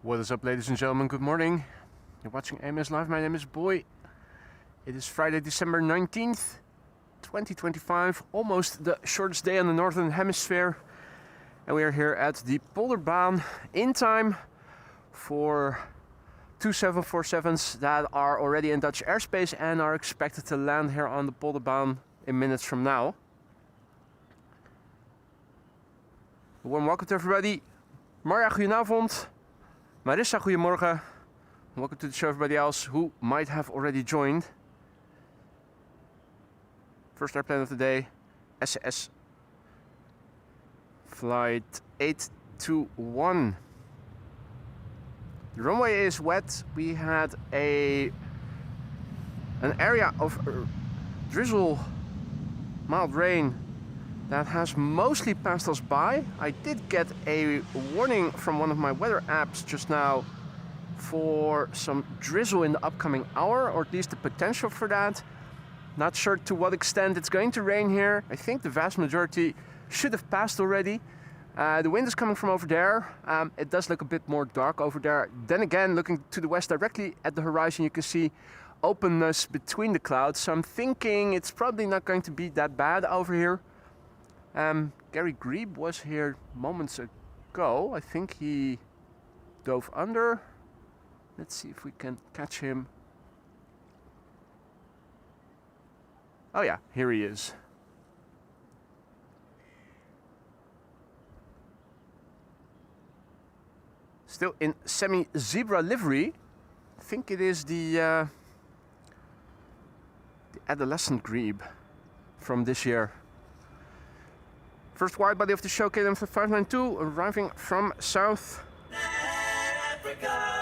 What is up, ladies and gentlemen? Good morning. You're watching AMS Live. My name is Boy. It is Friday, December 19th, 2025. Almost the shortest day on the Northern Hemisphere. And we are here at the Polderbaan in time for two 747s that are already in Dutch airspace and are expected to land here on the Polderbaan in minutes from now. A warm welcome to everybody. Marja, goedenavond. Marissa, goedemorgen. Welcome to the show, everybody else who might have already joined. First airplane of the day, SS Flight 821. The runway is wet. We had an area of drizzle, mild rain that has mostly passed us by. I did get a warning from one of my weather apps just now for some drizzle in the upcoming hour, or at least the potential for that. Not sure to what extent it's going to rain here. I think the vast majority should have passed already. The wind is coming from over there. It does look a bit more dark over there. Then again, looking to the west directly at the horizon, you can see openness between the clouds. So I'm thinking it's probably not going to be that bad over here. Gary Grebe was here moments ago. I think he dove under. Let's see if we can catch him. Oh yeah, here he is. Still in semi-zebra livery. I think it is the adolescent Grebe from this year. First wide body of the show, KLM 592, arriving from South Africa.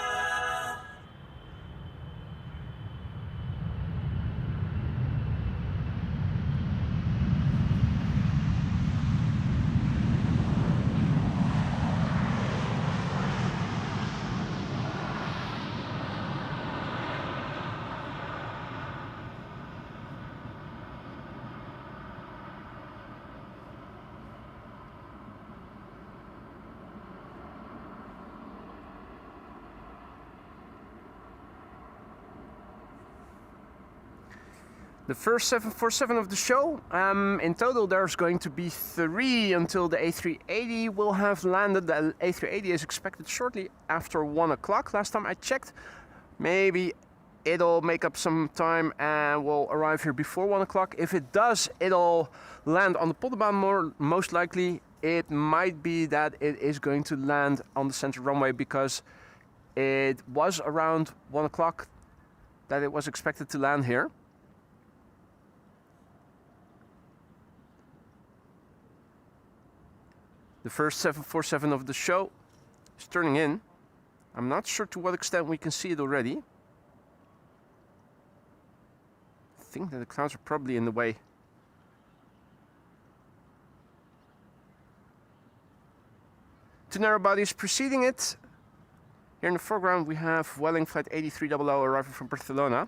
The first 747 of the show. In total there's going to be 3 until the A380 will have landed. The A380 is expected shortly after 1 o'clock. Last time I checked, maybe it'll make up some time and will arrive here before 1 o'clock. If it does, it'll land on the Polderbaan most likely. It might be that it is going to land on the central runway because it was around 1 o'clock that it was expected to land here. The first 747 of the show is turning in. I'm not sure to what extent we can see it already. I think that the clouds are probably in the way. Two narrow bodies preceding it. Here in the foreground we have Welling Flight 8300 arriving from Barcelona.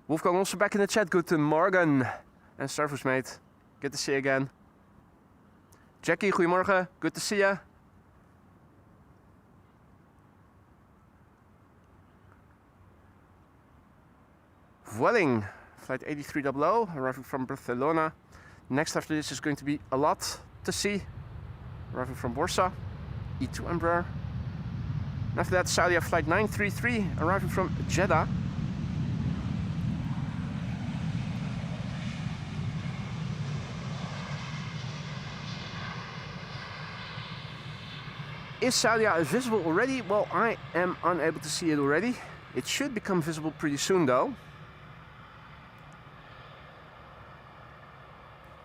Wolfgang also back in the chat. Guten Morgen. And Starfus mate. Good to see you again. Jackie, goedemorgen. Good to see ya. Welling, Flight 8300, arriving from Barcelona. Next after this is going to be a lot to see. Arriving from Warsaw, E2 Embraer. And after that, Saudi Flight 933, arriving from Jeddah. Is Saudi visible already? Well, I am unable to see it already. It should become visible pretty soon though.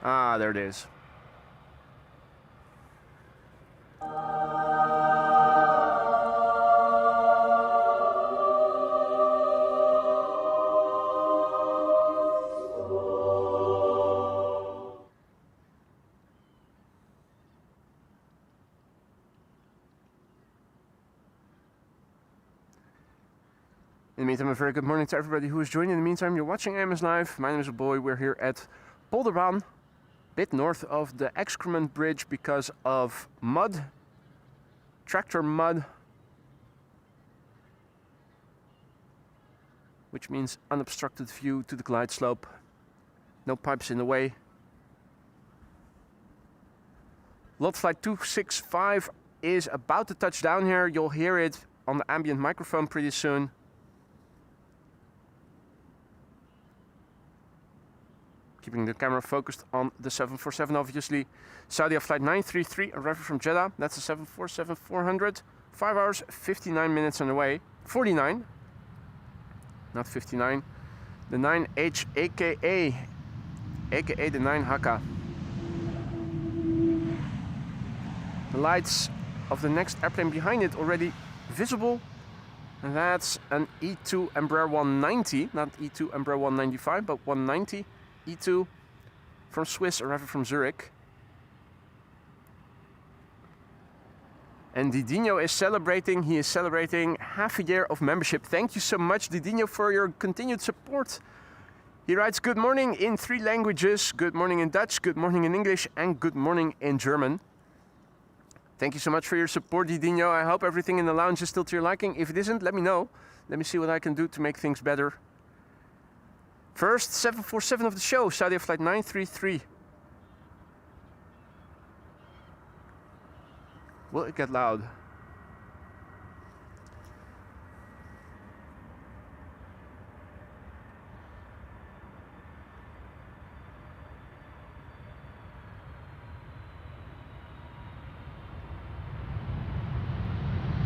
Ah, there it is. In the meantime, a very good morning to everybody who is joining. In the meantime, you're watching AMS Live. My name is Boy. We're here at Polderbaan, bit north of the excrement bridge because of mud, tractor mud which means unobstructed view to the glide slope. No pipes in the way. Lot flight 265 is about to touch down here. You'll hear it on the ambient microphone pretty soon. Keeping the camera focused on the 747, obviously. Saudi flight 933 arriving from Jeddah. That's a 747-400. 5 hours, 59 minutes on the way. 49, not 59. The 9H, aka the 9 Hakka. The lights of the next airplane behind it already visible. And that's an E2 Embraer 190, not E2 Embraer 195, but 190 E2 from Swiss, arriving from Zurich. And Didinho is celebrating. He is celebrating half a year of membership. Thank you so much, Didinho, for your continued support. He writes, good morning in 3 languages. Good morning in Dutch, good morning in English, and good morning in German. Thank you so much for your support, Didinho. I hope everything in the lounge is still to your liking. If it isn't, let me know. Let me see what I can do to make things better. First 747 of the show, Saudi flight 933. Will it get loud?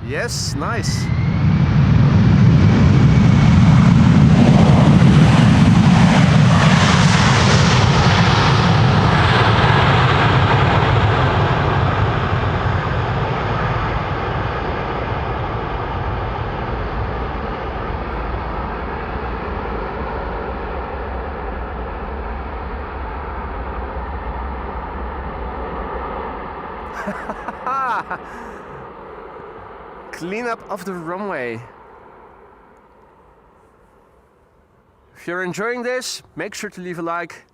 Yes, nice. Cleanup of the runway. If you're enjoying this, make sure to leave a like.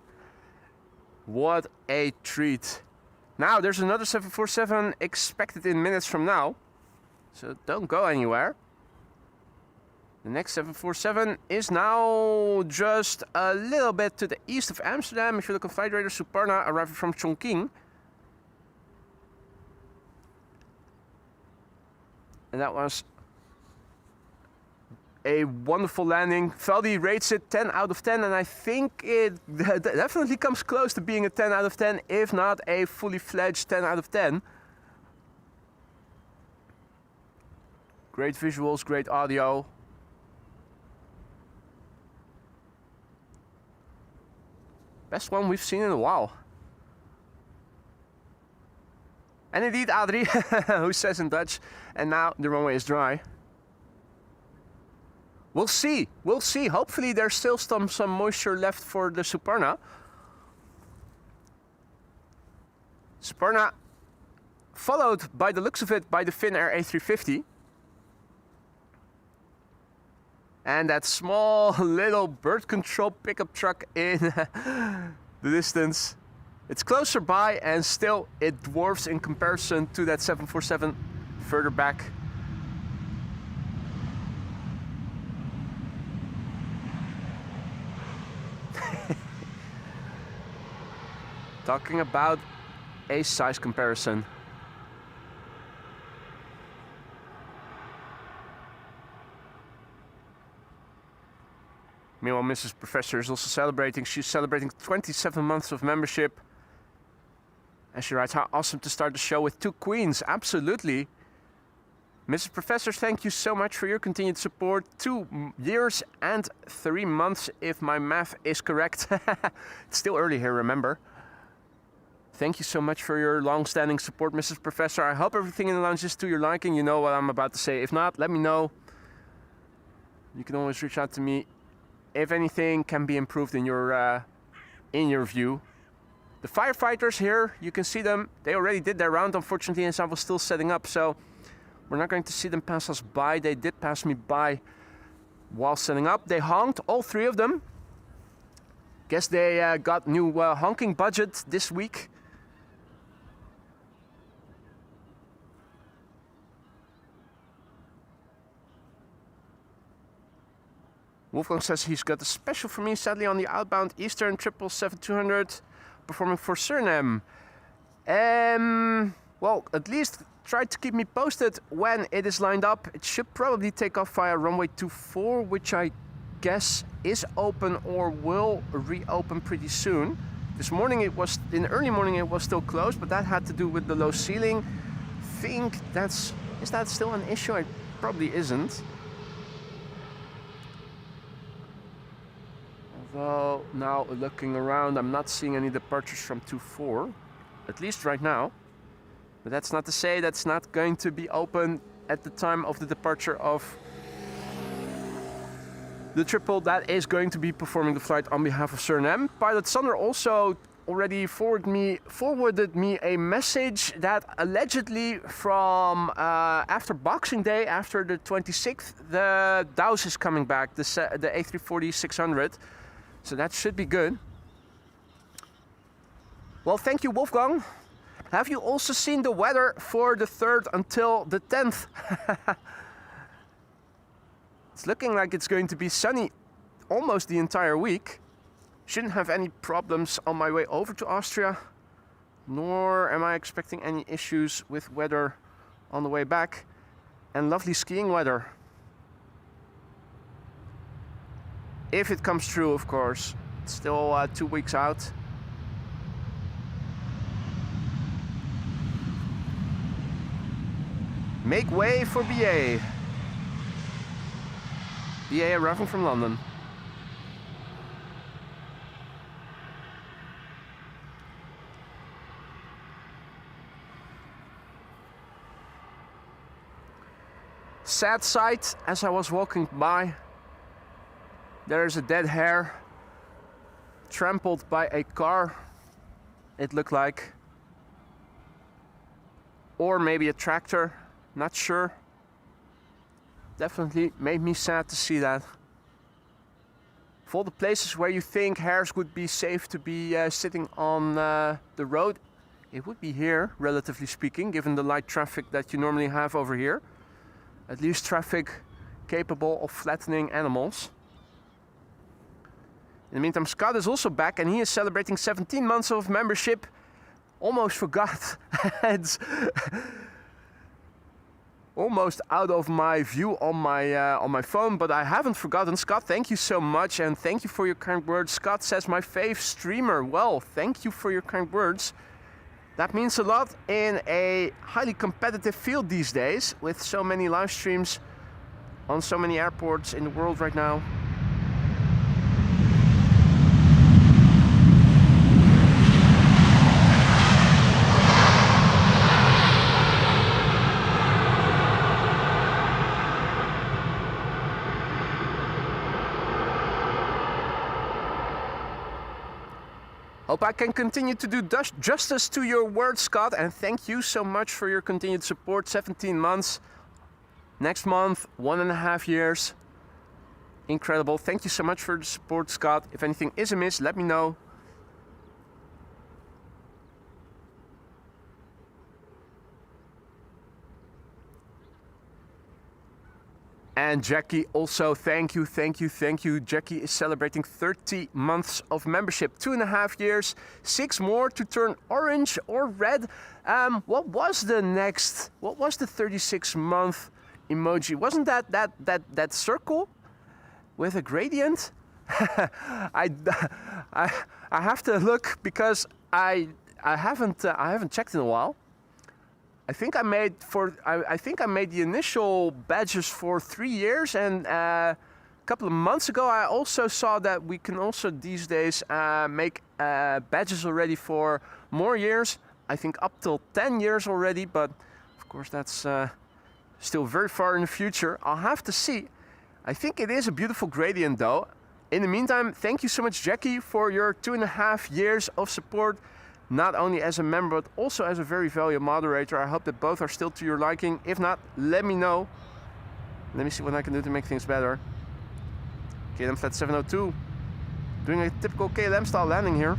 What a treat. Now there's another 747 expected in minutes from now, so don't go anywhere. The next 747 is now just a little bit to the east of Amsterdam. If you look at flight radar, Suparna arriving from Chongqing. And that was a wonderful landing. Valdi rates it 10 out of 10, and I think it definitely comes close to being a 10 out of 10, if not a fully fledged 10 out of 10. Great visuals, great audio. Best one we've seen in a while. And indeed, Adri, who says in Dutch, and now the runway is dry. We'll see, we'll see. Hopefully there's still some moisture left for the Suparna. Suparna, followed by the looks of it by the Finnair A350. And that small little bird control pickup truck in the distance. It's closer by, and still it dwarfs in comparison to that 747 further back. Talking about a size comparison. Meanwhile, Mrs. Professor is also celebrating. She's celebrating 27 months of membership. And she writes, how awesome to start the show with 2 queens. Absolutely. Mrs. Professor, thank you so much for your continued support. 2 years and 3 months, if my math is correct. It's still early here, remember. Thank you so much for your long-standing support, Mrs. Professor. I hope everything in the lounge is to your liking. You know what I'm about to say. If not, let me know. You can always reach out to me if anything can be improved in your view. The firefighters here, you can see them. They already did their round, unfortunately, as I was still setting up. So we're not going to see them pass us by. They did pass me by while setting up. They honked, all 3 of them. Guess they got new honking budget this week. Wolfgang says he's got a special for me, sadly on the outbound Eastern 777-200, performing for Suriname. Well, at least try to keep me posted when it is lined up. It should probably take off via runway 24, which I guess is open or will reopen pretty soon. This morning it was, in the early morning it was still closed, but that had to do with the low ceiling. Is that still an issue? It probably isn't. Although now looking around, I'm not seeing any departures from 24, at least right now. But that's not to say that's not going to be open at the time of the departure of the triple that is going to be performing the flight on behalf of Suriname. Pilot Sander also already forwarded me a message that allegedly from after Boxing Day, after the 26th, the Dows is coming back, the A340-600. So that should be good. Well, thank you, Wolfgang. Have you also seen the weather for the 3rd until the 10th? It's looking like it's going to be sunny almost the entire week. Shouldn't have any problems on my way over to Austria, nor am I expecting any issues with weather on the way back. And lovely skiing weather. If it comes true, of course. It's still 2 weeks out. Make way for BA. BA arriving from London. Sad sight as I was walking by. There is a dead hare trampled by a car, it looked like. Or maybe a tractor, not sure. Definitely made me sad to see that. Of all the places where you think hares would be safe to be sitting on the road, it would be here, relatively speaking, given the light traffic that you normally have over here. At least traffic capable of flattening animals. In the meantime, Scott is also back and he is celebrating 17 months of membership. Almost forgot. It's almost out of my view on my phone, but I haven't forgotten. Scott, thank you so much and thank you for your kind words. Scott says, my fave streamer. Well, thank you for your kind words. That means a lot in a highly competitive field these days, with so many live streams on so many airports in the world right now. Hope I can continue to do justice to your words, Scott, and thank you so much for your continued support. 17 months. Next month, 1.5 years. Incredible. Thank you so much for the support, Scott. If anything is amiss, let me know. And Jackie also, thank you, thank you, thank you. Jackie is celebrating 30 months of membership, 2.5 years, 6 more to turn orange or red. What was the 36-month emoji? Wasn't that circle with a gradient? I have to look because I haven't checked in a while. I think I made the initial badges for 3 years, and a couple of months ago I also saw that we can also these days make badges already for more years. I think up till 10 years already, but of course that's still very far in the future. I'll have to see. I think it is a beautiful gradient though. In the meantime, thank you so much, Jackie, for your 2.5 years of support. Not only as a member, but also as a very valuable moderator. I hope that both are still to your liking. If not, let me know. Let me see what I can do to make things better. KLM Flat 702. Doing a typical KLM style landing here.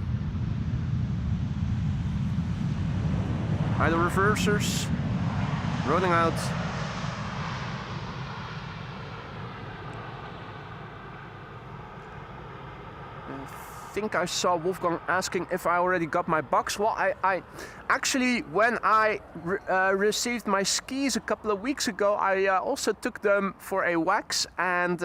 Idle reversers. Rolling out. think I saw Wolfgang asking if I already got my box. Well, I actually, when I received my skis a couple of weeks ago, I also took them for a wax, and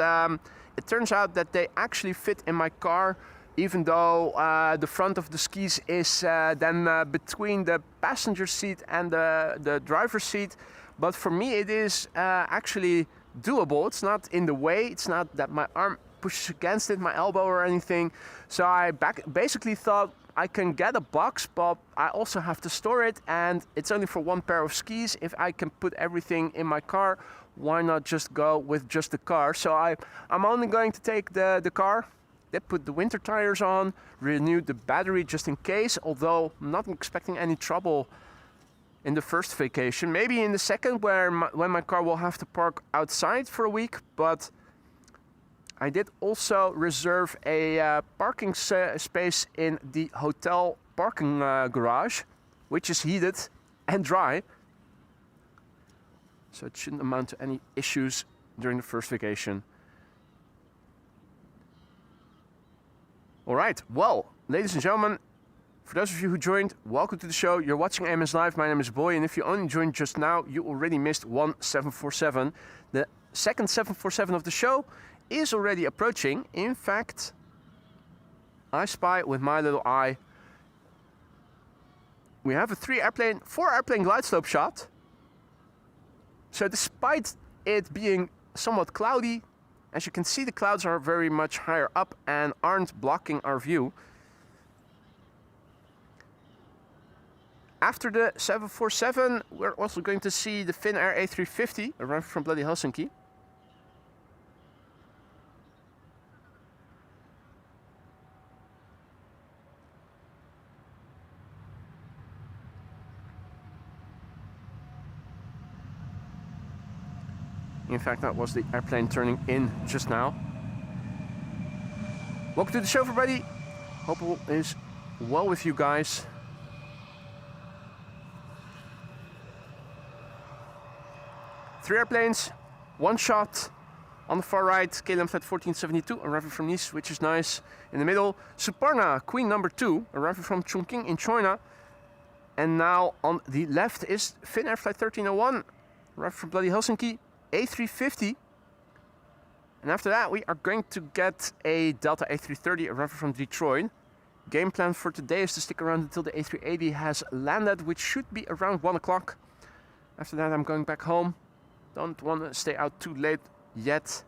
it turns out that they actually fit in my car, even though the front of the skis is then between the passenger seat and the driver's seat. But for me it is actually doable. It's not in the way, it's not that my arm pushes against it, my elbow or anything. So I basically thought I can get a box, but I also have to store it, and it's only for one pair of skis. If I can put everything in my car, why not just go with just the car? So I'm only going to take the car. They put the winter tires on, renewed the battery just in case, although I'm not expecting any trouble in the first vacation. Maybe in the second, when my car will have to park outside for a week. But I did also reserve a parking space in the hotel parking garage, which is heated and dry. So it shouldn't amount to any issues during the first vacation. All right, well, ladies and gentlemen, for those of you who joined, welcome to the show. You're watching AMS Live. My name is Boy, and if you only joined just now, you already missed 1747. The second 747 of the show is already approaching. In fact, I spy with my little eye. We have a 4-airplane glide slope shot. So despite it being somewhat cloudy, as you can see, the clouds are very much higher up and aren't blocking our view. After the 747, we're also going to see the Finnair A350 arriving from bloody Helsinki. In fact, that was the airplane turning in just now. Welcome to the show, everybody. Hope all is well with you guys. Three airplanes, one shot. On the far right, KLM flight 1472 arriving from Nice, which is nice. In the middle, Suparna, Queen number 2, arriving from Chongqing in China. And now on the left is Finnair flight 1301, arriving from bloody Helsinki. A350, and after that we are going to get a Delta A330 arriving from Detroit. Game plan for today is to stick around until the A380 has landed, which should be around 1 o'clock. After that I'm going back home. Don't want to stay out too late yet.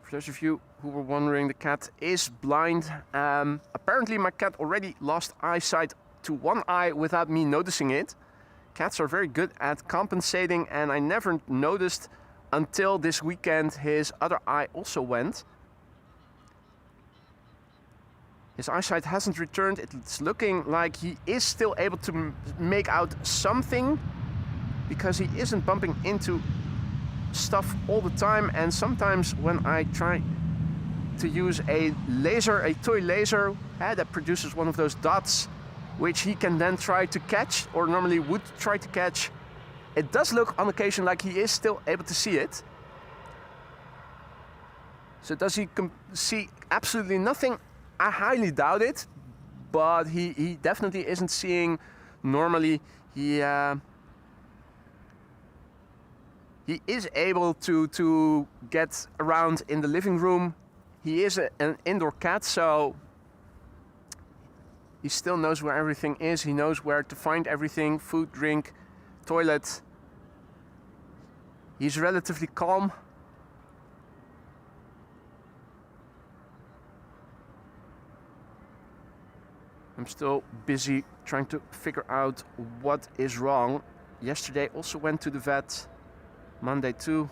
For those of you who were wondering, the cat is blind. Apparently my cat already lost eyesight to one eye without me noticing it. Cats are very good at compensating, and I never noticed until this weekend his other eye also went. His eyesight hasn't returned. It's looking like he is still able to make out something, because he isn't bumping into stuff all the time. And sometimes when I try to use a laser, a toy laser that produces one of those dots, which he can then try to catch, or normally would try to catch, it does look on occasion like he is still able to see it. So does he see absolutely nothing? I highly doubt it, but he definitely isn't seeing normally. He is able to get around in the living room. He is an indoor cat, so he still knows where everything is. He knows where to find everything: food, drink, toilet. He's relatively calm. I'm still busy trying to figure out what is wrong. Yesterday also went to the vet. Monday too.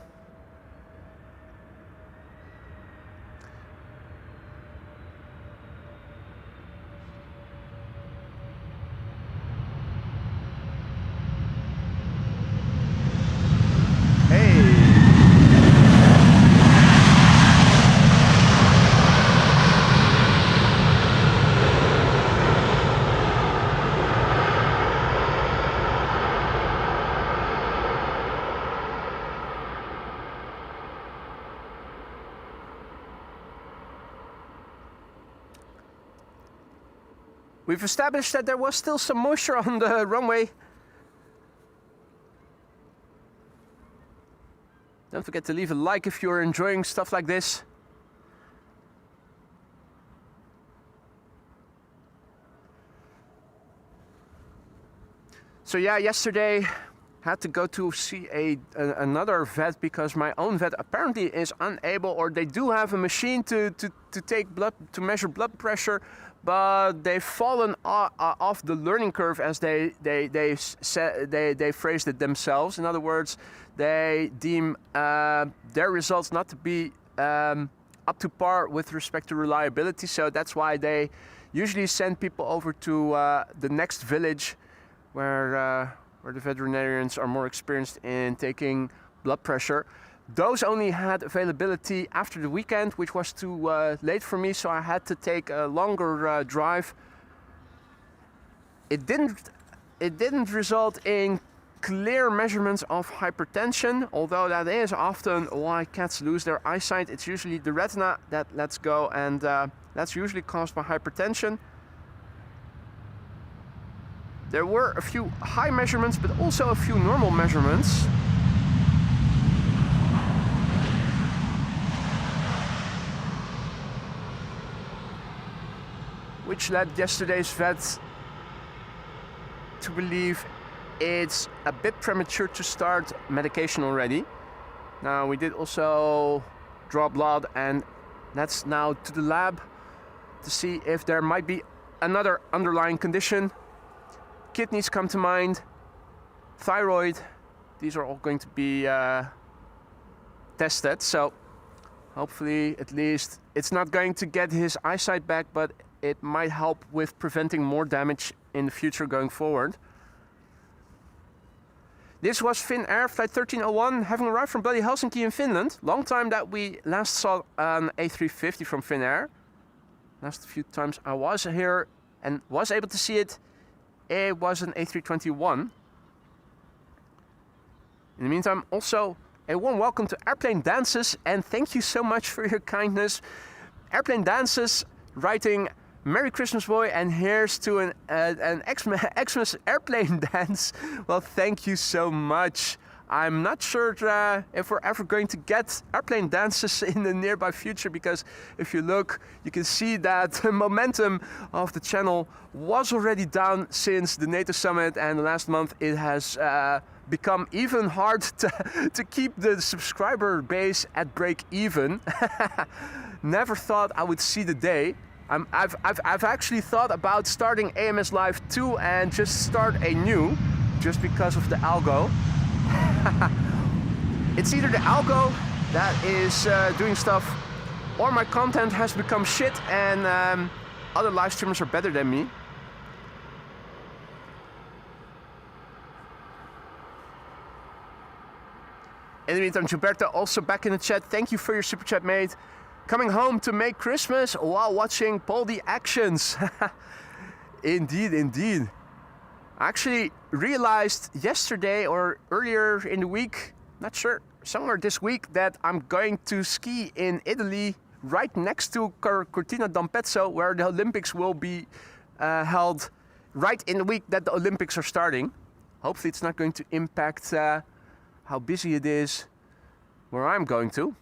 We've established that there was still some moisture on the runway. Don't forget to leave a like if you're enjoying stuff like this. So yeah, yesterday had to go to see another vet because my own vet apparently is unable, or they do have a machine to take blood, to measure blood pressure, but they've fallen off the learning curve, as they phrased it themselves. In other words, they deem their results not to be up to par with respect to reliability. So that's why they usually send people over to the next village where the veterinarians are more experienced in taking blood pressure. Those only had availability after the weekend, which was too late for me, so I had to take a longer drive. It didn't result in clear measurements of hypertension, although that is often why cats lose their eyesight. It's usually the retina that lets go, and that's usually caused by hypertension. There were a few high measurements, but also a few normal measurements. Which led yesterday's vet to believe it's a bit premature to start medication already. Now, we did also draw blood, and that's now to the lab to see if there might be another underlying condition. Kidneys come to mind, thyroid, these are all going to be tested. So hopefully at least it's not going to get his eyesight back, but it might help with preventing more damage in the future going forward. This was Finnair flight 1301, having arrived from bloody Helsinki in Finland. Long time that we last saw an A350 from Finnair. Last few times I was here and was able to see it, it was an A321. In the meantime, also a warm welcome to Airplane Dances, and thank you so much for your kindness. Airplane Dances writing Merry Christmas, boy, and here's to an Xmas airplane dance. Well, thank you so much. I'm not sure if we're ever going to get airplane dances in the nearby future, because if you look, you can see that the momentum of the channel was already down since the NATO summit, and last month it has become even hard to keep the subscriber base at break even. Never thought I would see the day. I've actually thought about starting AMS Live 2 and just start a new, just because of the algo. It's either the algo that is doing stuff, or my content has become shit and other live streamers are better than me. In the meantime, Gilberto also back in the chat. Thank you for your super chat, mate. Coming home to make Christmas while watching Poldy actions. Indeed, indeed. I actually realized yesterday or earlier in the week, not sure, somewhere this week, that I'm going to ski in Italy right next to Cortina d'Ampezzo, where the Olympics will be held right in the week that the Olympics are starting. Hopefully it's not going to impact how busy it is where I'm going to.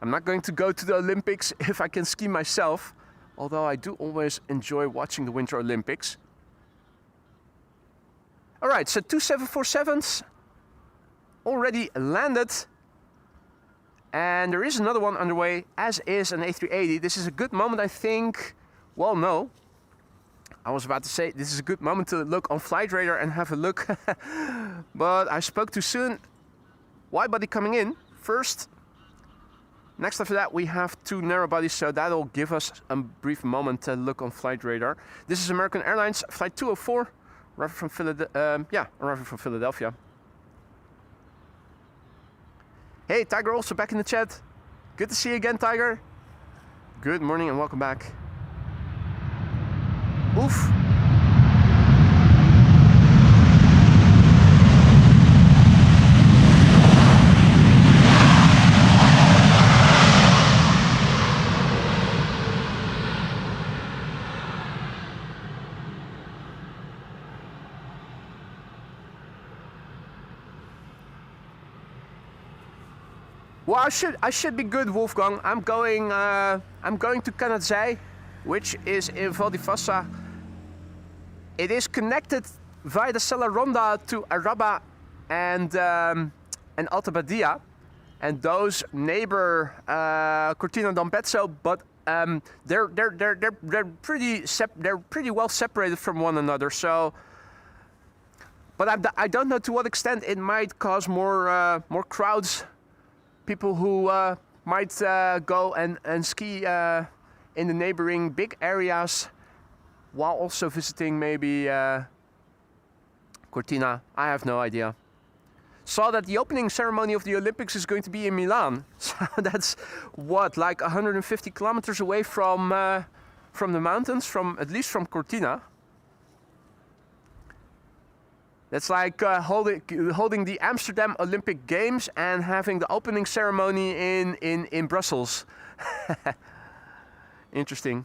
I'm not going to go to the Olympics if I can ski myself, although I do always enjoy watching the Winter Olympics. All right, so 2 747s already landed, and there is another one underway, as is an A380. This is a good moment, I think. Well, no. I was about to say this is a good moment to look on Flight Radar and have a look, but I spoke too soon. Widebody coming in first. Next after that, we have 2 narrow bodies, so that'll give us a brief moment to look on Flight Radar. This is American Airlines flight 204, arriving from Philadelphia. Hey, Tiger, also back in the chat. Good to see you again, Tiger. Good morning and welcome back. Oof. Well, I should be good, Wolfgang. I'm going to Canadzij, which is in Val di Fassa. It is connected via the Sella Ronda to Araba and Alta Badia, and those neighbor Cortina d'Ampezzo, but they're pretty well separated from one another. So, but I don't know to what extent it might cause more crowds. People who might go and ski in the neighboring big areas while also visiting maybe Cortina. I have no idea. Saw that the opening ceremony of the Olympics is going to be in Milan. So that's what, like 150 kilometers away from the mountains, at least from Cortina. That's like holding the Amsterdam Olympic Games and having the opening ceremony in Brussels. Interesting.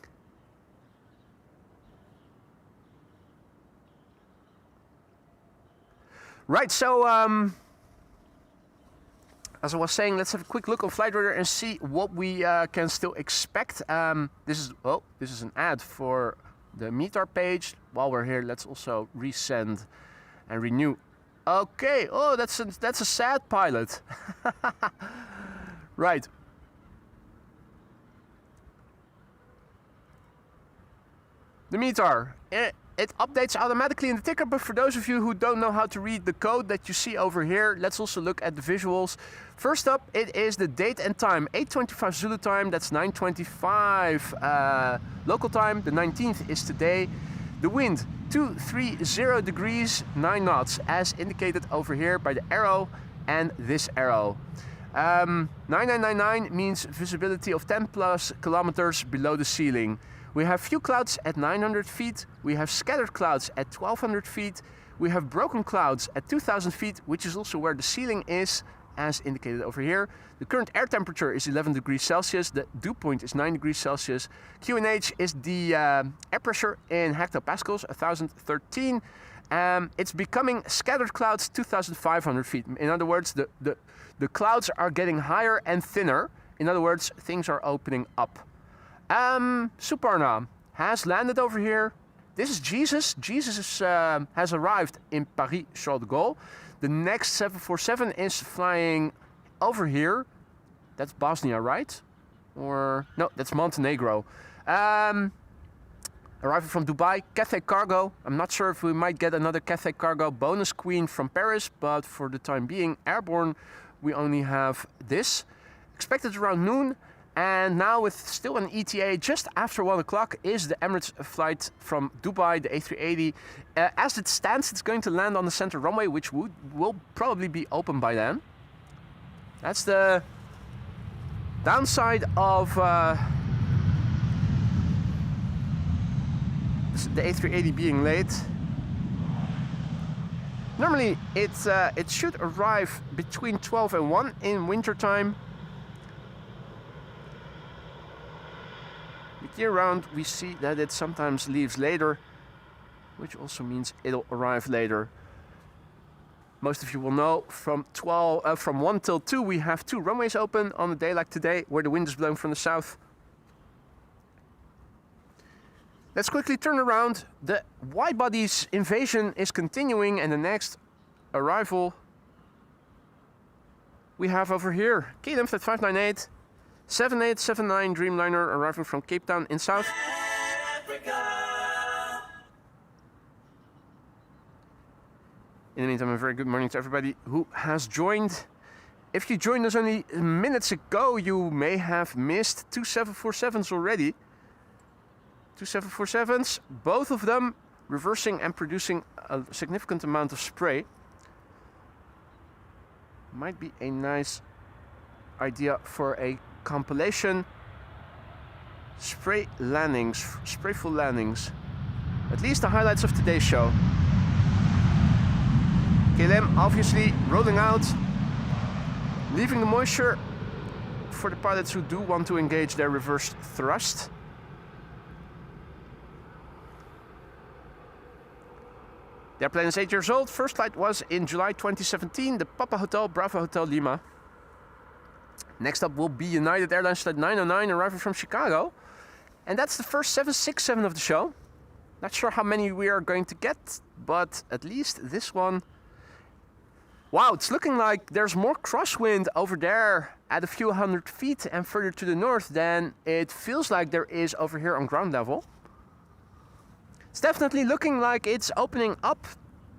Right, so as I was saying, let's have a quick look on Flight Radar and see what we can still expect. This is an ad for the METAR page. While we're here, let's also resend and renew. Okay, oh, that's a sad pilot. Right. The METAR. It updates automatically in the ticker, but for those of you who don't know how to read the code that you see over here, let's also look at the visuals. First up, it is the date and time. 8:25 Zulu time, that's 9:25 local time. The 19th is today. The wind, 230 degrees, 9 knots, as indicated over here by the arrow and this arrow. 9999 means visibility of 10 plus kilometers below the ceiling. We have few clouds at 900 feet, we have scattered clouds at 1200 feet, we have broken clouds at 2000 feet, which is also where the ceiling is, as indicated over here. The current air temperature is 11 degrees Celsius, the dew point is 9 degrees Celsius. QNH is the air pressure in hectopascals, 1013. It's becoming scattered clouds 2500 feet. In other words, the clouds are getting higher and thinner. In other words, things are opening up. Suparna has landed over here. This is Jesus. Jesus has arrived in Paris-Charles de Gaulle. The next 747 is flying over here. That's Bosnia, right? Or no, that's Montenegro. Arriving from Dubai, Cathay Cargo. I'm not sure if we might get another Cathay Cargo bonus queen from Paris, but for the time being, airborne, we only have this. Expected around noon. And now with still an ETA just after 1 o'clock is the Emirates flight from Dubai, the A380. As it stands, it's going to land on the center runway, which will probably be open by then. That's the downside of the A380 being late. Normally it should arrive between 12 and 1 in winter time. Year round we see that it sometimes leaves later, which also means it'll arrive later. Most of you will know from 1 till 2 we have 2 runways open on a day like today where the wind is blowing from the south. Let's quickly turn around. The wide bodies invasion is continuing, and the next arrival we have over here, KLM Flight 598 7879 Dreamliner arriving from Cape Town in South Africa. In the meantime, a very good morning to everybody who has joined. If you joined us only minutes ago, you may have missed 2 747s already. 2 747s, both of them reversing and producing a significant amount of spray. Might be a nice idea for a compilation. Spray landings, sprayful landings. At least the highlights of today's show. KLM obviously rolling out, leaving the moisture for the pilots who do want to engage their reverse thrust. The airplane is 8 years old. First flight was in July 2017, the Papa Hotel, Bravo Hotel Lima. Next up will be United Airlines Flight 909 arriving from Chicago. And that's the first 767 of the show. Not sure how many we are going to get, but at least this one. Wow, it's looking like there's more crosswind over there at a few hundred feet and further to the north than it feels like there is over here on ground level. It's definitely looking like it's opening up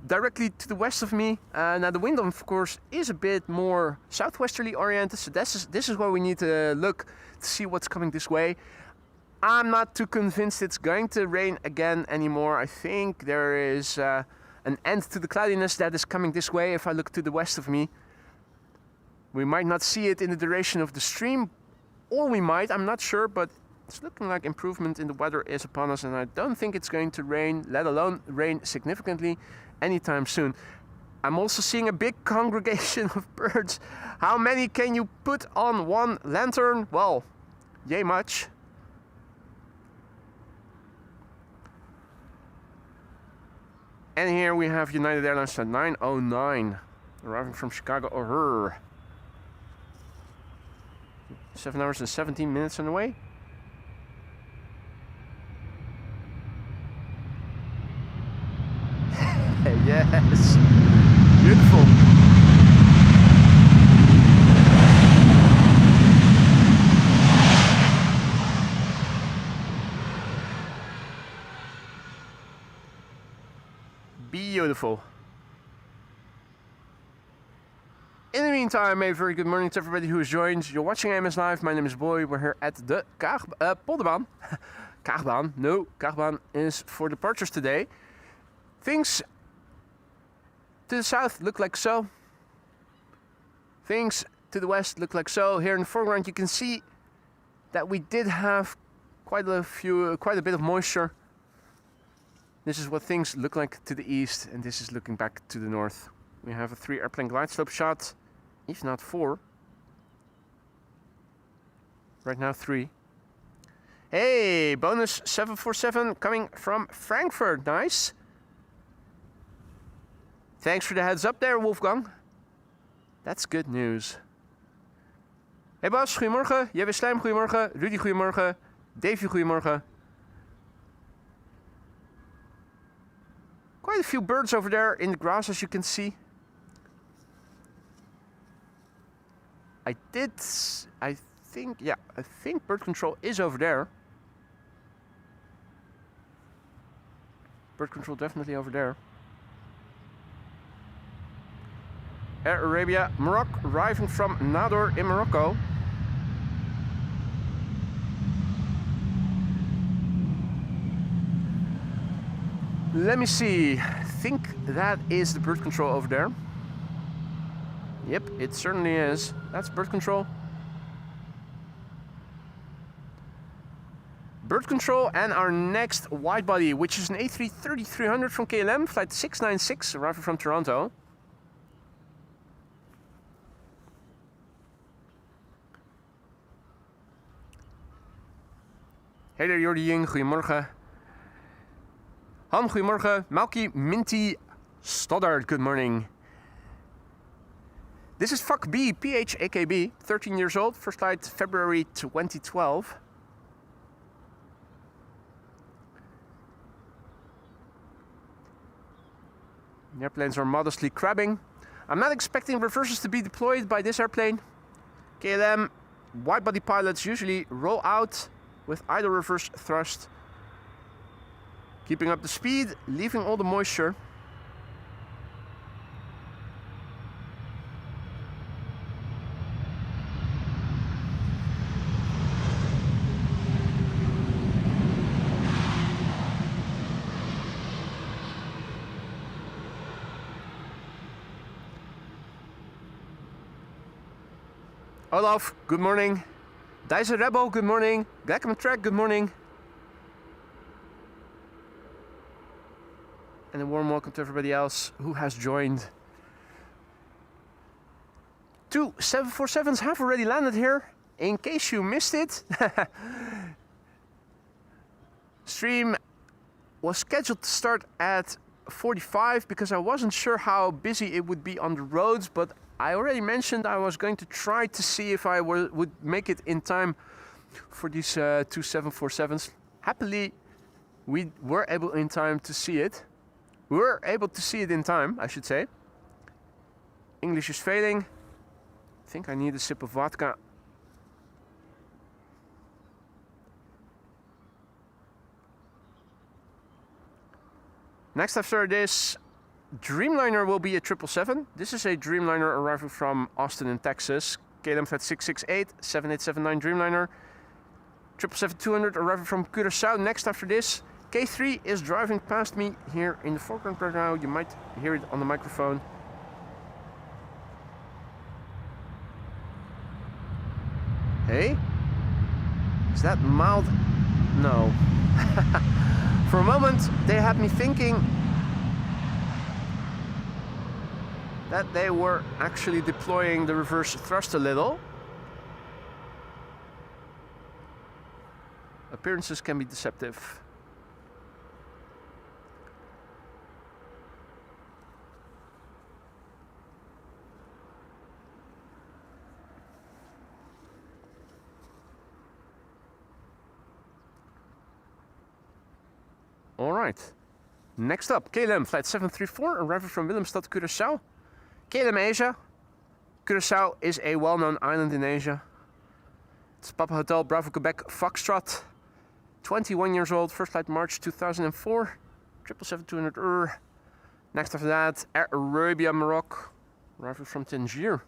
directly to the west of me. Now the wind, of course, is a bit more southwesterly oriented, so this is where we need to look to see what's coming this way. I'm not too convinced it's going to rain again anymore. I think there is an end to the cloudiness that is coming this way. If I look to the west of me, we might not see it in the duration of the stream, or we might, I'm not sure, but it's looking like improvement in the weather is upon us, and I don't think it's going to rain, let alone rain significantly, anytime soon. I'm also seeing a big congregation of birds. How many can you put on one lantern? Well, yay much. And here we have United Airlines Flight 909 arriving from Chicago. 7 hours and 17 minutes on the way. Yes, beautiful. Beautiful. In the meantime, a very good morning to everybody who has joined. You're watching AMS Live. My name is Boy. We're here at the Polderbaan. Kaagbaan. No, Kaagbaan is for departures today. Things to the south look like so. Things to the west look like so. Here in the foreground, you can see that we did have quite a bit of moisture. This is what things look like to the east, and this is looking back to the north. We have a 3 airplane glide slope shot, if not 4. Right now 3. Hey, bonus 747 coming from Frankfurt, nice. Thanks for the heads up there, Wolfgang. That's good news. Hey Bas, goedemorgen. Jij bent Slijm, goedemorgen. Rudy, goedemorgen. Davy, goedemorgen. Quite a few birds over there in the grass, as you can see. I think bird control is over there. Bird control definitely over there. Air Arabia, Morocco, arriving from Nador in Morocco. Let me see. I think that is the bird control over there. Yep, it certainly is. That's bird control. Bird control and our next wide body, which is an A330-300 from KLM, flight 696, arriving from Toronto. Hey there, Jordi Ying, goedemorgen. Han, goedemorgen. Malky Minty Stoddard, good morning. This is Fuck B, PHAKB, 13 years old, first flight February 2012. The airplanes are modestly crabbing. I'm not expecting reversers to be deployed by this airplane. KLM wide-body pilots usually roll out with idle reverse thrust, keeping up the speed, leaving all the moisture. Olaf, good morning. Dyson Rebel, good morning. Blackman Track, good morning. And a warm welcome to everybody else who has joined. 2 747s have already landed here, in case you missed it. Stream was scheduled to start at 45 because I wasn't sure how busy it would be on the roads, but I already mentioned I was going to try to see if I would make it in time for these two 747s. Happily, we were able in time to see it. We were able to see it in time, I should say. English is failing. I think I need a sip of vodka. Next after this, Dreamliner will be a 777. This is a Dreamliner arriving from Austin in Texas. KLM flight 668, 7879 Dreamliner. 777-200 arriving from Curaçao. Next after this, K3 is driving past me here in the foreground right now. You might hear it on the microphone. Hey? Is that mild? No. For a moment, they had me thinking that they were actually deploying the reverse thrust a little. Appearances can be deceptive. All right. Next up, KLM flight 734 arriving from Willemstad, Curaçao. KLM Asia. Curaçao is a well-known island in Asia. It's Papa Hotel Bravo Quebec Foxtrot. 21 years old, first flight March 2004. 777-200. Next after that, Air Arabia Morocco, arriving from Tangier.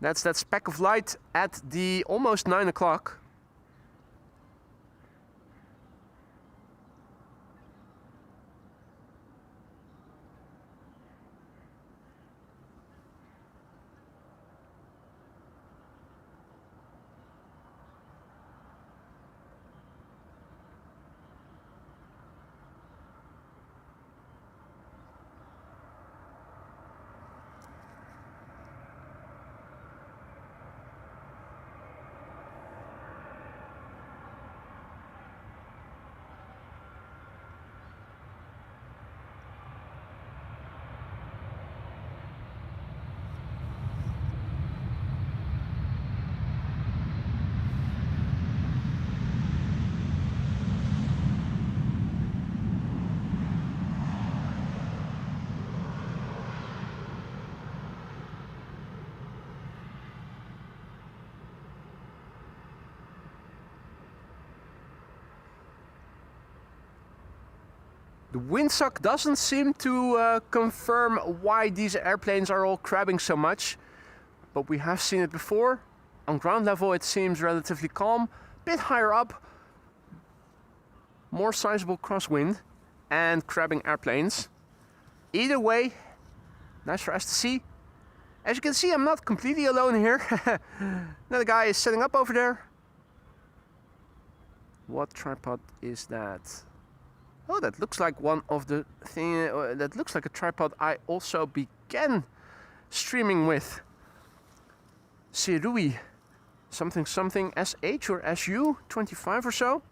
That's that speck of light at the almost 9 o'clock. The windsock doesn't seem to confirm why these airplanes are all crabbing so much, but we have seen it before. On ground level it seems relatively calm, a bit higher up, more sizable crosswind and crabbing airplanes. Either way, nice for us to see. As you can see, I'm not completely alone here. Another guy is setting up over there. What tripod is that? Oh, that looks like one of the that looks like a tripod I also began streaming with. Serui, something SH or SU 25 or so.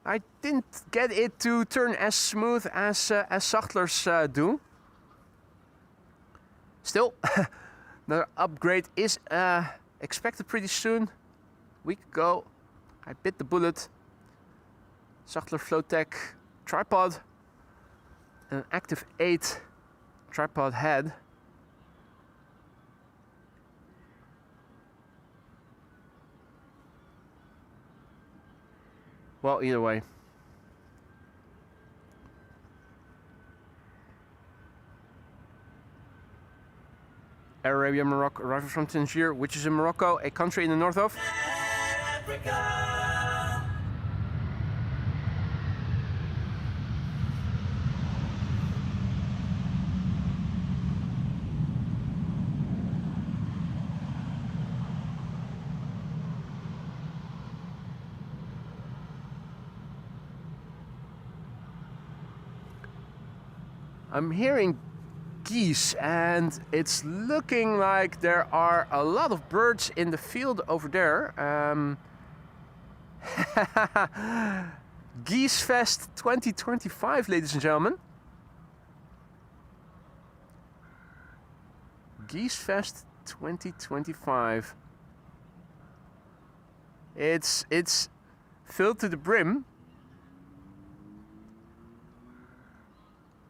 I didn't get it to turn as smooth as Sachtler's do. Still, another upgrade is expected pretty soon. A week ago, I bit the bullet. Sachtler Flowtech tripod, an active 8 tripod head. Well, either way. Air Arabia Morocco arriving from Tangier, which is in Morocco, a country in the north of Africa. I'm hearing geese and it's looking like there are a lot of birds in the field over there. Geese Fest 2025, ladies and gentlemen. Geese Fest 2025. It's filled to the brim.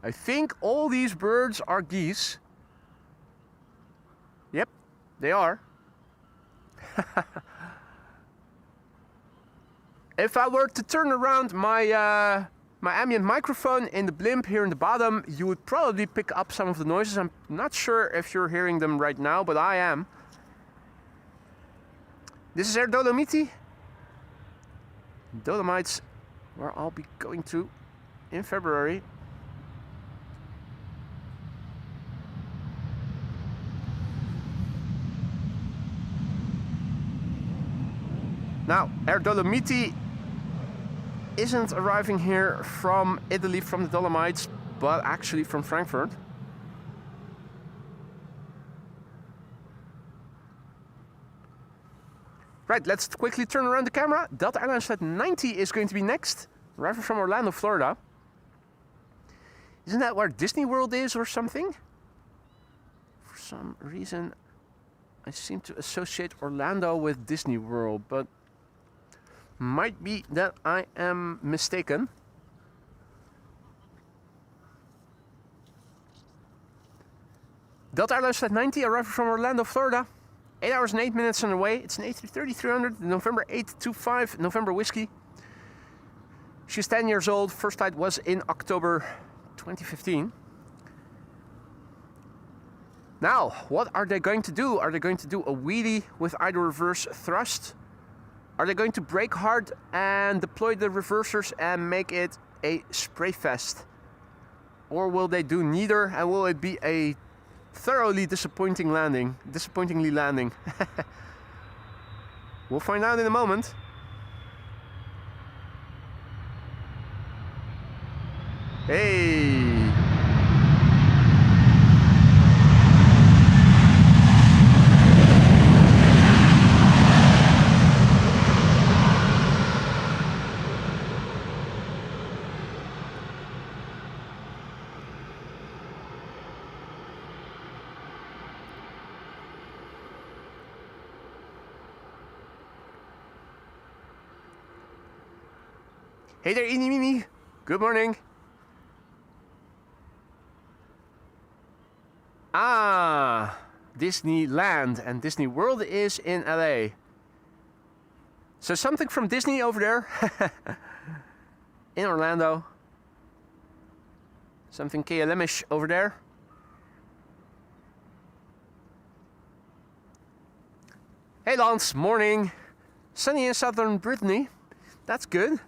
I think all these birds are geese. Yep, they are. If I were to turn around my my ambient microphone in the blimp here in the bottom, you would probably pick up some of the noises. I'm not sure if you're hearing them right now, but I am. This is Air Dolomiti. Dolomites, where I'll be going to in February. Now, Air Dolomiti isn't arriving here from Italy, from the Dolomites, but actually from Frankfurt. Right, let's quickly turn around the camera. Delta Airlines Flight 90 is going to be next, arriving from Orlando, Florida. Isn't that where Disney World is or something? For some reason, I seem to associate Orlando with Disney World, but might be that I am mistaken. Delta Airlines Flight 90 arriving from Orlando, Florida. 8 hours and 8 minutes on the way. It's an A330-300, November 825, November whiskey. She's 10 years old. First flight was in October 2015. Now, what are they going to do? Are they going to do a wheelie with either reverse thrust? Are they going to brake hard and deploy the reversers and make it a spray fest? Or will they do neither and will it be a thoroughly disappointingly landing? We'll find out in a moment. Hey! Hey there, Eenie Meenie. Good morning. Ah, Disneyland and Disney World is in LA. So something from Disney over there in Orlando. Something KLM-ish over there. Hey Lance, morning. Sunny in southern Brittany. That's good.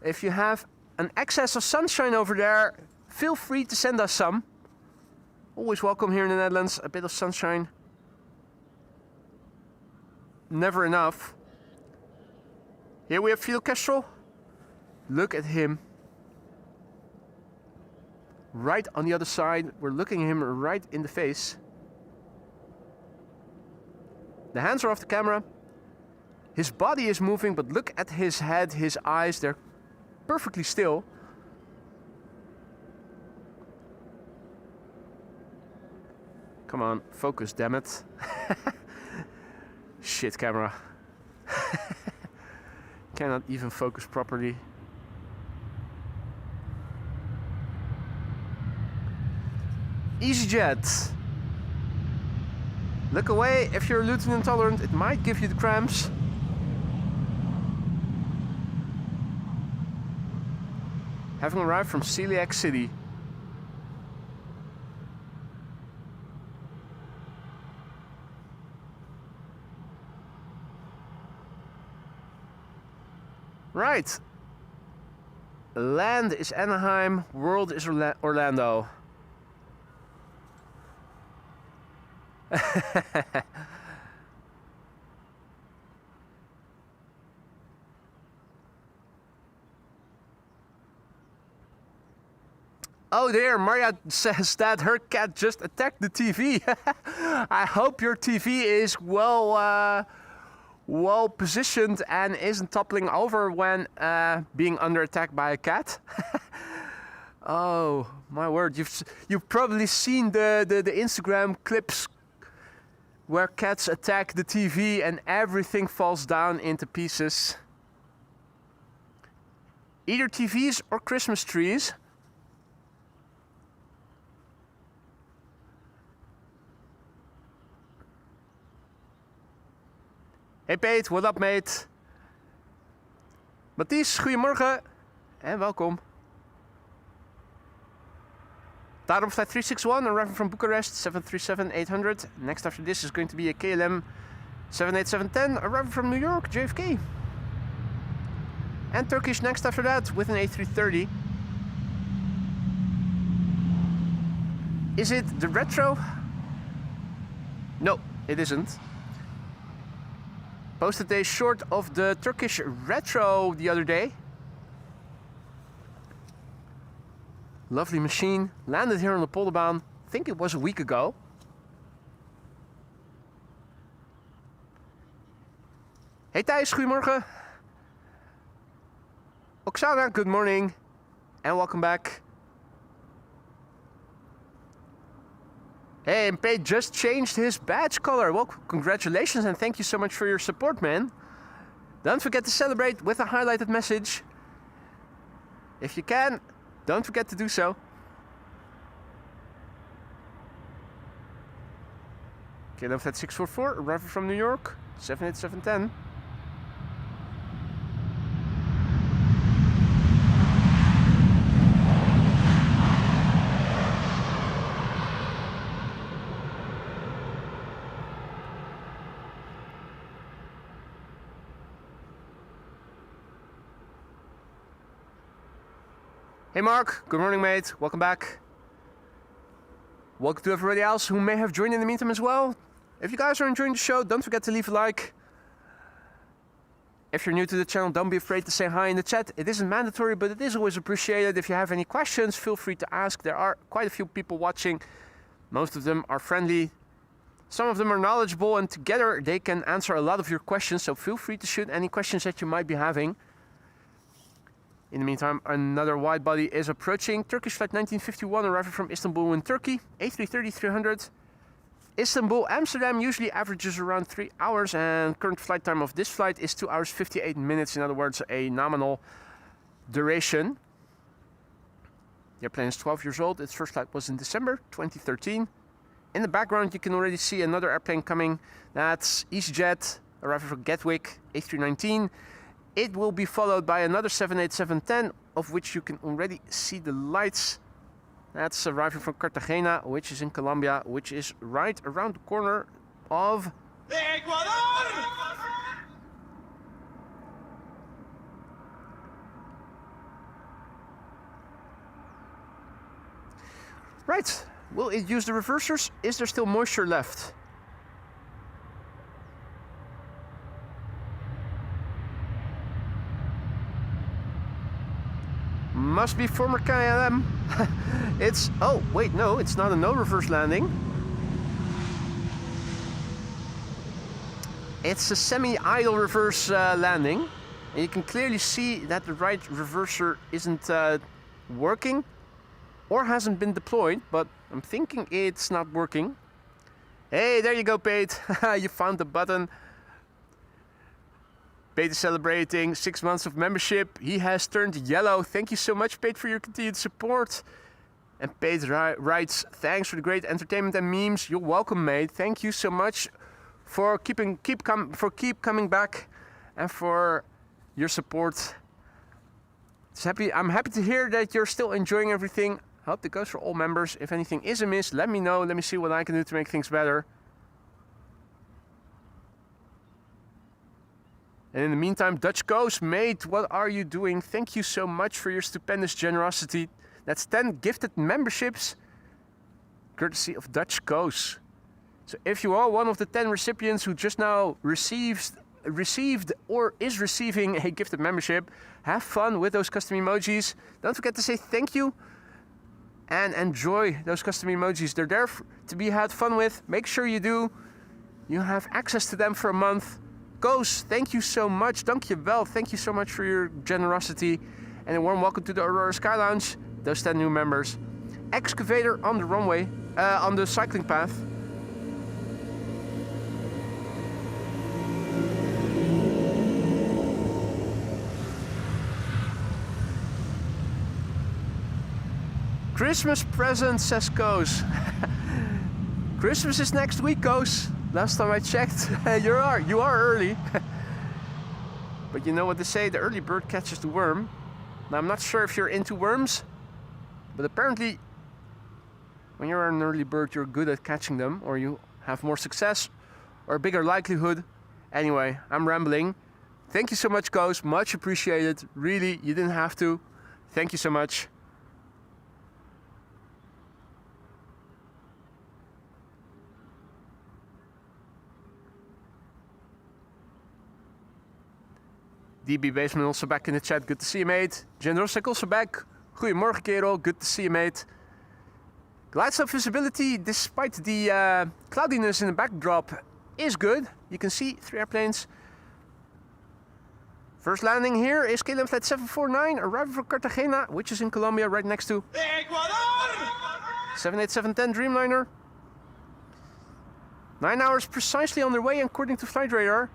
If you have an excess of sunshine over there, feel free to send us some. Always welcome here in the Netherlands, a bit of sunshine. Never enough. Here we have Fidel Castro. Look at him. Right on the other side, we're looking at him right in the face. The hands are off the camera. His body is moving, but look at his head, his eyes, they're perfectly still. Come on, focus, damn it. Shit, camera. Cannot even focus properly. EasyJet. Look away if you're gluten intolerant, it might give you the cramps. Having arrived from Celiac City. Right. Land is Anaheim, world is Orlando. Oh dear, Maria says that her cat just attacked the TV. I hope your TV is well well positioned and isn't toppling over when being under attack by a cat. Oh my word, you've probably seen the Instagram clips where cats attack the TV and everything falls down into pieces. Either TVs or Christmas trees. Hey Pete, what up mate? Mathies, goedemorgen en welkom. Daarom flight 361 arriving from Bucharest, 737-800. Next after this is going to be a KLM 787-10 arriving from New York, JFK. And Turkish next after that with an A330. Is it the retro? No, it isn't. Posted a short of the Turkish retro the other day. Lovely machine. Landed here on the Polderbaan. I think it was a week ago. Hey Thijs, goedemorgen. Oksana, good morning. And welcome back. Hey, and Pete just changed his badge color. Well, congratulations and thank you so much for your support, man. Don't forget to celebrate with a highlighted message. If you can, don't forget to do so. KLM Flight 644, arriving from New York, 787-10. Hey Mark, good morning mate, welcome back. Welcome to everybody else who may have joined in the meantime as well. If you guys are enjoying the show, don't forget to leave a like. If you're new to the channel, don't be afraid to say hi in the chat. It isn't mandatory, but it is always appreciated. If you have any questions, feel free to ask. There are quite a few people watching. Most of them are friendly. Some of them are knowledgeable, and together they can answer a lot of your questions. So feel free to shoot any questions that you might be having. In the meantime, another wide body is approaching. Turkish flight 1951 arriving from Istanbul in Turkey. A330-300. Istanbul, Amsterdam usually averages around 3 hours, and current flight time of this flight is 2 hours 58 minutes. In other words, a nominal duration. The airplane is 12 years old. Its first flight was in December 2013. In the background, you can already see another airplane coming. That's EasyJet arriving from Gatwick, A319. It will be followed by another 787-10, of which you can already see the lights. That's arriving from Cartagena, which is in Colombia, which is right around the corner of Ecuador. Right, will it use the reversers? Is there still moisture left? Must be former KLM. It's, oh wait, no, it's not a no reverse landing. It's a semi-idle reverse landing. And you can clearly see that the right reverser isn't working or hasn't been deployed, but I'm thinking it's not working. Hey, there you go, Pete. You found the button. Pete is celebrating 6 months of membership. He has turned yellow. Thank you so much, Pete, for your continued support. And Pete writes, thanks for the great entertainment and memes. You're welcome, mate. Thank you so much for keep coming back and for your support. I'm happy to hear that you're still enjoying everything. Hope that goes for all members. If anything is amiss, let me know. Let me see what I can do to make things better. And in the meantime, Dutch Coast, mate, what are you doing? Thank you so much for your stupendous generosity. That's 10 gifted memberships, courtesy of Dutch Coast. So if you are one of the 10 recipients who just now received or is receiving a gifted membership, have fun with those custom emojis. Don't forget to say thank you and enjoy those custom emojis. They're there to be had fun with. Make sure you do. You have access to them for a month. Koos, thank you so much. Dankjewel. Thank you so much for your generosity. And a warm welcome to the Aurora Sky Lounge. Those 10 new members. Excavator on the runway, on the cycling path. Christmas present, says Koos. Christmas is next week, Koos. Last time I checked, you are early. But you know what they say, the early bird catches the worm. Now I'm not sure if you're into worms, but apparently when you're an early bird, you're good at catching them, or you have more success or a bigger likelihood. Anyway, I'm rambling. Thank you so much, Koos. Much appreciated. Really, you didn't have to. Thank you so much. DB Basement also back in the chat. Good to see you, mate. Jen Rosek also back. Goedemorgen, kerel. Good to see you, mate. Glide slope visibility, despite the cloudiness in the backdrop, is good. You can see 3 airplanes. First landing here is KLM Flight 749, arriving from Cartagena, which is in Colombia, right next to Ecuador. 787-10 Dreamliner. 9 hours precisely on their way, according to flight radar.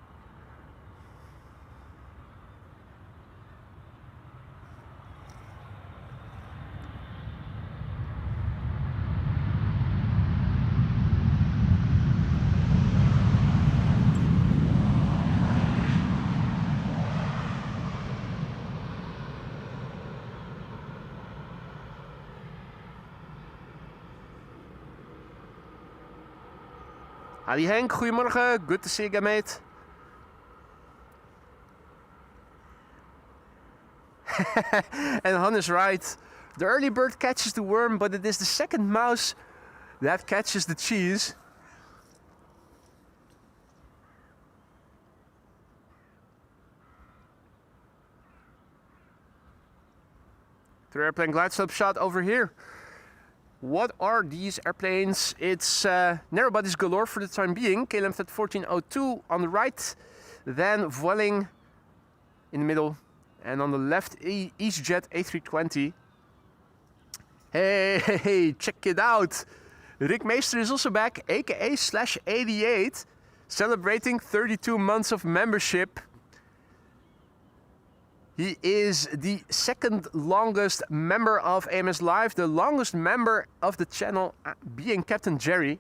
Ali Henk, goedemorgen. Good to see you again, mate. And Han is right. The early bird catches the worm, but it is the second mouse that catches the cheese. The airplane glide slope shot over here. What are these airplanes? It's narrow bodies galore for the time being. KLM Flight 1402 on the right, then Vueling in the middle, and on the left, EasyJet A320. Hey, check it out. Rick Meester is also back, aka /88, celebrating 32 months of membership. He is the second longest member of AMS Live, the longest member of the channel being Captain Jerry.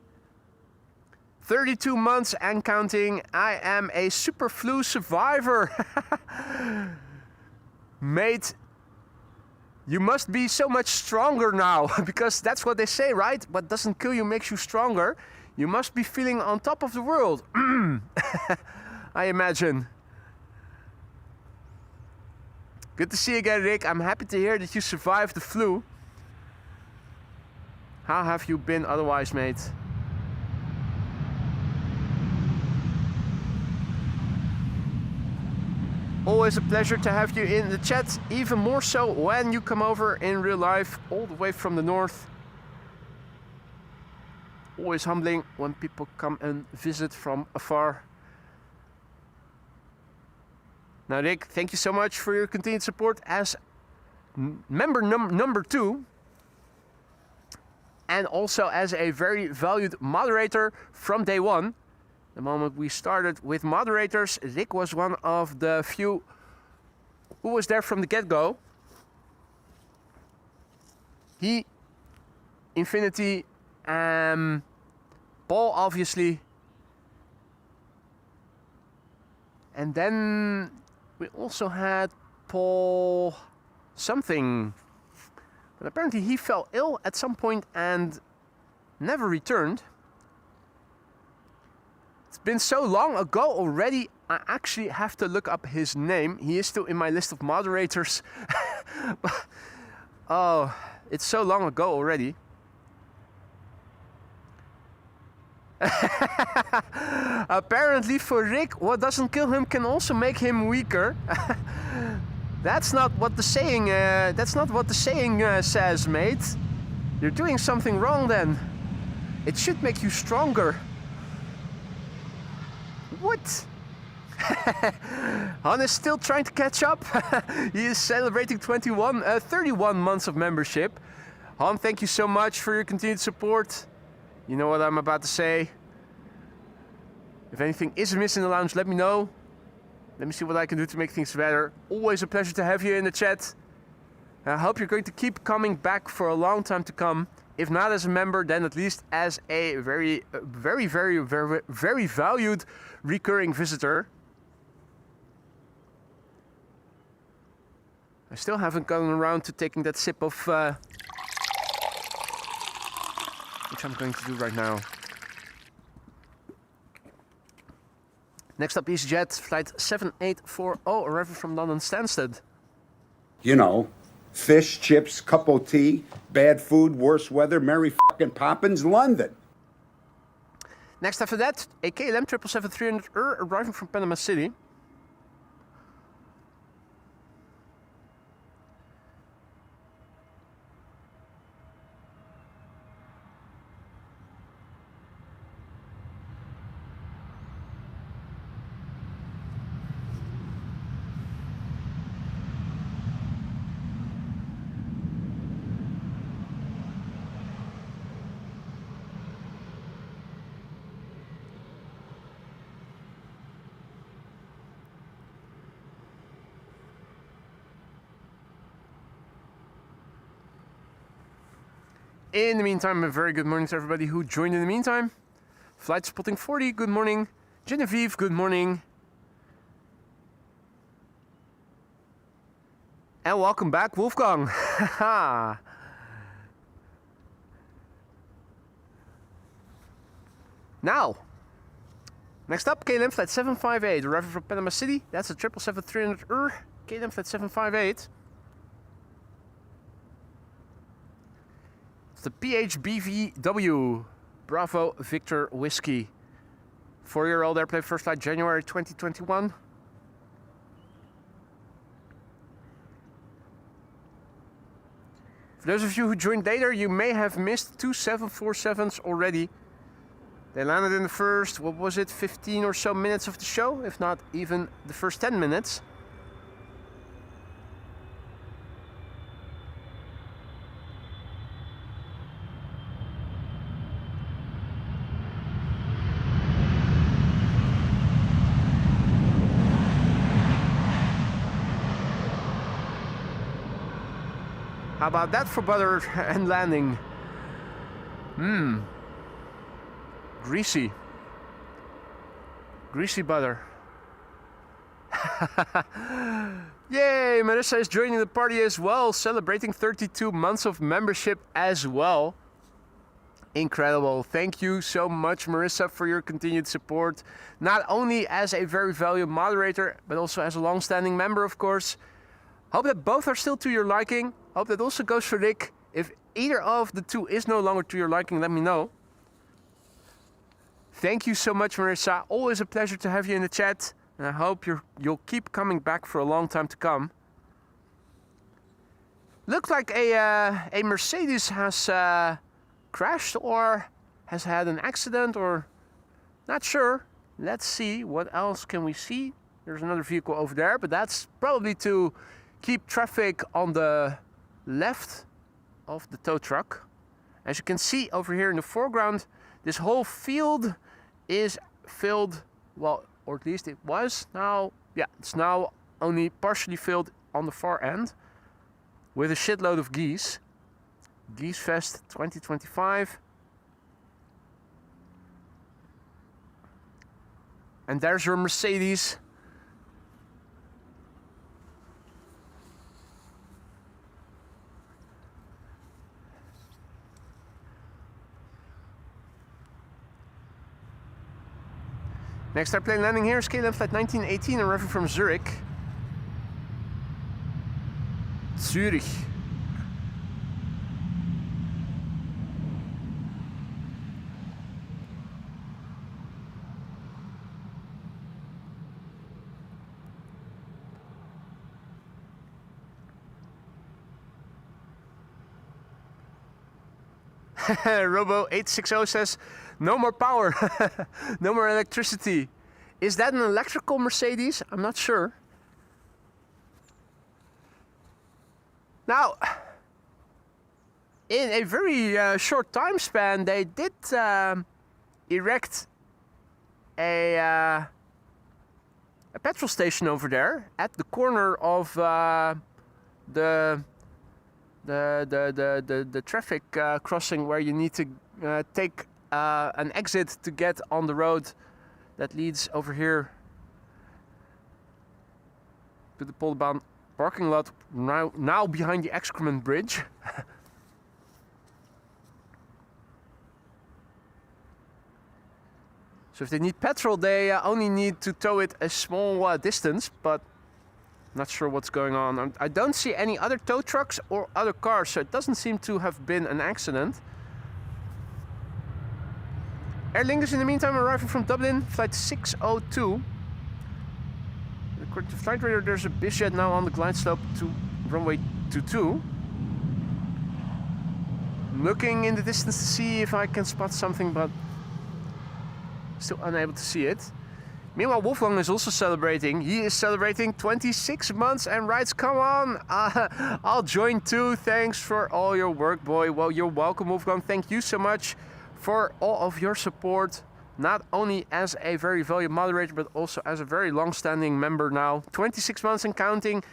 32 months and counting. I am a super flu survivor. Mate, you must be so much stronger now, because that's what they say, right? What doesn't kill you makes you stronger. You must be feeling on top of the world. I imagine. Good to see you again, Rick. I'm happy to hear that you survived the flu. How have you been otherwise, mate? Always a pleasure to have you in the chat. Even more so when you come over in real life, all the way from the north. Always humbling when people come and visit from afar. Now, Rick, thank you so much for your continued support as member number 2. And also as a very valued moderator from day one. The moment we started with moderators, Rick was one of the few who was there from the get-go. He, Infinity, Paul, obviously. And then we also had Paul something, but apparently he fell ill at some point and never returned. It's been so long ago already, I actually have to look up his name. He is still in my list of moderators. Oh, it's so long ago already. Apparently for Rick, what doesn't kill him can also make him weaker. That's not what the saying. Says, mate. You're doing something wrong then. It should make you stronger. What? Han is still trying to catch up. He is celebrating 31 months of membership. Han, thank you so much for your continued support. You know what I'm about to say. If anything is amiss in the lounge, let me know. Let me see what I can do to make things better. Always a pleasure to have you in the chat. I hope you're going to keep coming back for a long time to come. If not as a member, then at least as a very valued recurring visitor. I still haven't gotten around to taking that sip of... which I'm going to do right now. Next up, EasyJet, flight 7840, arriving from London Stansted. You know, fish, chips, cup of tea, bad food, worse weather, Merry fucking Poppins, London. Next after that, a KLM 777-300 arriving from Panama City. In the meantime, a very good morning to everybody who joined in the meantime. Flight Spotting 40, good morning. Genevieve, good morning. And welcome back, Wolfgang. Now, next up, KLM Flight 758, arriving from Panama City. That's a 777-300 KLM Flight 758. The PHBVW Bravo Victor Whiskey. 4-year-old airplane, first flight January 2021. For those of you who joined later, you may have missed two 747s already. They landed in the first, 15 or so minutes of the show, if not even the first 10 minutes. How about that for butter and landing? Greasy. Greasy butter. Yay, Marissa is joining the party as well, celebrating 32 months of membership as well. Incredible. Thank you so much, Marissa, for your continued support. Not only as a very valued moderator, but also as a long-standing member, of course. Hope that both are still to your liking. Hope that also goes for Rick. If either of the two is no longer to your liking, let me know. Thank you so much, Marissa. Always a pleasure to have you in the chat. And I hope you'll keep coming back for a long time to come. Looks like a Mercedes has crashed or has had an accident, or not sure. Let's see, what else can we see? There's another vehicle over there, but that's probably to keep traffic on the left of the tow truck. As you can see over here in the foreground, this whole field is filled, well, or at least it was now, yeah, it's now only partially filled on the far end with a shitload of geese. Geese Fest 2025. And there's your Mercedes. Next airplane landing here is KLM Flight 1918, arriving from Zurich. Zurich. Robo860 says, no more power, no more electricity Is that an electrical Mercedes? I'm not sure. Now, in a very short time span, they did erect a petrol station over there at the corner of the traffic crossing where you need to take an exit to get on the road that leads over here to the Polderbaan parking lot, now behind the excrement bridge. So if they need petrol, they only need to tow it a small distance, but not sure what's going on. I don't see any other tow trucks or other cars, so it doesn't seem to have been an accident. Aer Lingus in the meantime arriving from Dublin, flight 602. According to flight radar, there's a busiest now on the glide slope to runway 22. Looking in the distance to see if I can spot something, but still unable to see it. Meanwhile, Wolfgang is also celebrating. He is celebrating 26 months and writes, "Come on, I'll join too. Thanks for all your work, boy." Well, you're welcome, Wolfgang. Thank you so much for all of your support. Not only as a very valued moderator, but also as a very long-standing member now. 26 months and counting.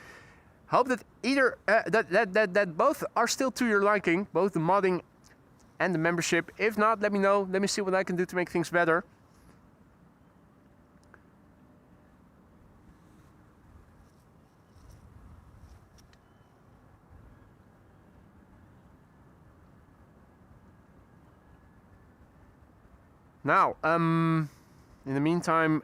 Hope that either that both are still to your liking, both the modding and the membership. If not, let me know. Let me see what I can do to make things better. Now, in the meantime,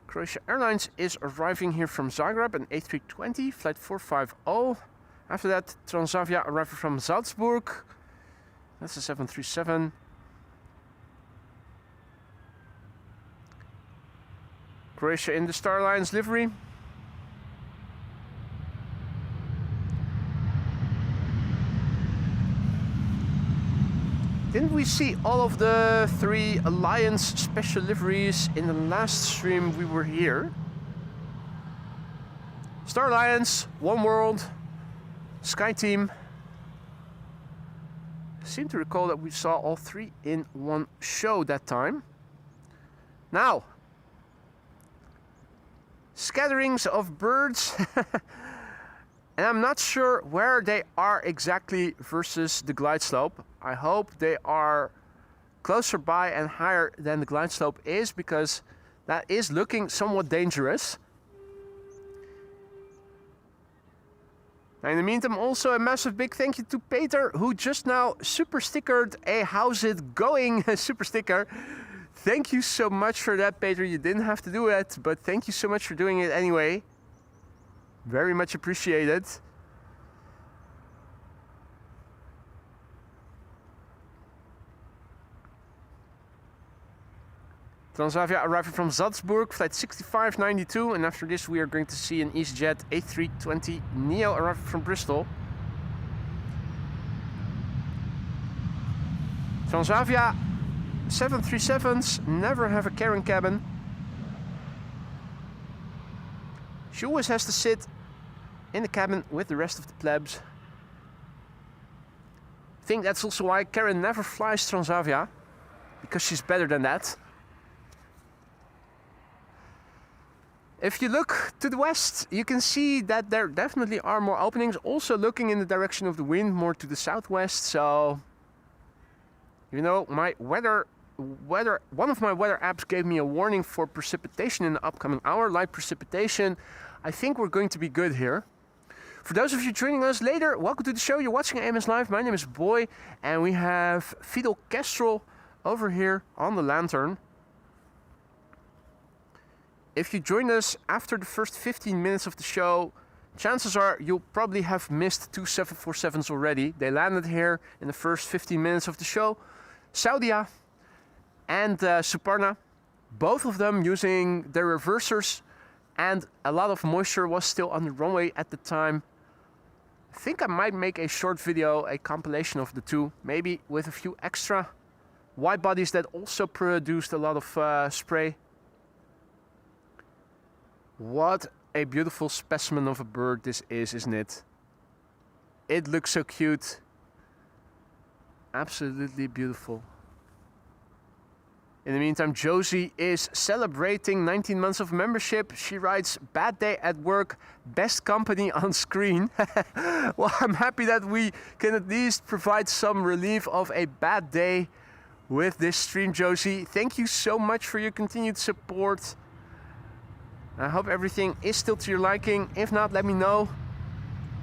Croatia Airlines is arriving here from Zagreb, an A320, flight 450. After that, Transavia arriving from Salzburg. That's a 737. Croatia in the Star Alliance livery. Didn't we see all of the 3 Alliance special liveries in the last stream we were here? Star Alliance, One World, Sky Team. I seem to recall that we saw all 3 in one show that time. Now, scatterings of birds. And I'm not sure where they are exactly versus the glide slope. I hope they are closer by and higher than the glide slope is, because that is looking somewhat dangerous. Now in the meantime, also a massive big thank you to Peter, who just now super stickered a "How's it going?" super sticker. Thank you so much for that, Peter. You didn't have to do it, but thank you so much for doing it anyway. Very much appreciated. Transavia arriving from Salzburg, flight 6592, and after this we are going to see an EasyJet A320 Neo arriving from Bristol. Transavia 737s never have a carrying cabin. She always has to sit in the cabin with the rest of the plebs. I think that's also why Karen never flies Transavia, because she's better than that. If you look to the west, you can see that there definitely are more openings. Also looking in the direction of the wind, more to the southwest. So, you know, my one of my weather apps gave me a warning for precipitation in the upcoming hour, light precipitation. I think we're going to be good here. For those of you joining us later, welcome to the show. You're watching AMS Live. My name is Boy, and we have Fidel Kestrel over here on the lantern. If you joined us after the first 15 minutes of the show, chances are you'll probably have missed 2 747s already. They landed here in the first 15 minutes of the show. Saudia and Suparna, both of them using their reversers, and a lot of moisture was still on the runway at the time. I think I might make a short video, a compilation of the two, maybe with a few extra wide bodies that also produced a lot of spray. What a beautiful specimen of a bird this is, isn't it? It looks so cute. Absolutely beautiful. In the meantime, Josie is celebrating 19 months of membership. She writes, bad day at work, best company on screen. Well, I'm happy that we can at least provide some relief of a bad day with this stream, Josie. Thank you so much for your continued support. I hope everything is still to your liking. If not, let me know.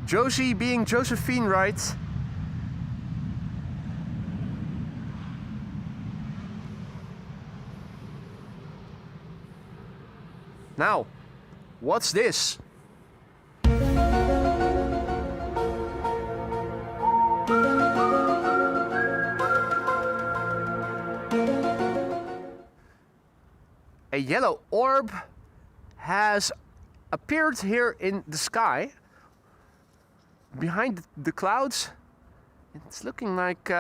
Josie being Josephine, right? Now, what's this? A yellow orb has appeared here in the sky behind the clouds. It's looking like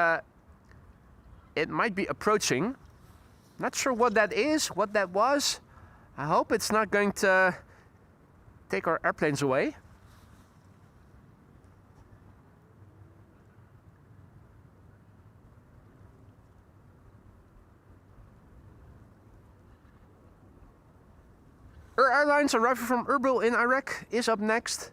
it might be approaching. Not sure what that is, what that was. I hope it's not going to take our airplanes away. Airlines arriving from Erbil in Iraq is up next.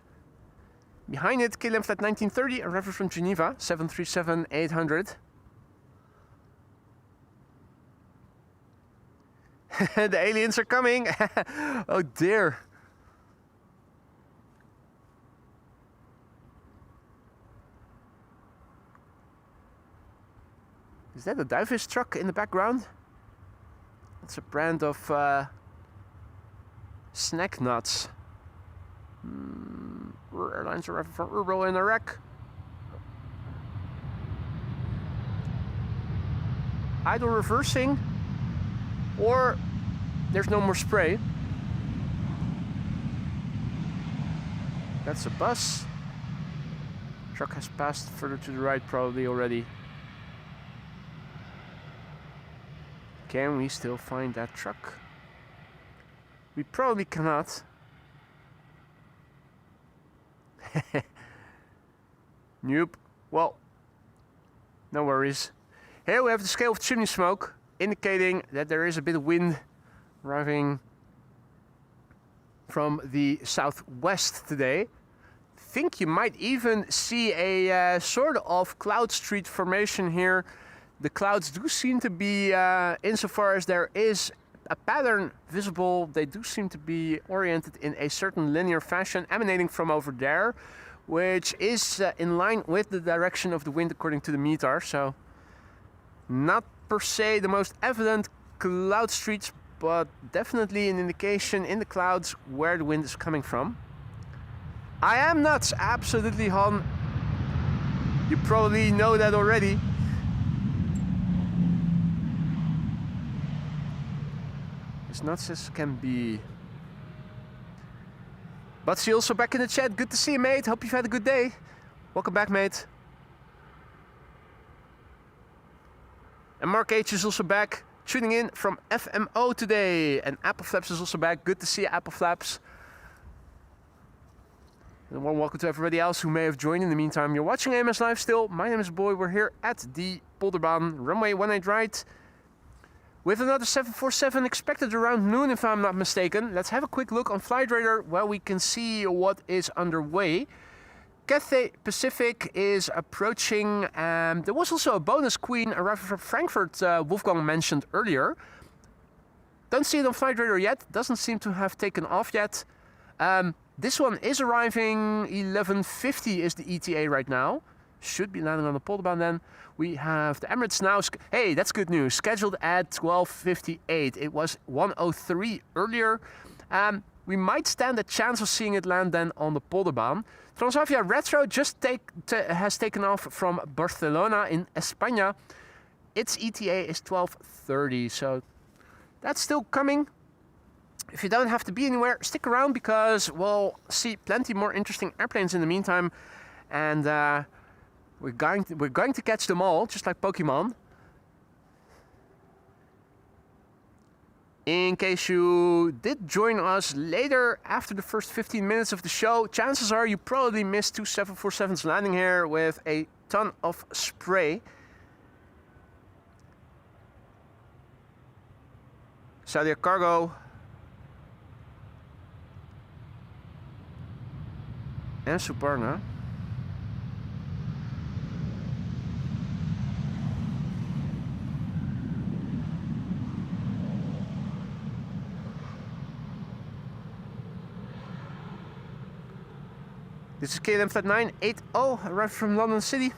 Behind it, KLM flight 1930 arriving from Geneva, 737-800. The aliens are coming. Oh dear. Is that a Divefish truck in the background? That's a brand of snack nuts. Airlines arriving from Erbil in Iraq. Either reversing or there's no more spray. That's a bus. Truck has passed further to the right probably already. Can we still find that truck? We probably cannot. Nope. Well, no worries. Here we have the scale of chimney smoke, indicating that there is a bit of wind arriving from the southwest today. Think you might even see a sort of cloud street formation here. The clouds do seem to be, insofar as there is a pattern visible, they do seem to be oriented in a certain linear fashion emanating from over there, which is in line with the direction of the wind according to the METAR. So not per se the most evident cloud streets, but definitely an indication in the clouds where the wind is coming from. I am nuts, absolutely, Han. You probably know that already. As nuts as can be. Butsy also back in the chat. Good to see you, mate. Hope you've had a good day. Welcome back, mate. And Mark H is also back, tuning in from FMO today. And Apple Flaps is also back. Good to see you, Apple Flaps. And a warm welcome to everybody else who may have joined in the meantime. You're watching AMS Live still. My name is Boy. We're here at the Polderbaan runway 18 right. With another 747 expected around noon, if I'm not mistaken. Let's have a quick look on Flight Radar where we can see what is underway. Cathay Pacific is approaching. There was also a bonus queen arriving from Frankfurt, Wolfgang mentioned earlier. Don't see it on Flight Radar yet. Doesn't seem to have taken off yet. This one is arriving. 11:50 is the ETA right now. Should be landing on the Polderbaan then. We have the Emirates now. Hey, that's good news. Scheduled at 12:58. It was 1:03 earlier. We might stand a chance of seeing it land then on the Polderbaan. Transavia Retro just has taken off from Barcelona in España. Its ETA is 12:30, so that's still coming. If you don't have to be anywhere, stick around because we'll see plenty more interesting airplanes in the meantime. And we're going to catch them all, just like Pokemon. In case you did join us later after the first 15 minutes of the show, chances are you probably missed two 747s landing here with a ton of spray. Sachtler Cargo and Suparna. This is KLM flight 980, arrived from London City.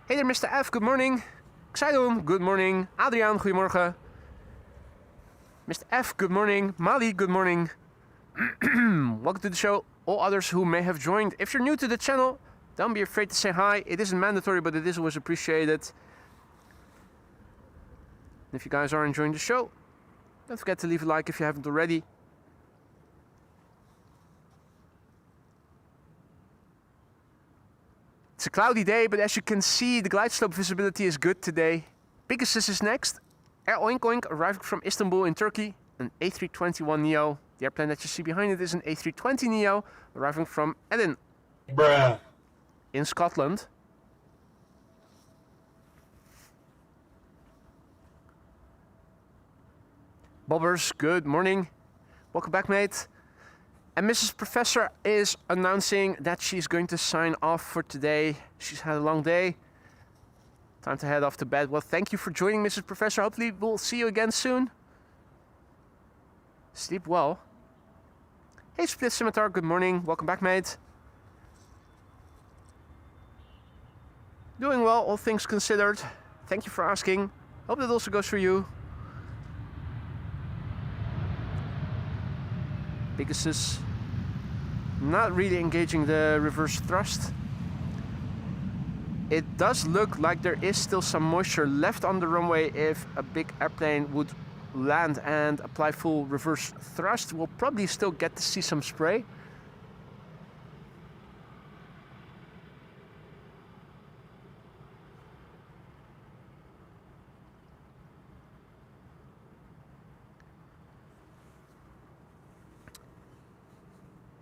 Hey there, Mr. F, good morning. Xaidon, good morning. Adriaan, goedemorgen. Mr. F, good morning. Mali, good morning. Welcome to the show. All others who may have joined. If you're new to the channel, don't be afraid to say hi. It isn't mandatory, but it is always appreciated. If you guys are enjoying the show, don't forget to leave a like if you haven't already. It's a cloudy day, but as you can see, the glide slope visibility is good today. Pegasus is next. Air Oink Oink arriving from Istanbul in Turkey, an A321neo. The airplane that you see behind it is an A320neo, arriving from Edinburgh in Scotland. Bobbers, good morning. Welcome back, mate. And Mrs. Professor is announcing that she's going to sign off for today. She's had a long day. Time to head off to bed. Well, thank you for joining, Mrs. Professor. Hopefully we'll see you again soon. Sleep well. Hey, Split Scimitar, good morning. Welcome back, mate. Doing well, all things considered. Thank you for asking. Hope that also goes for you. Pegasus not really engaging the reverse thrust. It does look like there is still some moisture left on the runway. If a big airplane would land and apply full reverse thrust, we'll probably still get to see some spray.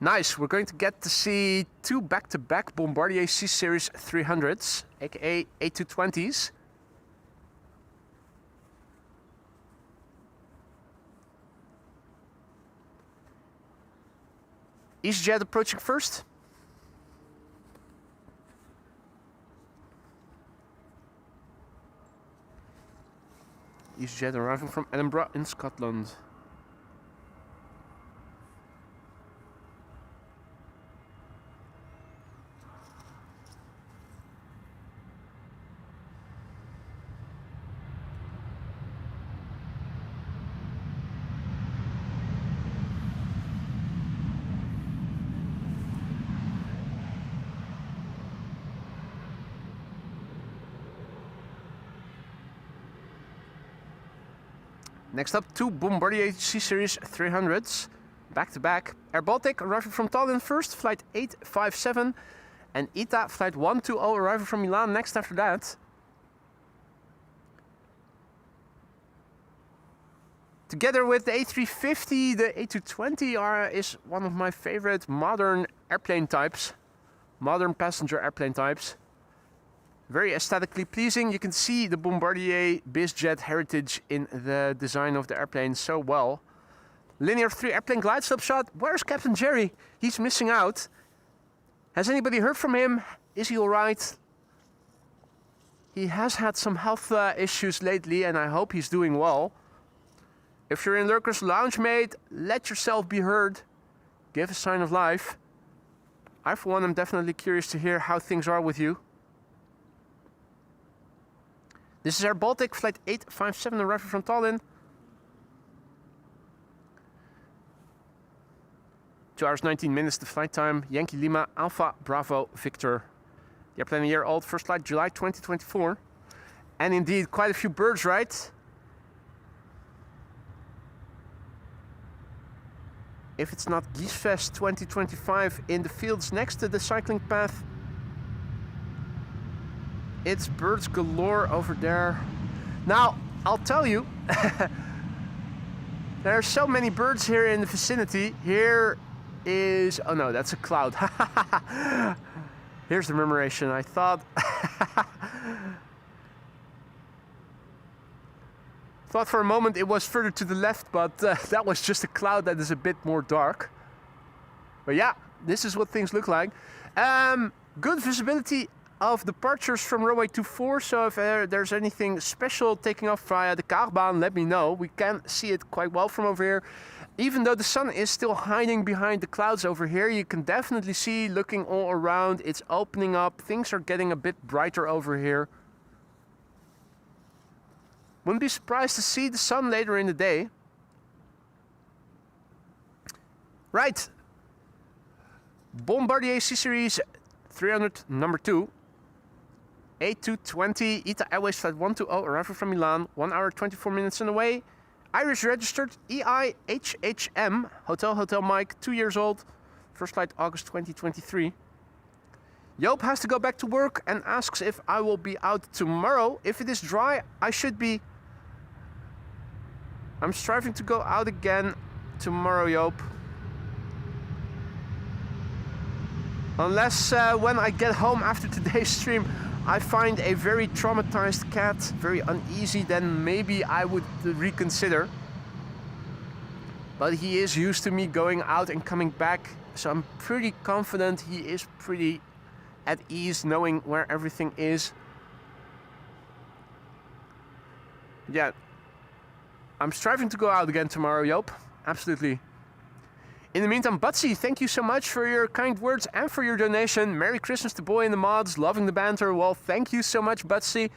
Nice, we're going to get to see two back-to-back Bombardier C-Series 300s, aka A220s. EasyJet approaching first. EasyJet arriving from Edinburgh in Scotland. Next up, two Bombardier C-Series 300s, back-to-back. Air Baltic arriving from Tallinn first, flight 857, and ITA flight 120 arriving from Milan next after that. Together with the A350, the A220 is one of my favorite modern airplane types, modern passenger airplane types. Very aesthetically pleasing. You can see the Bombardier BizJet heritage in the design of the airplane so well. Linear 3 airplane glide slope shot. Where's Captain Jerry? He's missing out. Has anybody heard from him? Is he alright? He has had some health issues lately, and I hope he's doing well. If you're in Lurker's Lounge, mate, let yourself be heard. Give a sign of life. I, for one, am definitely curious to hear how things are with you. This is Air Baltic, flight 857, arriving from Tallinn. 2 hours 19 minutes the flight time. Yankee Lima, Alpha Bravo Victor. The airplane a year old, first flight July 2024. And indeed, quite a few birds, right? If it's not Geesfest 2025 in the fields next to the cycling path. It's birds galore over there. Now, I'll tell you, there are so many birds here in the vicinity. Here is, oh no, that's a cloud. Here's the remuneration. I thought thought for a moment it was further to the left, but that was just a cloud that is a bit more dark. But yeah, this is what things look like. Good visibility of departures from runway 24, so if there's anything special taking off via the Polderbaan, let me know. We can see it quite well from over here. Even though the sun is still hiding behind the clouds over here, you can definitely see, looking all around, it's opening up. Things are getting a bit brighter over here. Wouldn't be surprised to see the sun later in the day. Right. Bombardier C-Series 300 number 2. 8220 ITA Airways Flight 120, arrival from Milan, 1 hour 24 minutes on the way. Irish registered, EHAM, Hotel Mike, 2 years old. First flight August 2023. Joop has to go back to work and asks if I will be out tomorrow. If it is dry, I should be. I'm striving to go out again tomorrow, Joop. Unless when I get home after today's stream, I find a very traumatized cat, very uneasy, then maybe I would reconsider. But he is used to me going out and coming back, so I'm pretty confident he is pretty at ease knowing where everything is. Yeah, I'm striving to go out again tomorrow, Joop. Absolutely. In the meantime, Butsy, thank you so much for your kind words and for your donation. Merry Christmas to Boy in the Mods, loving the banter. Well, thank you so much, Butsy.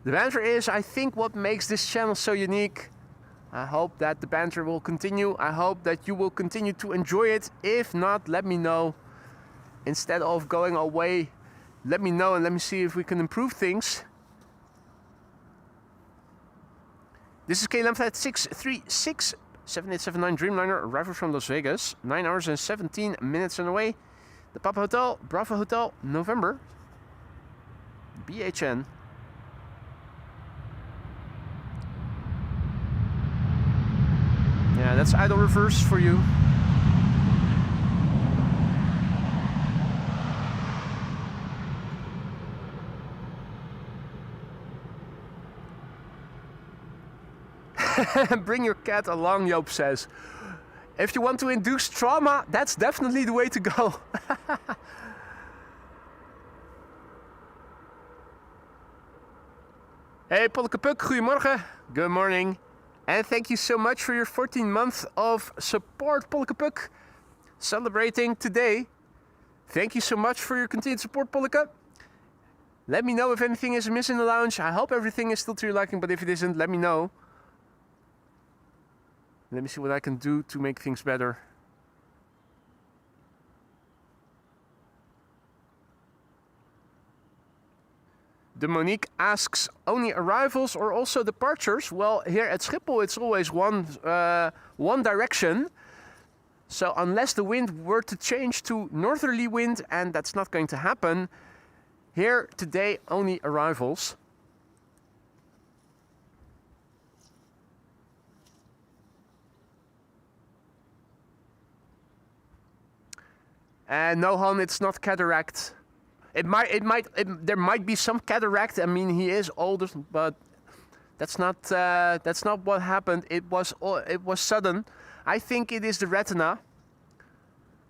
The banter is, I think, what makes this channel so unique. I hope that the banter will continue. I hope that you will continue to enjoy it. If not, let me know. Instead of going away, let me know and let me see if we can improve things. This is KLM Flight 636. 7879 Dreamliner, arrival from Las Vegas, 9 hours and 17 minutes on the way. The Papa Hotel, Bravo Hotel, November. BHN. Yeah, that's idle reverse for you. Bring your cat along, Joop says. If you want to induce trauma, that's definitely the way to go. Hey, Polkapuk, goedemorgen. Good morning. And thank you so much for your 14 months of support, Polkapuk. Celebrating today. Thank you so much for your continued support, Polka. Let me know if anything is amiss in the lounge. I hope everything is still to your liking, but if it isn't, let me know. Let me see what I can do to make things better. Monique asks, only arrivals or also departures? Well, here at Schiphol it's always one direction. So unless the wind were to change to northerly wind, and that's not going to happen, here today only arrivals. And no, Han, it's not cataract. There might be some cataract. I mean, he is older, but that's not what happened. It was sudden. I think it is the retina,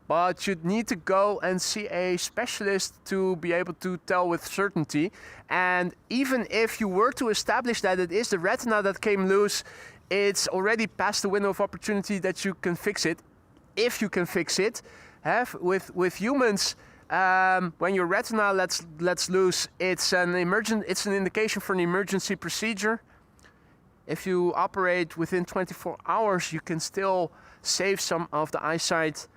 but you'd need to go and see a specialist to be able to tell with certainty. And even if you were to establish that it is the retina that came loose, it's already past the window of opportunity that you can fix it, if you can fix it. With humans, when your retina lets loose, it's an indication for an emergency procedure. If you operate within 24 hours, you can still save some of the eyesight.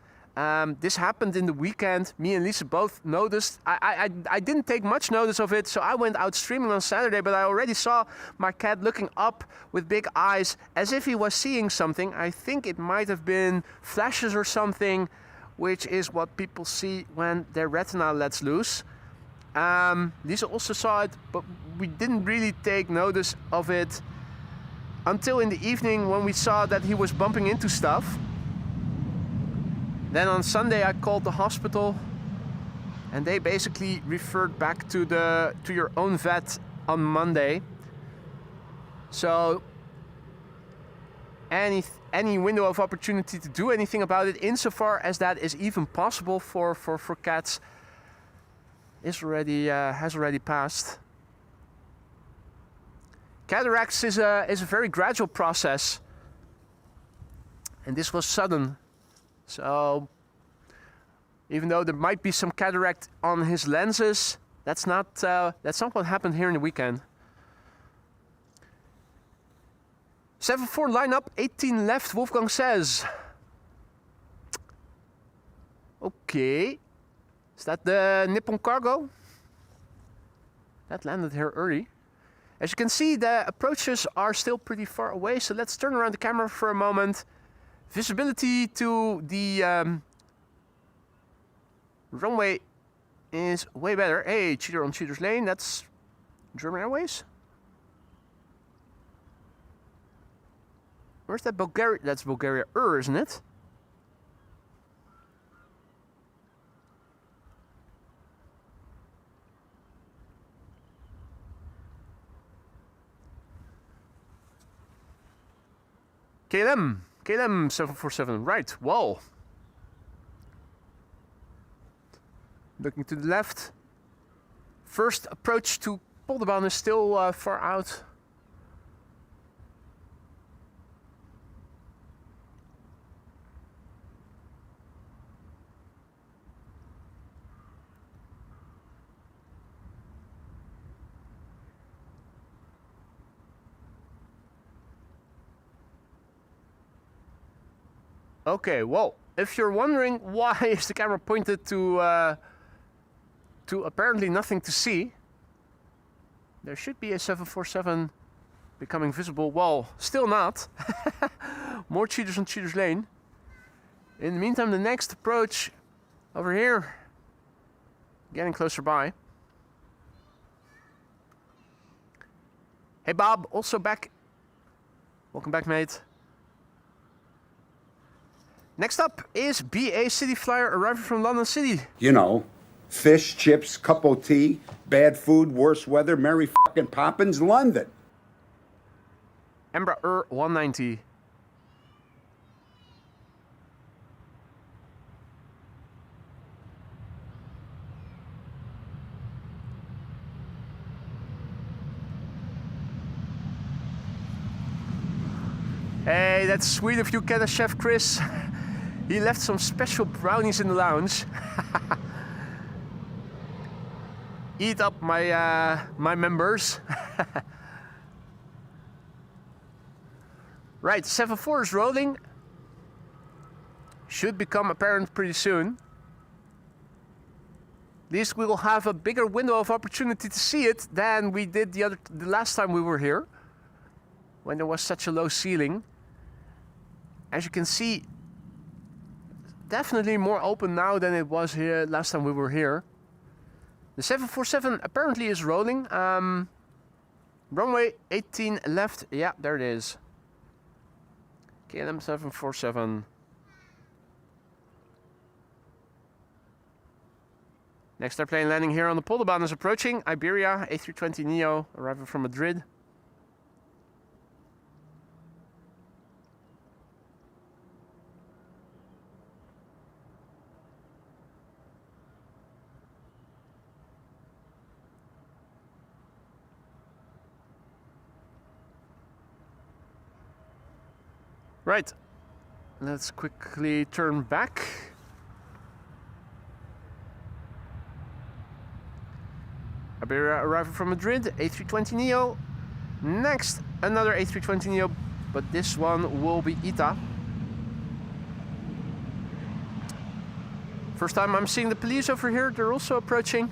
This happened in the weekend. Me and Lisa both noticed. I didn't take much notice of it, so I went out streaming on Saturday, but I already saw my cat looking up with big eyes as if he was seeing something. I think it might have been flashes or something, which is what people see when their retina lets loose. Lisa also saw it, but we didn't really take notice of it until in the evening when we saw that he was bumping into stuff. Then on Sunday I called the hospital and they basically referred back to your own vet on Monday. So any window of opportunity to do anything about it, insofar as that is even possible for cats, is already has already passed. Cataracts is a very gradual process, and this was sudden. So even though there might be some cataract on his lenses, that's not what happened here in the weekend. 7-4 lineup, 18 left, Wolfgang says. Okay. Is that the Nippon Cargo? That landed here early. As you can see, the approaches are still pretty far away, so let's turn around the camera for a moment. Visibility to the runway is way better. Hey, cheater on cheater's lane, that's German Airways. Where's that Bulgaria? That's Bulgaria, isn't it? KLM 747, right, whoa. Looking to the left. First approach to Polderbaan is still far out. Okay, well, if you're wondering why is the camera pointed to apparently nothing to see, there should be a 747 becoming visible. Well, still not. More cheaters on cheaters lane. In the meantime, the next approach over here, getting closer by. Hey Bob, also back. Welcome back, mate. Next up is BA City Flyer arriving from London City. You know, fish, chips, cup of tea, bad food, worse weather, Mary fucking Poppins, London. Embraer 190. Hey, that's sweet of you, Cat Chef Chris. He left some special brownies in the lounge. Eat up my my members. Right, 7-4 is rolling. Should become apparent pretty soon. At least we will have a bigger window of opportunity to see it than we did the last time we were here, when there was such a low ceiling. As you can see, definitely more open now than it was here last time we were here. The 747 apparently is rolling. Runway 18 left. Yeah, there it is. KLM 747. Next airplane landing here on the Polderbaan is approaching. Iberia A320neo arriving from Madrid. Right, let's quickly turn back. Iberia arriving from Madrid, A320neo. Next, another A320neo, but this one will be ITA. First time I'm seeing the police over here, they're also approaching.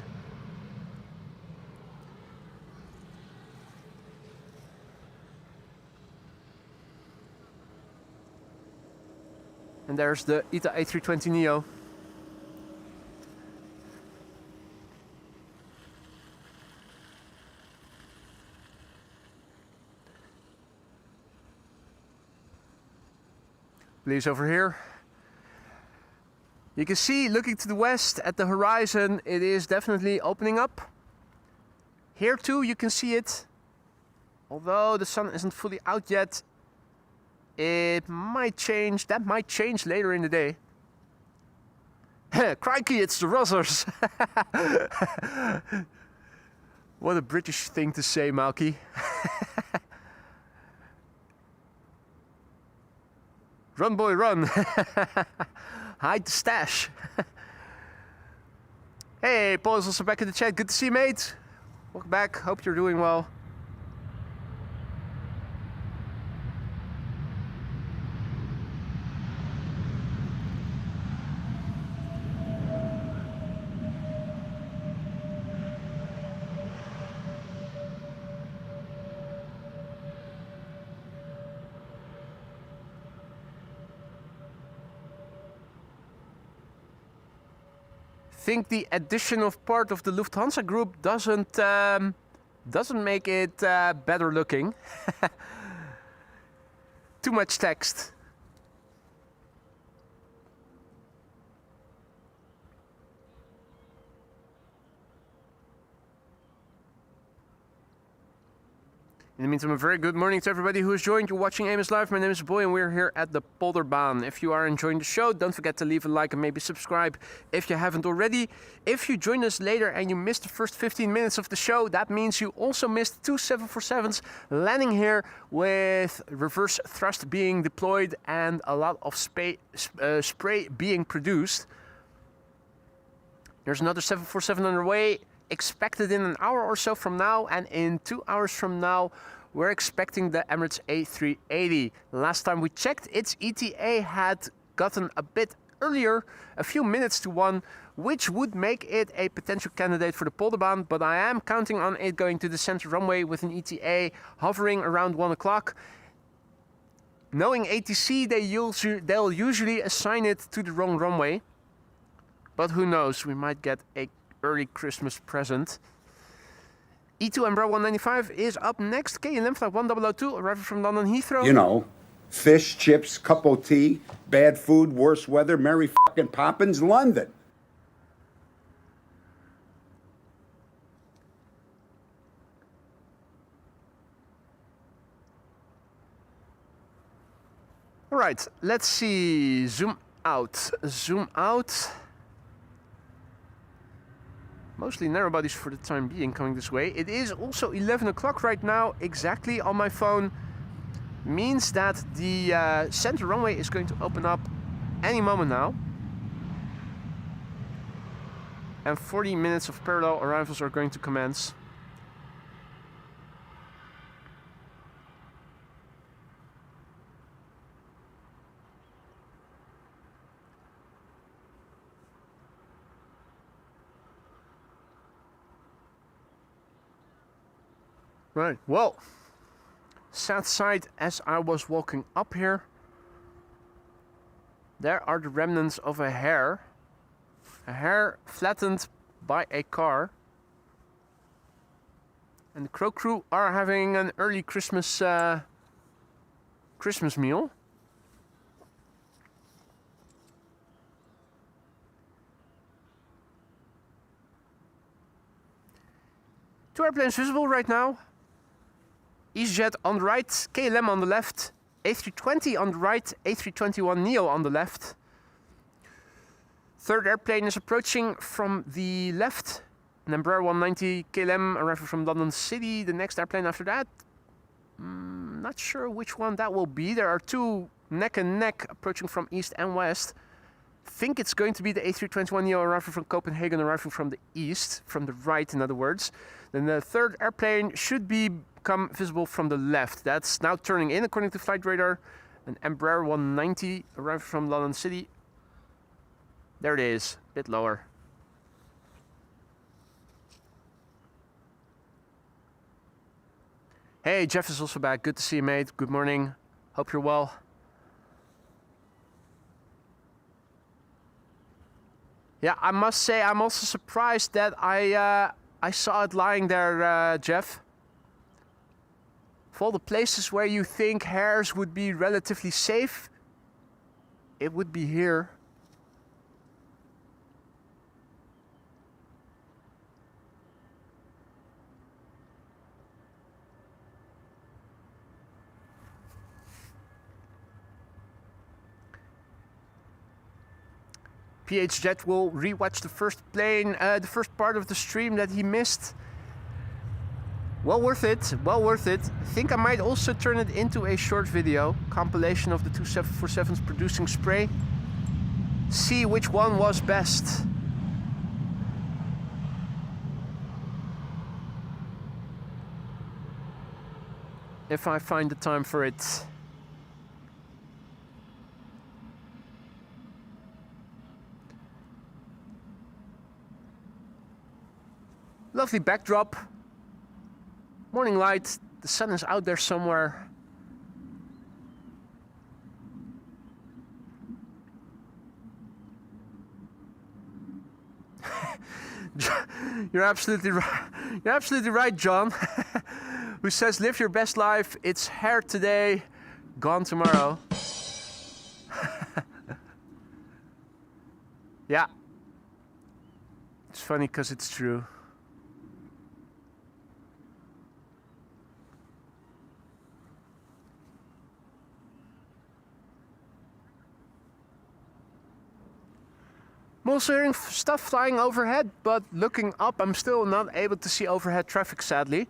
And there's the ITA A320neo. please, over here. You can see, looking to the west at the horizon, it is definitely opening up. Here too, you can see it. Although the sun isn't fully out yet, it might change. That might change later in the day. Crikey, it's the Rozzers! What a British thing to say, Malky. Run, boy, run! Hide the stash. Hey, Paul is also back in the chat. Good to see you, mate. Welcome back. Hope you're doing well. I think the addition of part of the Lufthansa group doesn't make it better looking. Too much text. In the meantime, a very good morning to everybody who has joined. You're watching Amos Live. My name is Boy and we're here at the Polderbaan. If you are enjoying the show, don't forget to leave a like and maybe subscribe if you haven't already. If you join us later and you missed the first 15 minutes of the show, that means you also missed two 747s landing here with reverse thrust being deployed and a lot of spray being produced. There's another 747 on the way, expected in an hour or so from now, and in 2 hours from now we're expecting the Emirates A380. Last time we checked, its ETA had gotten a bit earlier, a few minutes to 1, which would make it a potential candidate for the Polderbaan, but I am counting on it going to the center runway with an ETA hovering around 1 o'clock. Knowing ATC, they'll usually assign it to the wrong runway, but who knows, we might get a early Christmas present. E2 Embraer 195 is up next. KLM flight 1002 arriving from London Heathrow. You know, fish, chips, cup of tea, bad food, worse weather, Merry fucking Poppins, London. All right, let's see. Zoom out. Zoom out. Mostly narrow bodies for the time being coming this way. It is also 11 o'clock right now, exactly on my phone. Means that the center runway is going to open up any moment now. And 40 minutes of parallel arrivals are going to commence. Right, well, south side as I was walking up here, there are the remnants of a hair flattened by a car. And the Crow crew are having an early Christmas meal. Two airplanes visible right now. EasyJet on the right, KLM on the left, A320 on the right, A321neo on the left. Third airplane is approaching from the left, an Embraer 190 KLM arriving from London City. The next airplane after that, not sure which one that will be. There are two neck and neck approaching from east and west. Think it's going to be the A321neo arriving from Copenhagen, arriving from the east, from the right in other words. Then the third airplane should become visible from the left. That's now turning in according to flight radar. An Embraer 190 arriving from London City. There it is, a bit lower. Hey, Jeff is also back. Good to see you, mate. Good morning. Hope you're well. Yeah, I must say I'm also surprised that I saw it lying there, Jeff. Of all the places where you think hairs would be relatively safe, it would be here. PH Jet will rewatch the first part of the stream that he missed. Well worth it, well worth it. I think I might also turn it into a short video, compilation of the two 747s producing spray. See which one was best. If I find the time for it. Lovely backdrop. Morning light. The sun is out there somewhere. You're absolutely right. You're absolutely right, John. Who says, "Live your best life. It's hair today, gone tomorrow." Yeah. It's funny because it's true. I'm also hearing stuff flying overhead, but looking up, I'm still not able to see overhead traffic, sadly.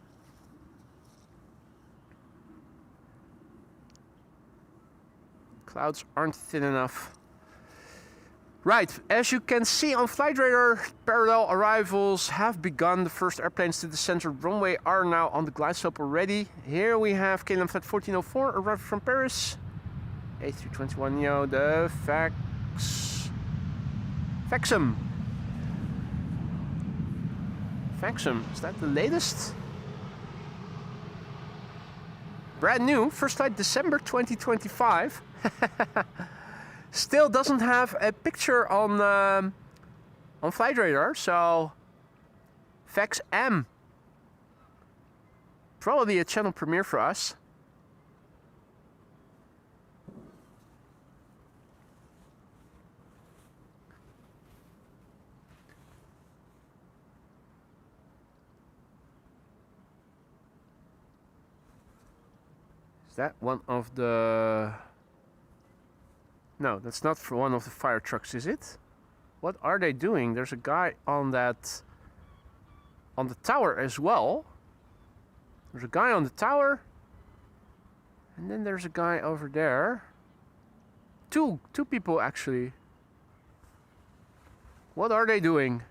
Clouds aren't thin enough. Right, as you can see on flight radar, parallel arrivals have begun. The first airplanes to the center runway are now on the glide slope already. Here we have KLM flight 1404 arriving from Paris. A321neo, the Faxum. Is that the latest? Brand new, first flight December 2025. Still doesn't have a picture on flight radar, so Fax M. Probably a channel premiere for us. Is that one of the... No, that's not for one of the fire trucks, is it? What are they doing? There's a guy on that... on the tower as well. There's a guy on the tower. And then there's a guy over there. Two people, actually. What are they doing?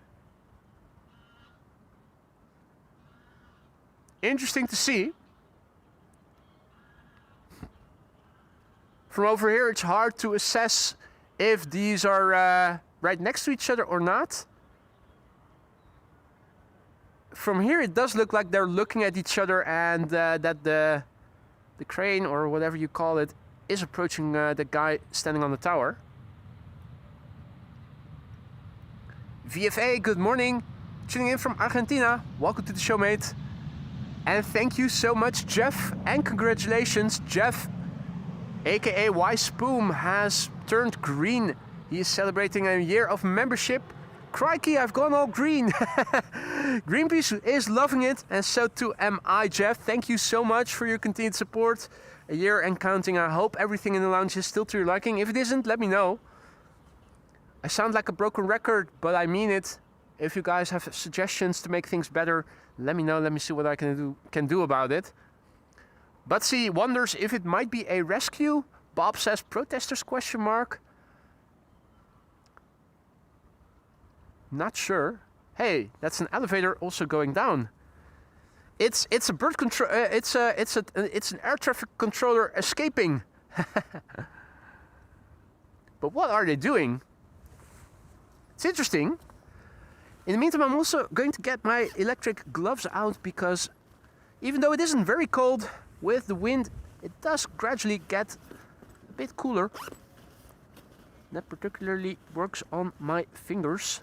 Interesting to see. From over here, it's hard to assess if these are right next to each other or not. From here, it does look like they're looking at each other, and that the crane, or whatever you call it, is approaching the guy standing on the tower. VFA, good morning. Tuning in from Argentina. Welcome to the show, mate. And thank you so much, Jeff. And congratulations, Jeff. AKA Y Spoom has turned green. He is celebrating a year of membership. Crikey, I've gone all green. Greenpeace is loving it, and so too am I, Jeff. Thank you so much for your continued support. A year and counting. I hope everything in the lounge is still to your liking. If it isn't, let me know. I sound like a broken record, but I mean it. If you guys have suggestions to make things better, let me know. Let me see what I can do about it. Butsy wonders if it might be a rescue. Bob says protesters ? Not sure. Hey, that's an elevator also going down. It's a bird control. It's an air traffic controller escaping. But what are they doing? It's interesting. In the meantime, I'm also going to get my electric gloves out, because even though it isn't very cold, with the wind, it does gradually get a bit cooler. That particularly works on my fingers.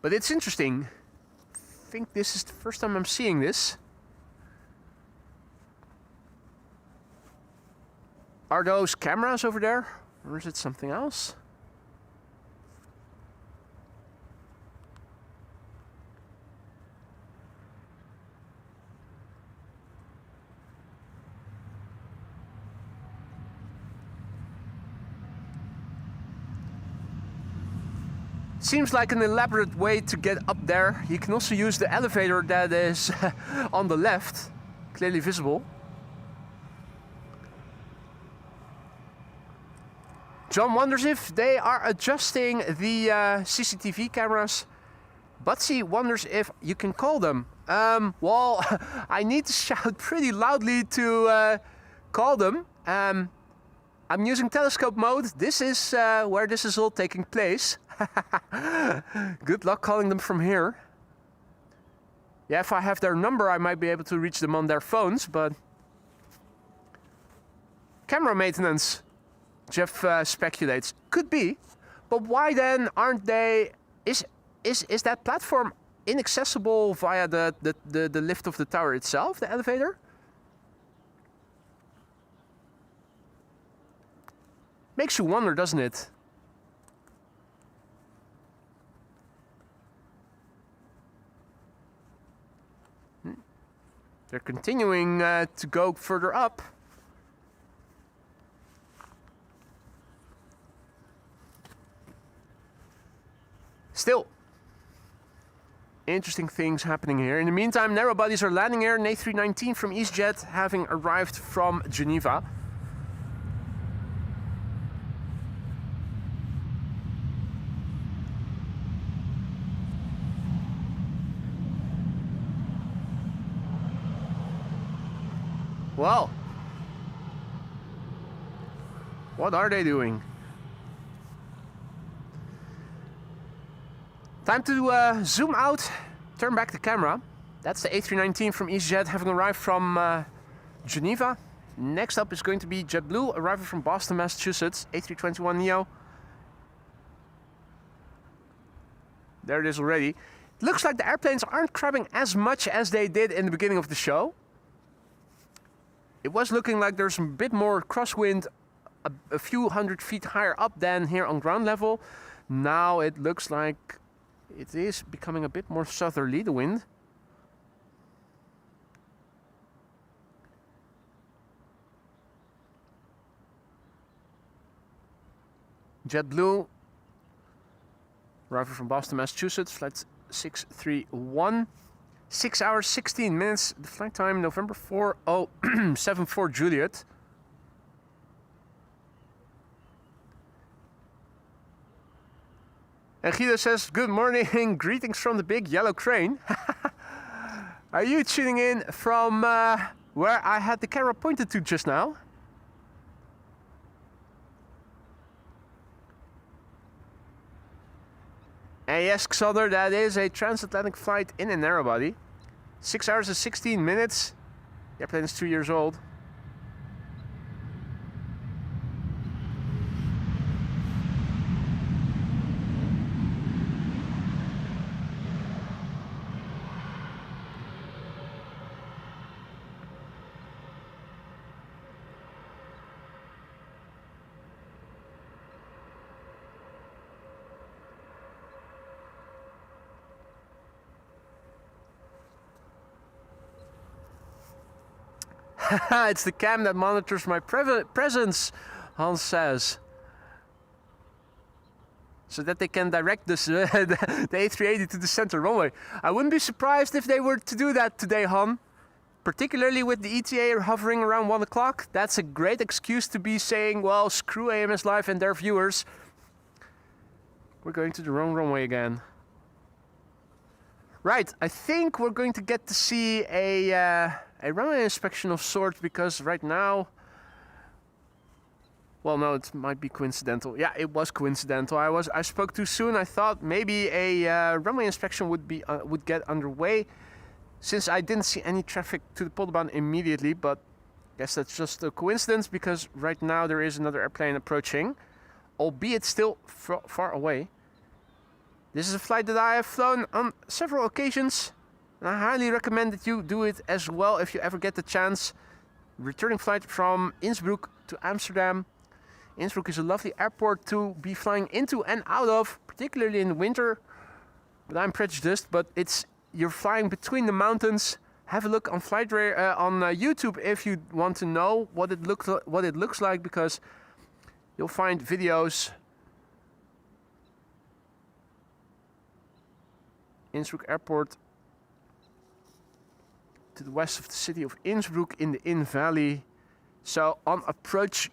But it's interesting. I think this is the first time I'm seeing this. Are those cameras over there? Or is it something else? Seems like an elaborate way to get up there. You can also use the elevator that is on the left, clearly visible. John wonders if they are adjusting the CCTV cameras. Butsy wonders if you can call them. Well, I need to shout pretty loudly to call them. I'm using telescope mode. This is where this is all taking place. Good luck calling them from here. Yeah, if I have their number, I might be able to reach them on their phones, but... Camera maintenance, Jeff speculates. Could be, but why then aren't they... Is that platform inaccessible via the lift of the tower itself, the elevator? Makes you wonder, doesn't it? They're continuing to go further up. Still, interesting things happening here. In the meantime, narrow bodies are landing here. An A319 from EasyJet having arrived from Geneva. Well, what are they doing? Time to zoom out, turn back the camera. That's the A319 from EasyJet having arrived from Geneva. Next up is going to be JetBlue arriving from Boston, Massachusetts, A321neo. There it is already. It looks like the airplanes aren't crabbing as much as they did in the beginning of the show. It was looking like there's a bit more crosswind a few hundred feet higher up than here on ground level. Now it looks like it is becoming a bit more southerly, the wind. JetBlue, arriving from Boston, Massachusetts, flight 631. 6 hours, 16 minutes, the flight time November 4074 Juliet. And Guido says, good morning, greetings from the big yellow crane. Are you tuning in from where I had the camera pointed to just now? And yes, Xander, that is a transatlantic flight in a narrow body. 6 hours and 16 minutes. The airplane is 2 years old. It's the cam that monitors my presence, Hans says. So that they can direct this, the A380 to the center runway. I wouldn't be surprised if they were to do that today, Han. Particularly with the ETA hovering around 1 o'clock. That's a great excuse to be saying, well, screw AMS Live and their viewers. We're going to the wrong runway again. Right, I think we're going to get to see a runway inspection of sorts, because right now... Well, no, it might be coincidental. Yeah, it was coincidental. I spoke too soon. I thought maybe a runway inspection would get underway, since I didn't see any traffic to the Polderbaan immediately, but I guess that's just a coincidence, because right now there is another airplane approaching, albeit still far away. This is a flight that I have flown on several occasions, and I highly recommend that you do it as well if you ever get the chance. Returning flight from Innsbruck to to Amsterdam. Innsbruck is a lovely airport to be flying into and out of, particularly in the winter. But I'm prejudiced, but you're flying between the mountains. Have a look on on YouTube if you want to know what it looks like, because you'll find videos. Innsbruck Airport to the west of the city of Innsbruck in the Inn Valley. So on approach,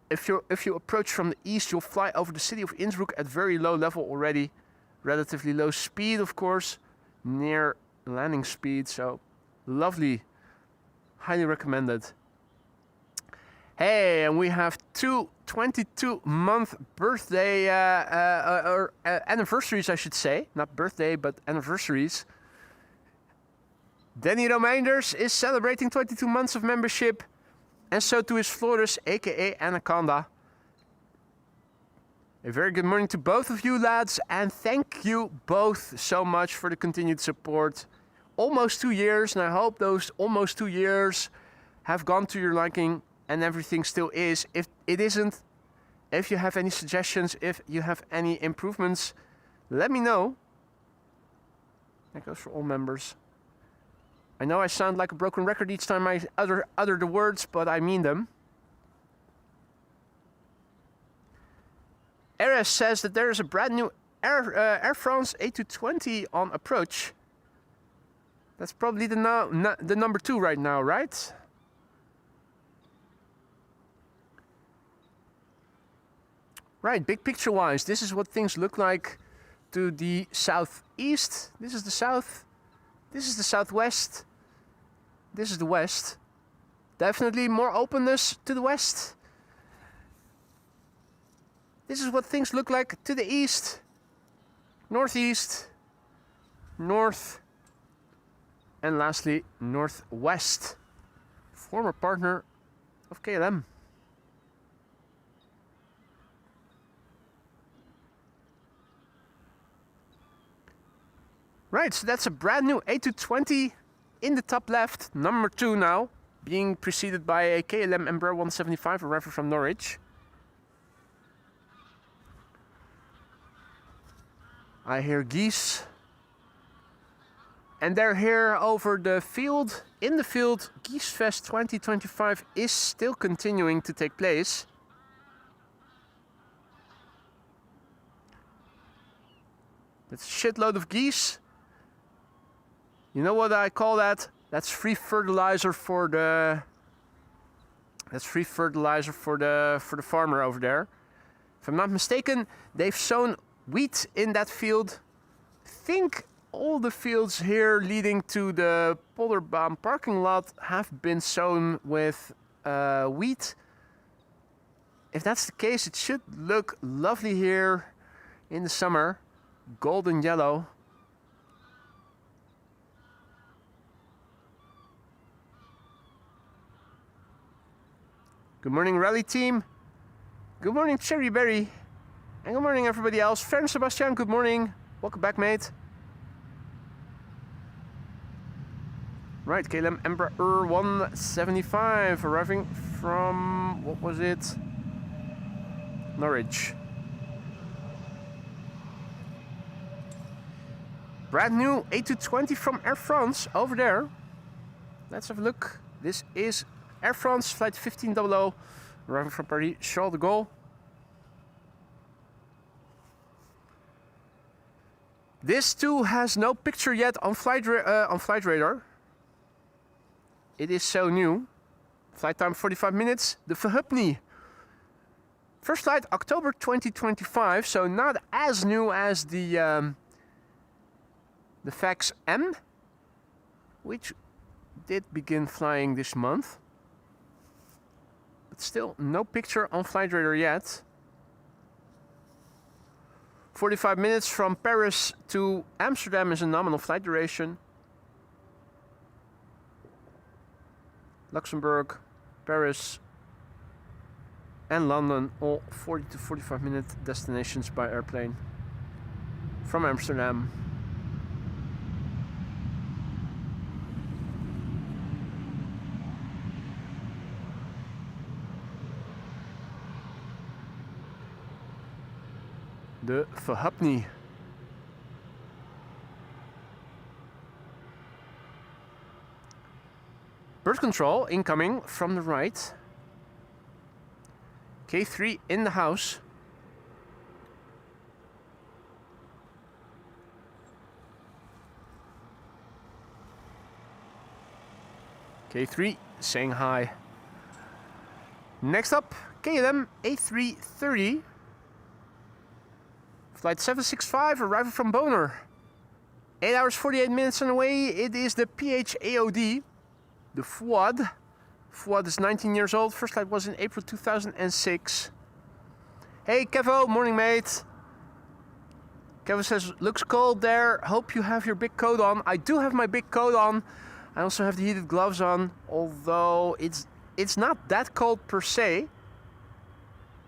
if you approach from the east, you'll fly over the city of Innsbruck at very low level already, relatively low speed, of course, near landing speed. So lovely, highly recommended. Hey, and we have two 22-month birthday or anniversaries, I should say. Not birthday, but anniversaries. Danny Romeinders is celebrating 22 months of membership, and so too is Flores, aka Anaconda. A very good morning to both of you lads, and thank you both so much for the continued support. Almost 2 years, and I hope those almost 2 years have gone to your liking, and everything still is. If it isn't, if you have any suggestions, if you have any improvements, let me know. That goes for all members. I know I sound like a broken record each time I utter the words, but I mean them. Eres says that there is a brand new Air France A220 on approach. That's probably the number 2 right now, right? Right, big picture wise, this is what things look like to the southeast. This is the south. This is the southwest. This is the west. Definitely more openness to the west. This is what things look like to the east, northeast, north, and lastly, northwest. Former partner of KLM. Right, so that's a brand new A220 in the top left, number 2 now, being preceded by a KLM Embraer 175 arriving from Norwich. I hear geese. And they're here over the field. In the field, Geese Fest 2025 is still continuing to take place. That's a shitload of geese. You know what I call that? That's free fertilizer for the. That's free fertilizer for the farmer over there. If I'm not mistaken, they've sown wheat in that field. I think all the fields here leading to the Polderbaan parking lot have been sown with wheat. If that's the case, it should look lovely here in the summer. Golden yellow. Good morning, rally team. Good morning, Cherry Berry. And good morning, everybody else. Fern Sebastian, good morning. Welcome back, mate. Right, KLM Embraer 175 arriving from, what was it? Norwich. Brand new A220 from Air France over there. Let's have a look. This is Air France flight 1500 arriving from Paris Charles de Gaulle. This too has no picture yet on flight radar. It is so new. Flight time 45 minutes. The Verhupni. First flight October 2025, so not as new as the Fax M, which did begin flying this month. But still no picture on flight radar yet. 45 minutes from Paris to Amsterdam is a nominal flight duration. Luxembourg, Paris, and London, all 40 to 45 minute destinations by airplane from Amsterdam. de Verhapni. Bird control incoming from the right. K3 in the house. K3 saying hi. Next up, KLM A330. Flight 765, arrival from Boner. 8 hours 48 minutes on the way. It is the PHAOD, the Fuad. Fuad is 19 years old. First flight was in April 2006. Hey Kevo, morning mate. Kevo says, looks cold there. Hope you have your big coat on. I do have my big coat on. I also have the heated gloves on, although it's not that cold per se.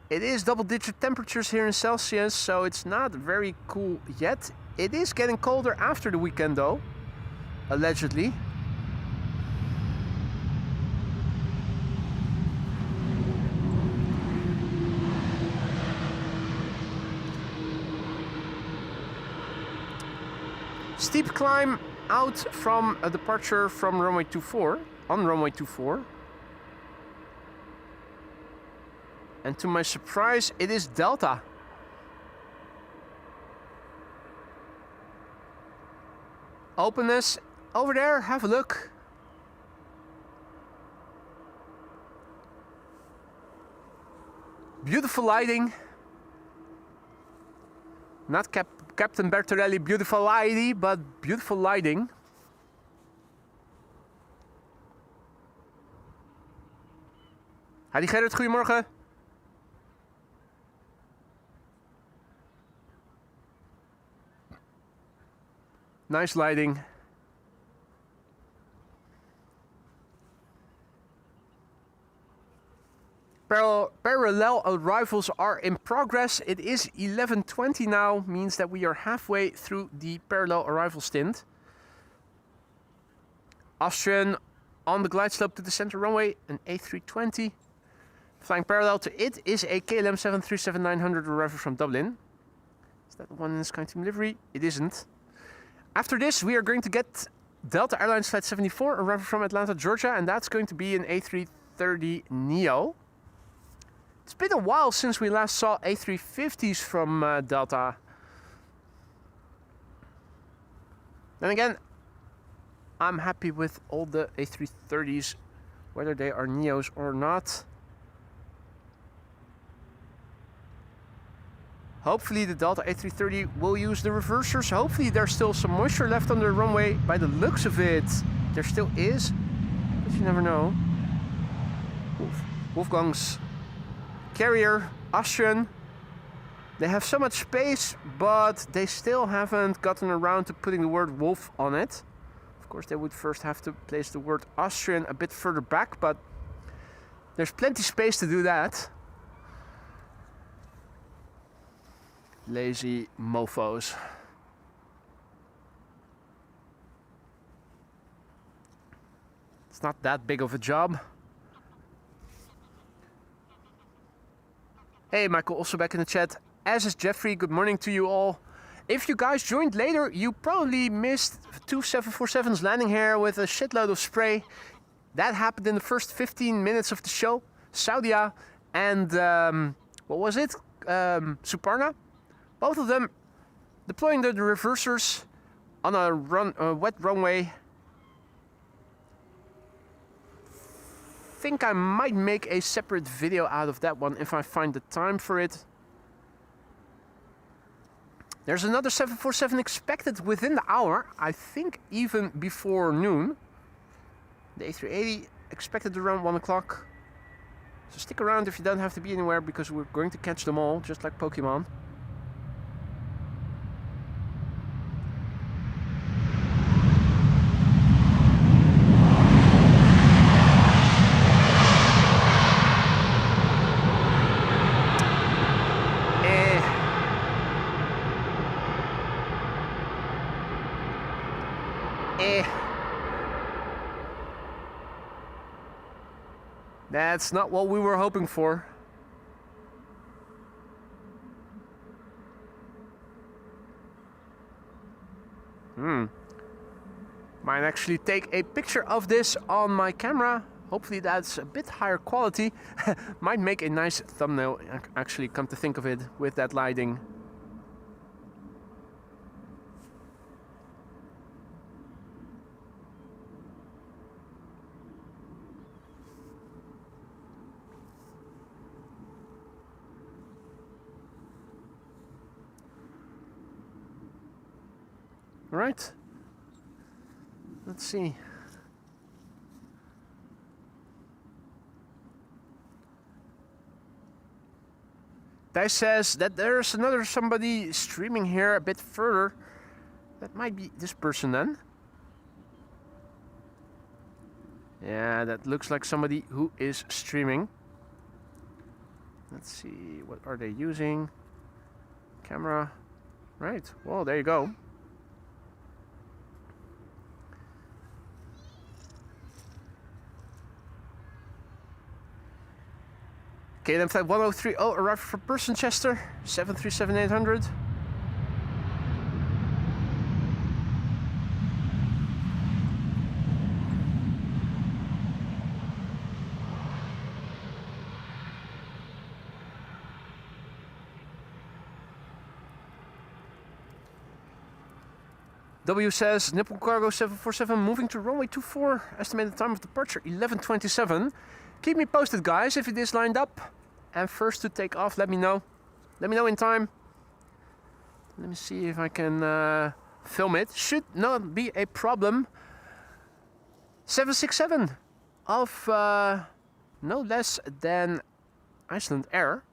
It is double-digit temperatures here in Celsius, so it's not very cool yet. It is getting colder after the weekend though, allegedly. Steep climb out from a departure from runway 24, on runway 24. And to my surprise, it is Delta. Openness over there, have a look. Beautiful lighting. Not Captain Bertorelli, beautiful lighting, but beautiful lighting. Heidi Gerrit, goedemorgen. Nice lighting. Parallel arrivals are in progress. It is 11:20 now, means that we are halfway through the parallel arrival stint. Austrian on the glide slope to the center runway, an A320. Flying parallel to it is a KLM 737-900 arrival from Dublin. Is that the one in the SkyTeam livery? It isn't. After this, we are going to get Delta Airlines Flight 74, arrival from Atlanta, Georgia, and that's going to be an A330 Neo. It's been a while since we last saw A350s from Delta. Then again, I'm happy with all the A330s, whether they are Neos or not. Hopefully the Delta A330 will use the reversers. Hopefully there's still some moisture left on the runway. By the looks of it, there still is, but you never know. Wolfgang's carrier, Austrian. They have so much space, but they still haven't gotten around to putting the word Wolf on it. Of course, they would first have to place the word Austrian a bit further back, but there's plenty space to do that. Lazy mofos. It's not that big of a job. Hey, Michael, also back in the chat. As is Jeffrey, good morning to you all. If you guys joined later, you probably missed two 747s landing here with a shitload of spray. That happened in the first 15 minutes of the show. Saudia and, what was it? Suparna. Both of them deploying the reversers on a wet runway. Think I might make a separate video out of that one if I find the time for it. There's another 747 expected within the hour, I think even before noon. The A380 expected around 1 o'clock. So stick around if you don't have to be anywhere, because we're going to catch them all, just like Pokemon. That's not what we were hoping for. Might actually take a picture of this on my camera. Hopefully that's a bit higher quality. Might make a nice thumbnail, actually, come to think of it, with that lighting. Right. Let's see. Thijs says that there's somebody streaming here a bit further. That might be this person then. Yeah, that looks like somebody who is streaming. Let's see, what are they using? Camera. Right, well, there you go. KLM flight 1030 arrived from Chester, 737-800. W says, Nippon Cargo 747 moving to runway 24. Estimated time of departure 11:27. Keep me posted, guys, if it is lined up. And first to take off, let me know. Let me know in time. Let me see if I can film it. Should not be a problem. 767 of no less than Iceland Air.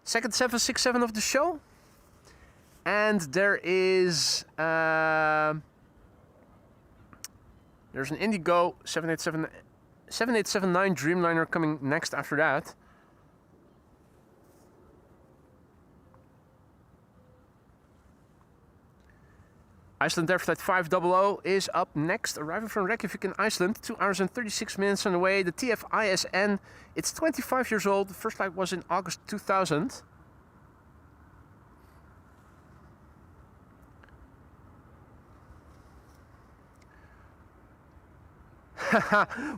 Second 767 of the show. And there is there's an Indigo 7879 Dreamliner coming next after that. Iceland Air Flight 500 is up next, arriving from Reykjavik in Iceland, 2 hours and 36 minutes on the way. The TF-ISN, it's 25 years old. The first flight was in August 2000.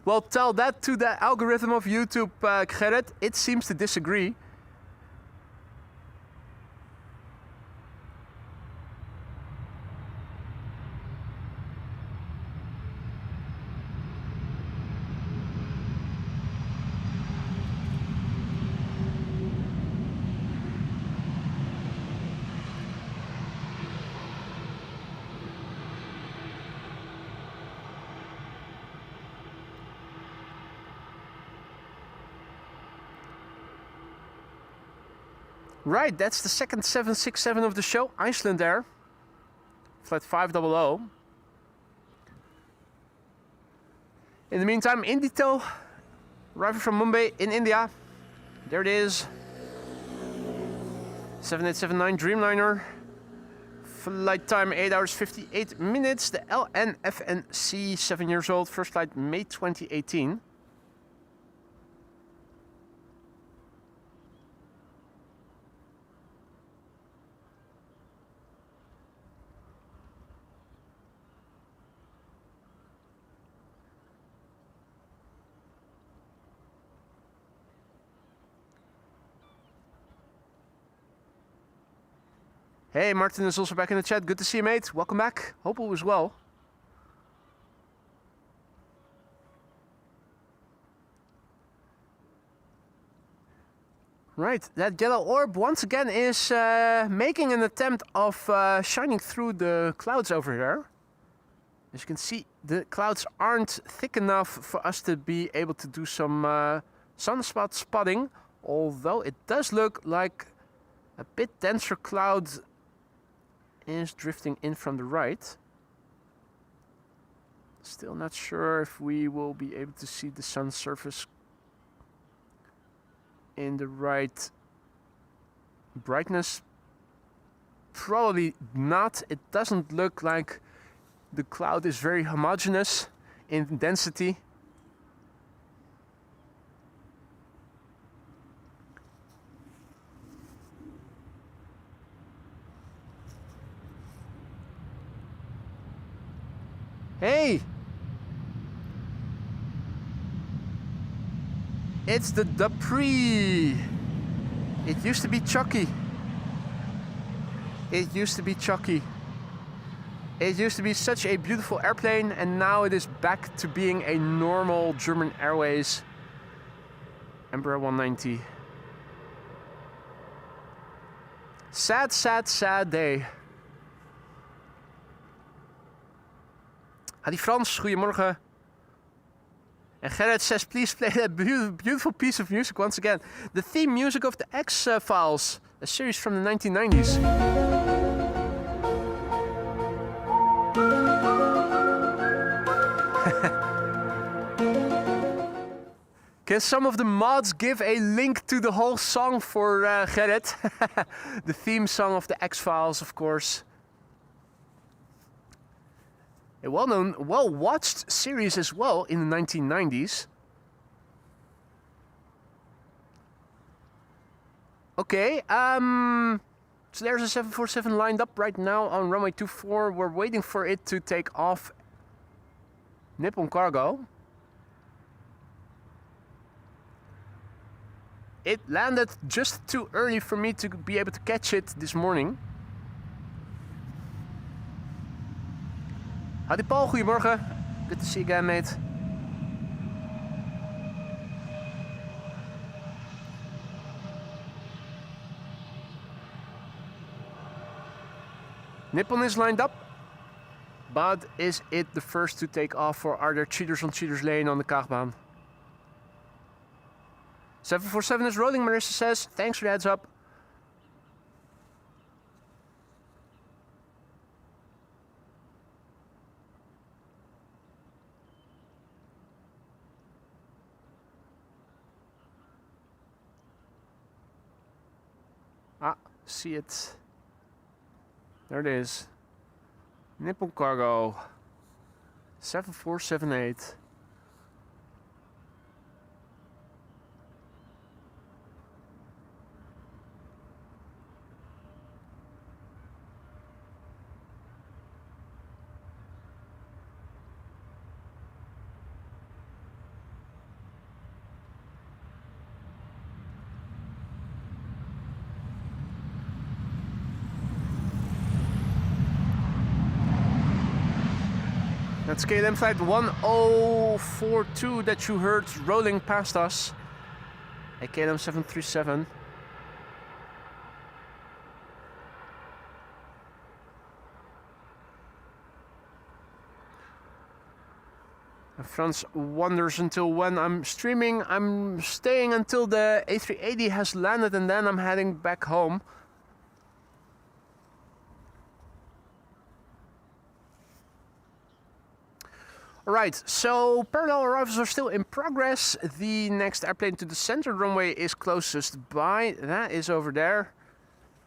Well, tell that to the algorithm of YouTube, Gerrit. It seems to disagree. Right, that's the second 767 of the show, Iceland Air, flight 500. In the meantime, Indito, arriving from Mumbai in India. There it is. 7879 Dreamliner. Flight time 8 hours 58 minutes. The LNFNC, 7 years old. First flight May 2018. Hey, Martin is also back in the chat. Good to see you, mate. Welcome back. Hope all is well. Right, that yellow orb once again is making an attempt of shining through the clouds over there. As you can see, the clouds aren't thick enough for us to be able to do some sunspot spotting, although it does look like a bit denser cloud is drifting in from the right. Still not sure if we will be able to see the sun's surface in the right brightness. Probably not. It doesn't look like the cloud is very homogeneous in density. Hey! It's the Dupree! It used to be Chucky. It used to be Chucky. It used to be such a beautiful airplane, and now it is back to being a normal German Airways Embraer 190. Sad, sad, sad day. Hadi Frans, goedemorgen. And Gerrit says, please play that beautiful piece of music once again. The theme music of the X-Files, a series from the 1990s. Can some of the mods give a link to the whole song for Gerrit? The theme song of the X-Files, of course. A well-known, well-watched series as well in the 1990s. Okay, so there's a 747 lined up right now on runway 24. We're waiting for it to take off Nippon Cargo. It landed just too early for me to be able to catch it this morning. Howdy Paul, goedemorgen. Good to see you again, mate. Nippon is lined up, but is it the first to take off, or are there cheaters on cheaters lane on the Kaagbaan? 747 is rolling, Marissa says. Thanks for the heads up. Ah, see it. There it is. Nippon Cargo. 7478. That's KLM flight 1042 that you heard rolling past us. A KLM 737. And Frans wonders until when I'm streaming. I'm staying until the A380 has landed and then I'm heading back home. Alright, so parallel arrivals are still in progress. The next airplane to the center runway is closest by. That is over there.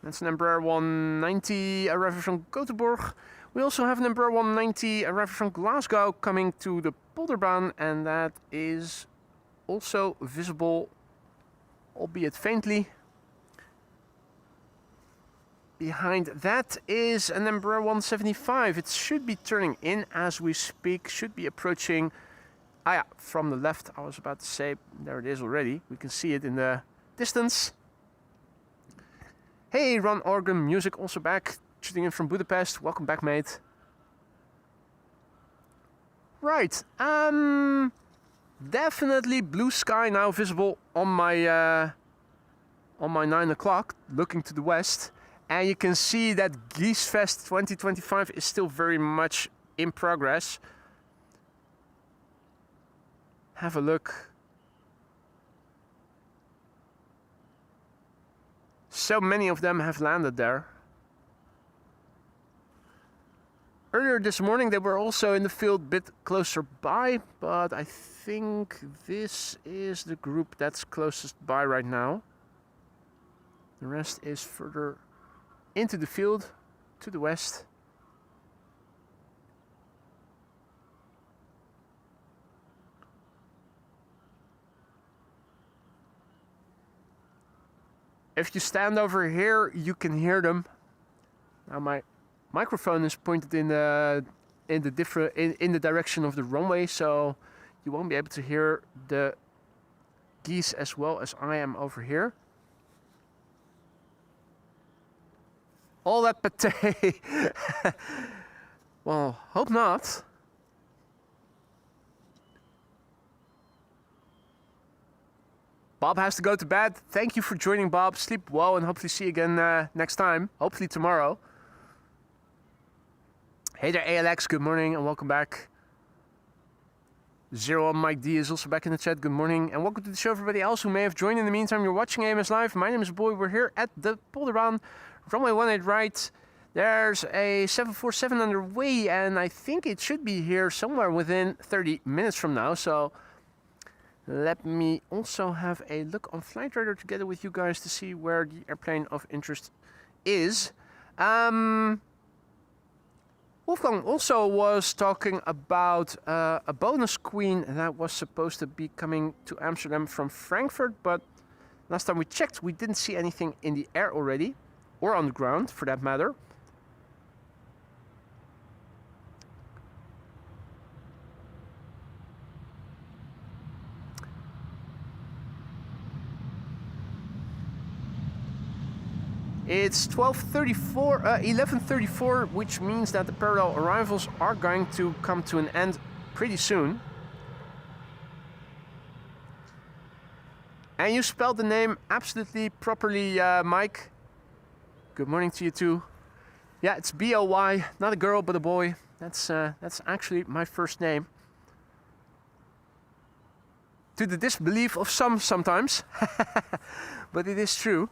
That's an Embraer 190 arriving from Gothenburg. We also have an Embraer 190 arriving from Glasgow coming to the Polderbaan, and that is also visible, albeit faintly. Behind that is an Embraer 175. It should be turning in as we speak, should be approaching, from the left, I was about to say, there it is already. We can see it in the distance. Hey, Ron Organ Music also back, shooting in from Budapest. Welcome back, mate. Right, definitely blue sky now visible on my 9 o'clock, looking to the west. And you can see that Geesfest 2025 is still very much in progress. Have a look. So many of them have landed there. Earlier this morning they were also in the field a bit closer by, but I think this is the group that's closest by right now. The rest is further into the field to the west. If you stand over here, you can hear them. Now my microphone is pointed in the in the different in the direction of the runway, so you won't be able to hear the geese as well as I am over here. All that pate. Well, hope not. Bob has to go to bed. Thank you for joining, Bob. Sleep well and hopefully see you again next time. Hopefully tomorrow. Hey there, ALX. Good morning and welcome back. Zero on Mike D is also back in the chat. Good morning and welcome to the show, everybody else who may have joined in the meantime. You're watching AMS Live. My name is Boy. We're here at the Polderbaan, runway 18 right. There's a 747 underway and I think it should be here somewhere within 30 minutes from now. So let me also have a look on Flight Radar together with you guys to see where the airplane of interest is. Wolfgang also was talking about a bonus queen that was supposed to be coming to Amsterdam from Frankfurt, but last time we checked, we didn't see anything in the air already, or on the ground for that matter. It's 11:34, which means that the parallel arrivals are going to come to an end pretty soon. And you spelled the name absolutely properly, Mike. Good morning to you too. Yeah, it's B-O-Y, not a girl but a boy. That's actually my first name. To the disbelief of some sometimes, but it is true.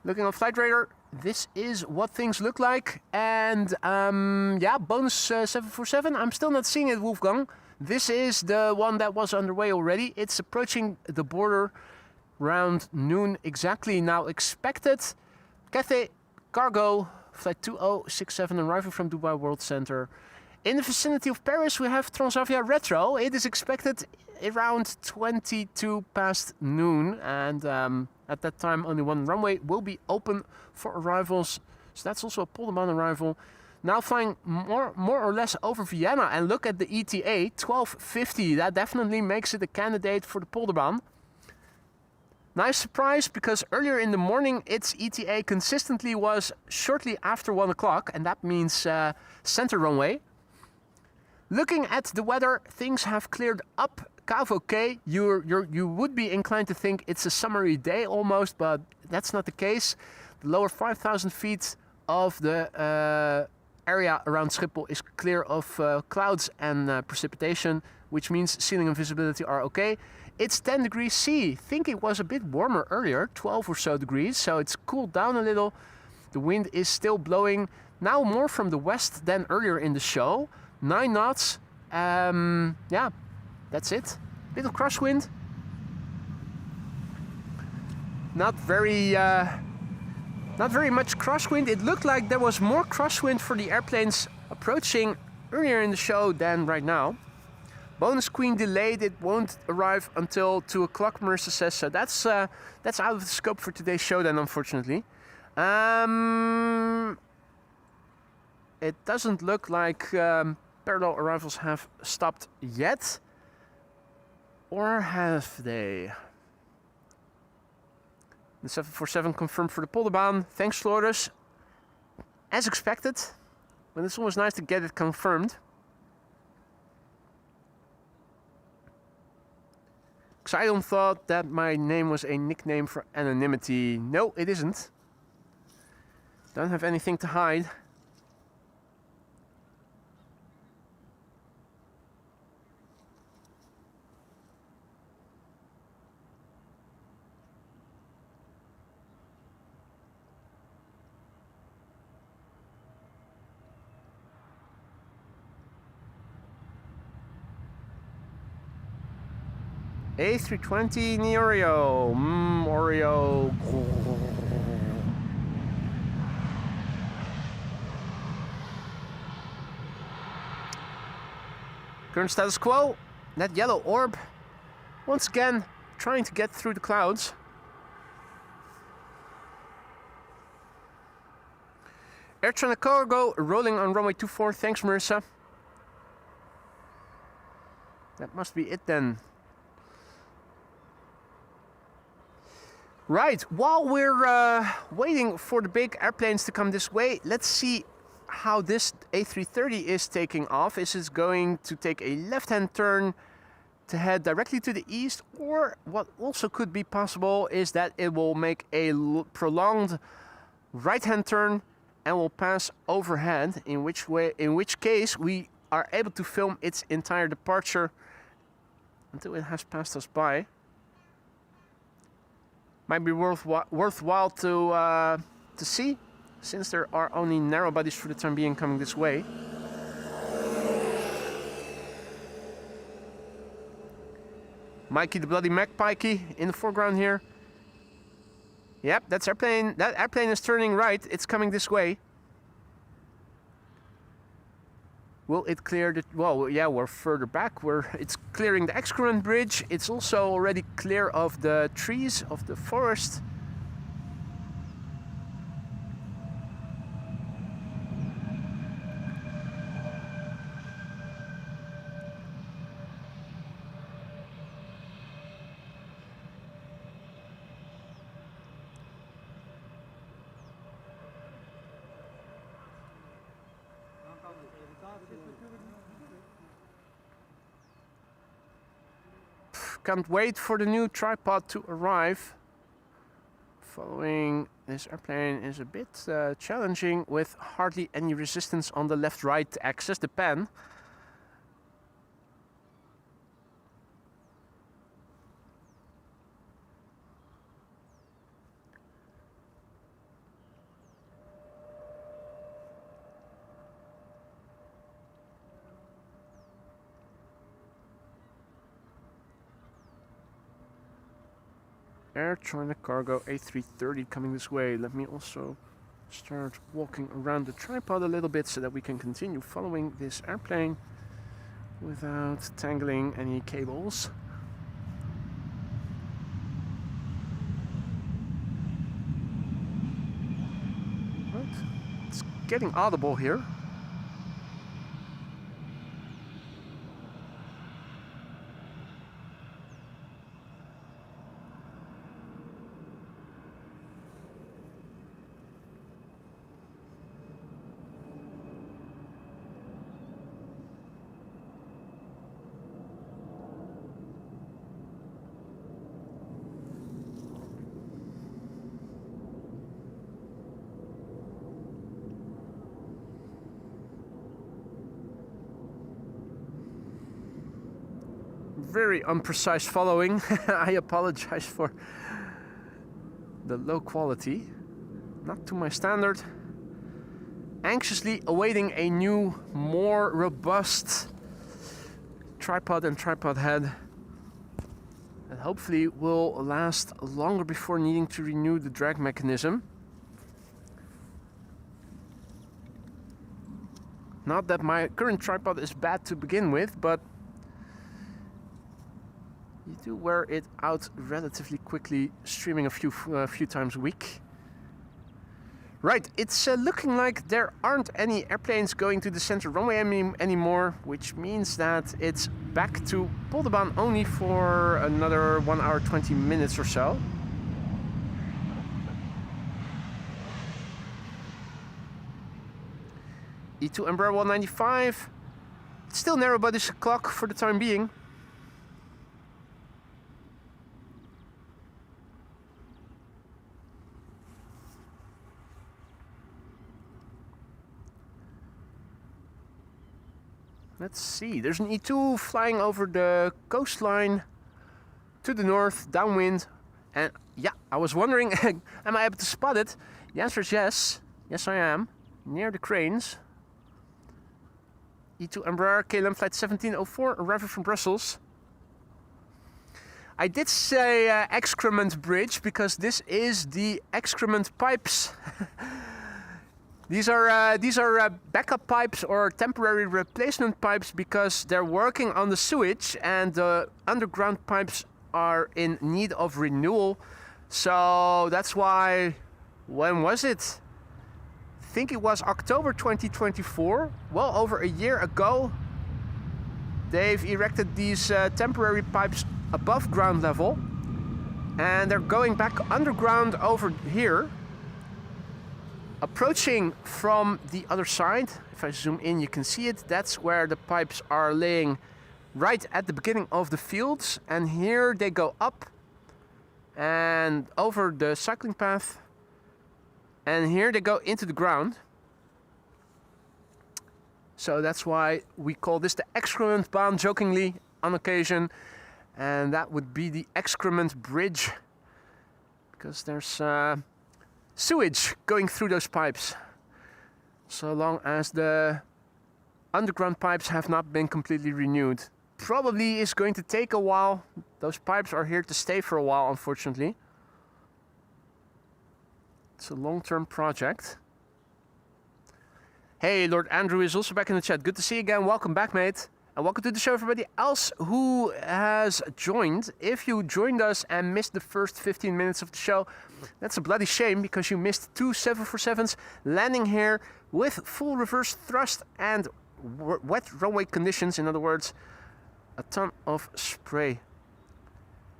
Looking on Flight Radar, this is what things look like. And yeah, bonus 747. I'm still not seeing it, Wolfgang. This is the one that was underway already. It's approaching the border around noon exactly. Now expected. Cathay Cargo, flight 2067, arriving from Dubai World Center. In the vicinity of Paris, we have Transavia Retro. It is expected around 22 past noon. And at that time, only one runway will be open for arrivals. So that's also a Polderbaan arrival. Now flying more or less over Vienna. And look at the ETA, 1250. That definitely makes it a candidate for the Polderbaan. Nice surprise, because earlier in the morning, its ETA consistently was shortly after 1 o'clock. And that means center runway. Looking at the weather, things have cleared up. KVK, you would be inclined to think it's a summery day almost, but that's not the case. The lower 5,000 feet of the area around Schiphol is clear of clouds and precipitation, which means ceiling and visibility are okay. It's 10 degrees C. Think it was a bit warmer earlier, 12 or so degrees, so it's cooled down a little. The wind is still blowing, now more from the west than earlier in the show. 9 knots. Yeah. That's it. Bit of crosswind. Not very much crosswind. It looked like there was more crosswind for the airplanes approaching earlier in the show than right now. Bonus queen delayed. It won't arrive until 2 o'clock, Marissa says. So that's out of the scope for today's show then, unfortunately. It doesn't look like parallel arrivals have stopped yet. Or have they? The 747 confirmed for the Polderbaan. Thanks, Flores. As expected. But it's always nice to get it confirmed. Xydon thought that my name was a nickname for anonymity. No, it isn't. Don't have anything to hide. A320 Oreo. Oreo. Current status quo. That yellow orb. Once again, trying to get through the clouds. Air Cargo rolling on runway 24. Thanks, Marissa. That must be it then. Right, while we're waiting for the big airplanes to come this way, let's see how this A330 is taking off. Is it going to take a left-hand turn to head directly to the east, or what also could be possible is that it will make a prolonged right-hand turn and will pass overhead, in which case we are able to film its entire departure until it has passed us by. Might be worthwhile to see, since there are only narrow bodies for the time being coming this way. Mikey the Bloody Magpie in the foreground here. Yep, that's airplane. That airplane is turning right. It's coming this way. Will it clear the... Well, yeah, we're further back. It's clearing the excrement bridge. It's also already clear of the trees of the forest. Can't wait for the new tripod to arrive. Following this airplane is a bit challenging with hardly any resistance on the left-right axis, the pan. Air Cargo A330 coming this way. Let me also start walking around the tripod a little bit so that we can continue following this airplane without tangling any cables. Right. It's getting audible here. Very unprecise following. I apologize for the low quality. Not to my standard. Anxiously awaiting a new, more robust tripod and tripod head that hopefully will last longer before needing to renew the drag mechanism. Not that my current tripod is bad to begin with, but you do wear it out relatively quickly, streaming a few times a week. Right, it's looking like there aren't any airplanes going to the center runway anymore, which means that it's back to Polderbaan only for another 1 hour 20 minutes or so. E2 Embraer 195, still narrow bodies clock for the time being. Let's see, there's an E2 flying over the coastline to the north, downwind. And yeah, I was wondering, am I able to spot it? The answer is yes. Yes, I am. Near the cranes. E2 Embraer, KLM flight 1704, arriving from Brussels. I did say excrement bridge because this is the excrement pipes. These are backup pipes or temporary replacement pipes because they're working on the sewage and the underground pipes are in need of renewal. So that's why, when was it? think it was October 2024, well over a year ago, they've erected these temporary pipes above ground level, and they're going back underground over here, approaching from the other side. If I zoom in, you can see it. That's where the pipes are laying right at the beginning of the fields, and here they go up and over the cycling path, and here they go into the ground. So that's why we call this the excrement baan, jokingly on occasion, and that would be the excrement bridge, because there's sewage going through those pipes, so long as the underground pipes have not been completely renewed. Probably is going to take a while. Those pipes are here to stay for a while, unfortunately. It's a long-term project. Hey, Lord Andrew is also back in the chat. Good to see you again. Welcome back, mate. And welcome to the show, everybody else who has joined. If you joined us and missed the first 15 minutes of the show, that's a bloody shame, because you missed two 747s landing here with full reverse thrust and wet runway conditions. In other words, a ton of spray.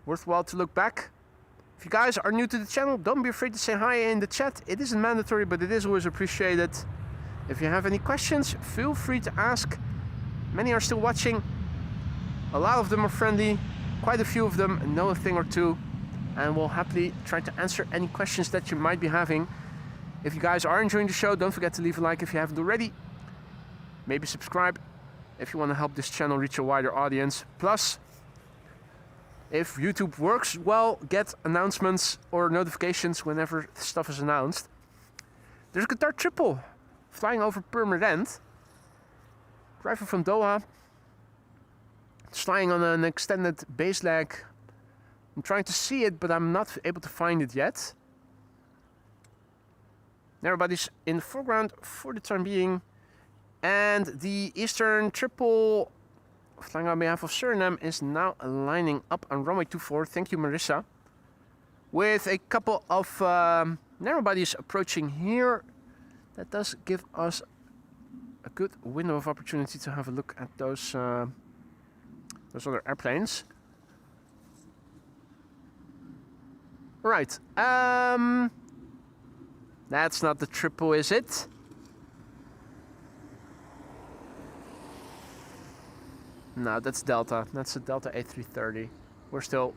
Worthwhile to look back. If you guys are new to the channel, don't be afraid to say hi in the chat. It isn't mandatory, but it is always appreciated. If you have any questions, feel free to ask. Many are still watching. A lot of them are friendly. Quite a few of them know a thing or two, and we'll happily try to answer any questions that you might be having. If you guys are enjoying the show, don't forget to leave a like if you haven't already. Maybe subscribe if you want to help this channel reach a wider audience. Plus, if YouTube works well, get announcements or notifications whenever stuff is announced. There's a Qatar triple flying over Purmerend. Driver from Doha. It's flying on an extended base leg. I'm trying to see it, but I'm not able to find it yet. Everybody's in the foreground for the time being. And the Eastern triple flying on behalf of Suriname is now lining up on runway 24. Thank you, Marissa. With a couple of narrow bodies approaching here. That does give us a good window of opportunity to have a look at those other airplanes. Right. That's not the triple, is it? No, that's Delta. That's a Delta A330. We're still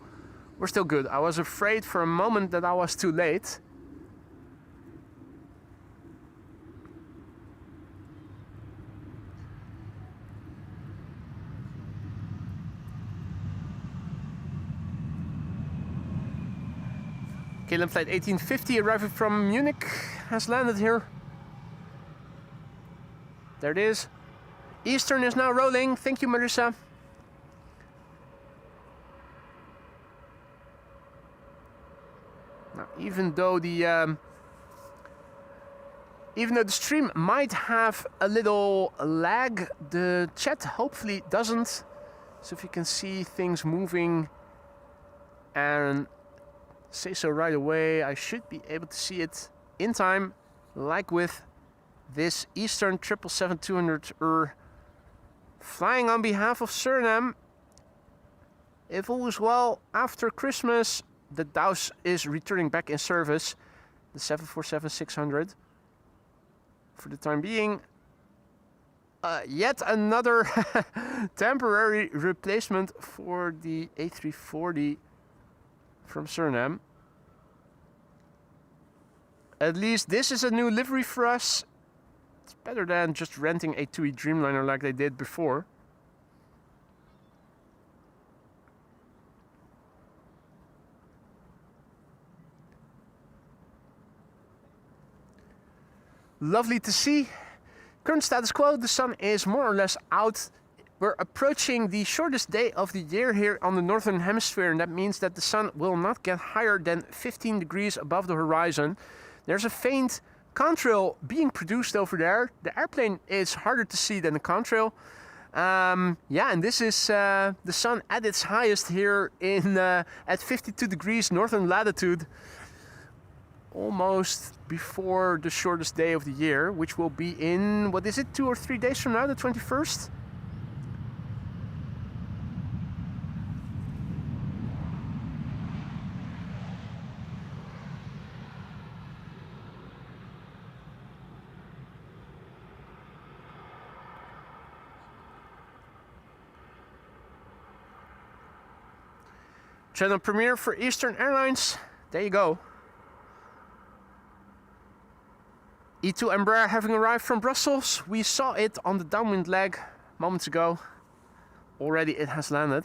good. I was afraid for a moment that I was too late. KLM flight 1850 arriving from Munich has landed here. There it is. Eastern is now rolling. Thank you, Marissa. Now, even though the stream might have a little lag, the chat hopefully doesn't. So if you can see things moving and say so right away, I should be able to see it in time, like with this Eastern 777-200 flying on behalf of Suriname. If all is well, after Christmas, the Dows is returning back in service, the 747-600. For the time being, yet another temporary replacement for the A340 from Suriname. At least this is a new livery for us. It's better than just renting a TUI Dreamliner like they did before. Lovely to see. Current status quo, the sun is more or less out. We're approaching the shortest day of the year here on the northern hemisphere, and that means that the sun will not get higher than 15 degrees above the horizon. There's a faint contrail being produced over there. The airplane is harder to see than the contrail. Yeah, and this is the sun at its highest here in at 52 degrees northern latitude. almost before the shortest day of the year, which will be in, what is it, 2 or 3 days from now, the 21st? Channel premiere for Eastern Airlines. There you go. E2 Embraer having arrived from Brussels. We saw it on the downwind leg moments ago. Already it has landed.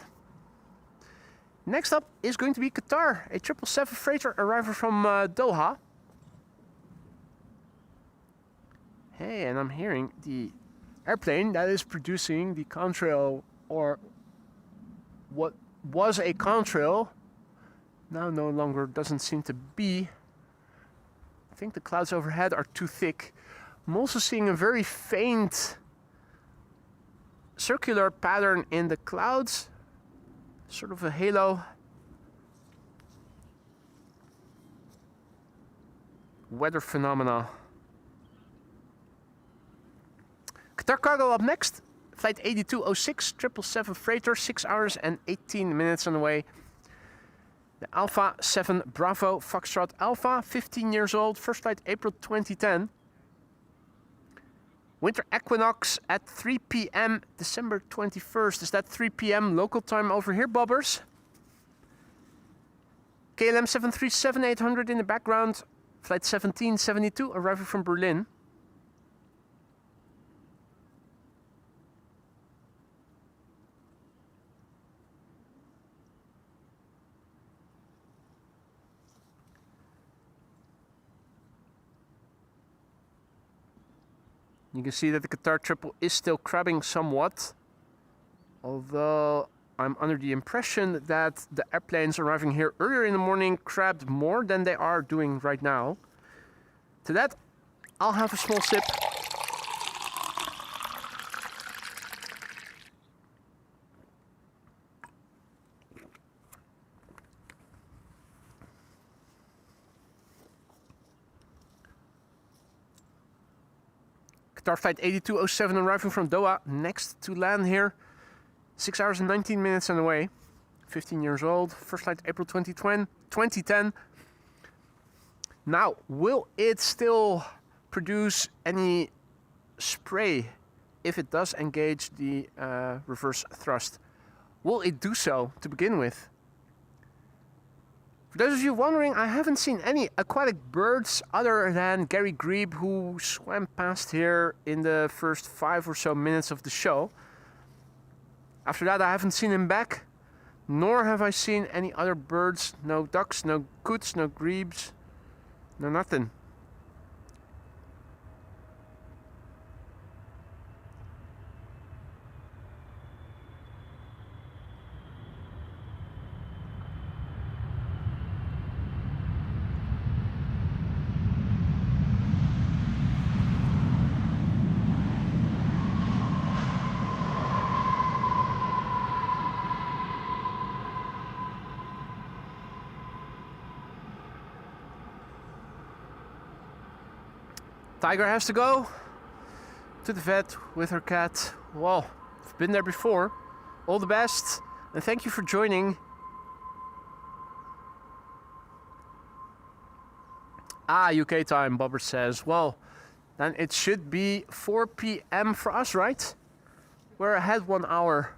Next up is going to be Qatar, a 777 freighter arriving from Doha. Hey, and I'm hearing the airplane that is producing the contrail, or what was a contrail, now no longer doesn't seem to be. I think the clouds overhead are too thick. I'm also seeing a very faint circular pattern in the clouds, sort of a halo. Weather phenomena. Qatar Cargo up next. Flight 8206, 777 freighter, 6 hours and 18 minutes on the way. The Alpha 7 Bravo Foxtrot Alpha, 15 years old, first flight April 2010. Winter equinox at 3 p.m. December 21st. Is that 3 p.m. local time over here, bobbers? KLM 737-800 in the background. Flight 1772 arriving from Berlin. You can see that the Qatar triple is still crabbing somewhat, although I'm under the impression that the airplanes arriving here earlier in the morning crabbed more than they are doing right now. To that, I'll have a small sip. Qatar flight 8207 arriving from Doha, next to land here. 6 hours and 19 minutes on the way. 15 years old, first flight April 2010. Now, will it still produce any spray if it does engage the reverse thrust? Will it do so to begin with? For those of you wondering, I haven't seen any aquatic birds other than Gary Grebe, who swam past here in the first 5 or so minutes of the show. After that, I haven't seen him back, nor have I seen any other birds. No ducks, no coots, no grebes, no nothing. Tiger has to go to the vet with her cat. Well, I've been there before. All the best, and thank you for joining. UK time, Bobber says. Well, then it should be 4 p.m. for us, right? We're ahead 1 hour.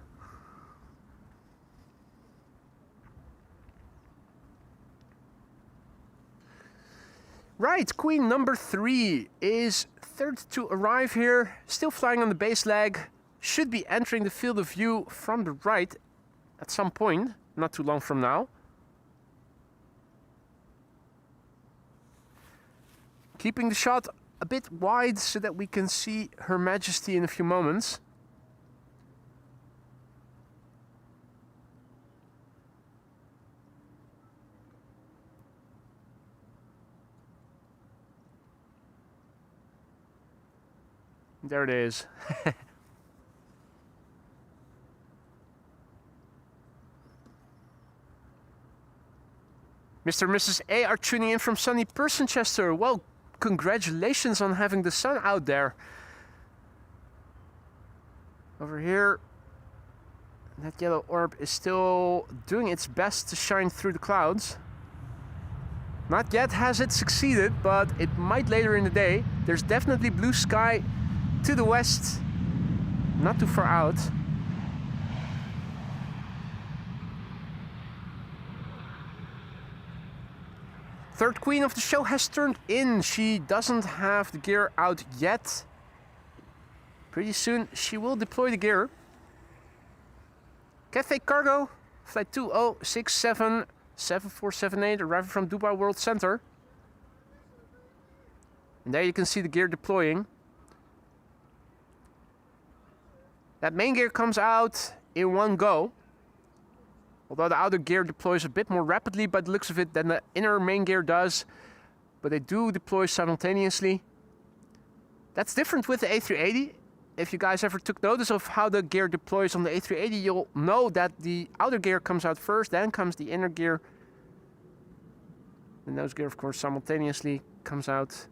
Right, Queen number 3 is third to arrive here, still flying on the base leg, should be entering the field of view from the right at some point, not too long from now. Keeping the shot a bit wide so that we can see Her Majesty in a few moments. There it is. Mr. and Mrs. A are tuning in from sunny Persenchester. Well, congratulations on having the sun out there. Over here, that yellow orb is still doing its best to shine through the clouds. Not yet has it succeeded, but it might later in the day. There's definitely blue sky to the west, not too far out. Third queen of the show has turned in. She doesn't have the gear out yet. Pretty soon she will deploy the gear. Cathay Cargo, flight 2067 7478, arriving from Dubai World Center. And there you can see the gear deploying. That main gear comes out in one go. Although the outer gear deploys a bit more rapidly by the looks of it than the inner main gear does. But they do deploy simultaneously. That's different with the A380. If you guys ever took notice of how the gear deploys on the A380, you'll know that the outer gear comes out first, then comes the inner gear. The nose gear, of course, simultaneously comes out.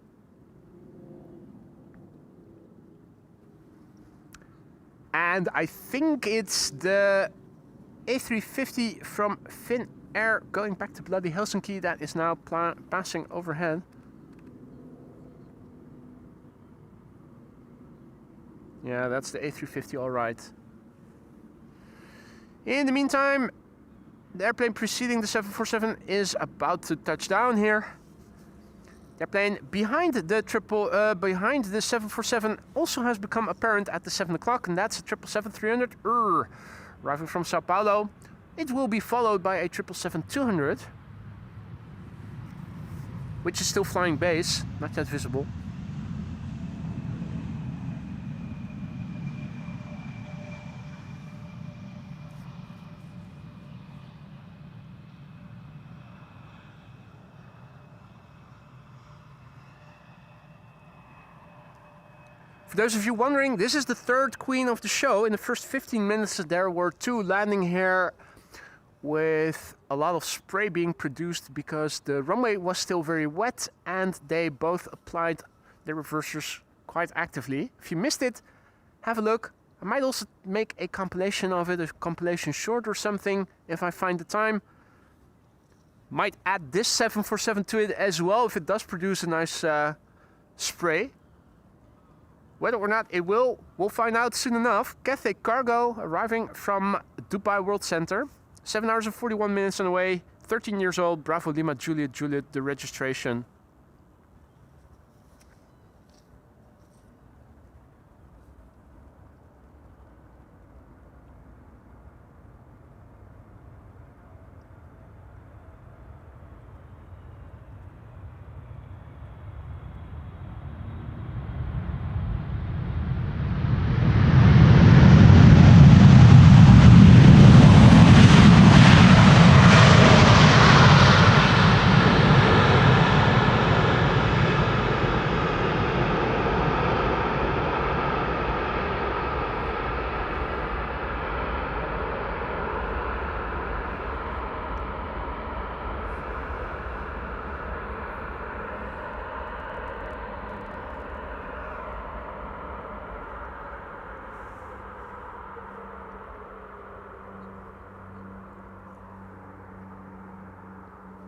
And I think it's the A350 from Finnair going back to bloody Helsinki that is now passing overhead. Yeah, that's the A350, all right. In the meantime, the airplane preceding the 747 is about to touch down here. The airplane behind the 747 also has become apparent at the 7 o'clock, and that's a 777-300 arriving from Sao Paulo. It will be followed by a 777-200, which is still flying base, not yet visible. For those of you wondering, this is the third queen of the show. In the first 15 minutes there were two landing here with a lot of spray being produced because the runway was still very wet and they both applied their reversers quite actively. If you missed it, have a look. I might also make a compilation of it, a compilation short or something if I find the time. Might add this 747 to it as well if it does produce a nice spray. Whether or not it will, we'll find out soon enough. Cathay Cargo arriving from Dubai World Center. 7 hours and 41 minutes on the way. 13 years old. Bravo Lima Juliet Juliet, the registration.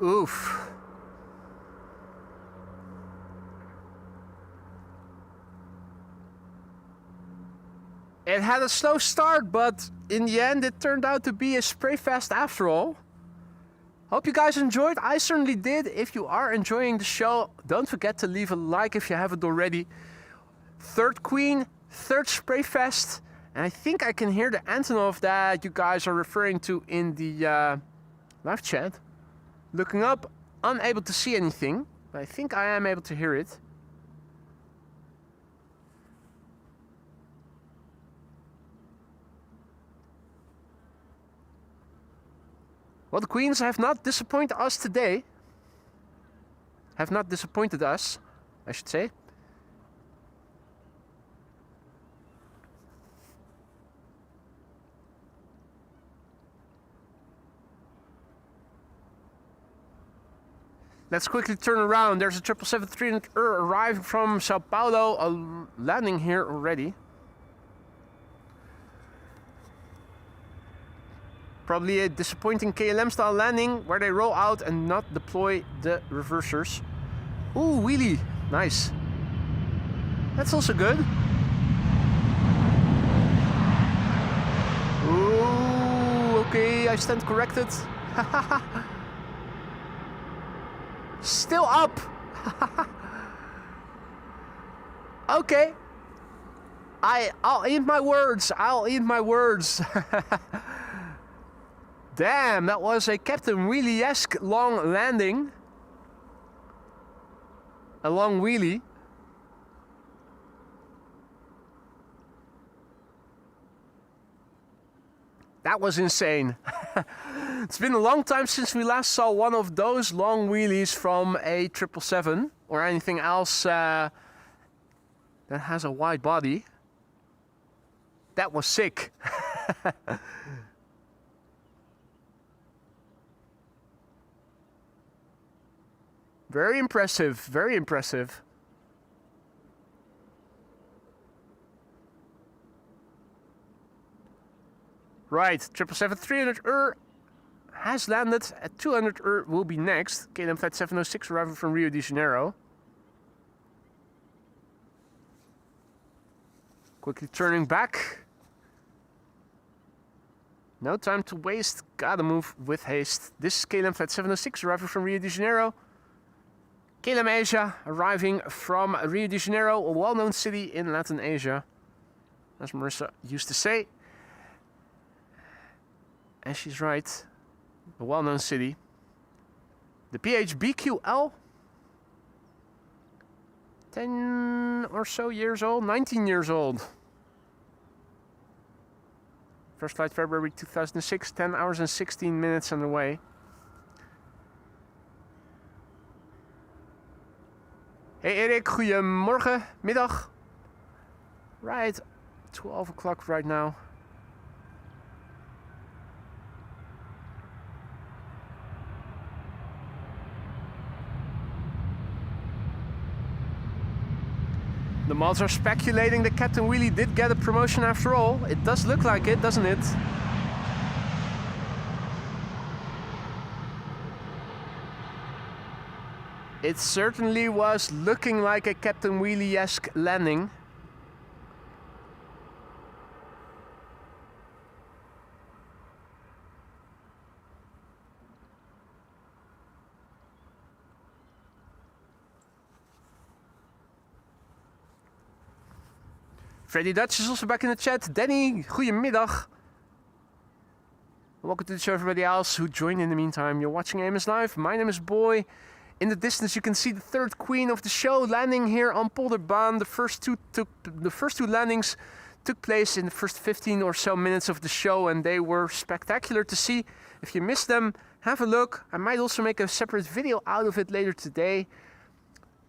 Oof. It had a slow start, but in the end it turned out to be a spray fest after all. Hope you guys enjoyed. I certainly did. If you are enjoying the show, don't forget to leave a like if you haven't already. Third queen, third spray fest, and I think I can hear the Antonov that you guys are referring to in the live chat. Looking up, unable to see anything, but I think I am able to hear it. Well, the queens have not disappointed us today. Have not disappointed us, I should say. Let's quickly turn around. There's a 777-300 arriving from Sao Paulo, landing here already. Probably a disappointing KLM style landing where they roll out and not deploy the reversers. Ooh, wheelie. Nice. That's also good. Ooh, okay, I stand corrected. Still up. Okay. I'll eat my words. I'll eat my words. Damn, that was a Captain Wheelie-esque long landing. A long wheelie. That was insane. It's been a long time since we last saw one of those long wheelies from a 777 or anything else that has a wide body. That was sick. Very impressive, very impressive. Right, 777-300 has landed. At 200 will be next. KLM Flight 706 arriving from Rio de Janeiro. Quickly turning back. No time to waste, gotta move with haste. This is KLM Flight 706 arriving from Rio de Janeiro. KLM Asia arriving from Rio de Janeiro, a well-known city in Latin Asia, as Marissa used to say. And she's right, a well-known city. The PHBQL, 10 or so years old, 19 years old. First flight February 2006, 10 hours and 16 minutes on the way. Hey Erik, goedemorgen, middag. Right, 12 o'clock right now. The mods are speculating that Captain Wheelie did get a promotion after all. It does look like it, doesn't it? It certainly was looking like a Captain Wheelie-esque landing. Freddy Dutch is also back in the chat. Danny, goedemiddag. Welcome to the show, everybody else who joined in the meantime. You're watching AMS Live. My name is Boy. In the distance, you can see the third queen of the show landing here on Polderbaan. The first two landings took place in the first 15 or so minutes of the show, and they were spectacular to see. If you missed them, have a look. I might also make a separate video out of it later today.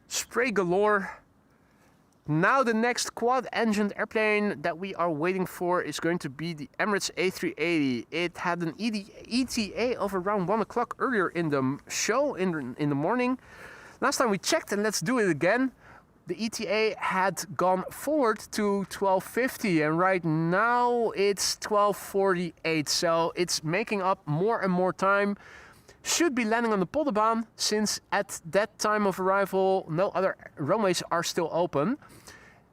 Spray galore. Now the next quad-engined airplane that we are waiting for is going to be the Emirates A380. It had an ETA of around 1 o'clock earlier in the show, in the morning. Last time we checked, and let's do it again, the ETA had gone forward to 12:50, and right now it's 12:48, so it's making up more and more time. Should be landing on the Polderbaan, since at that time of arrival no other runways are still open.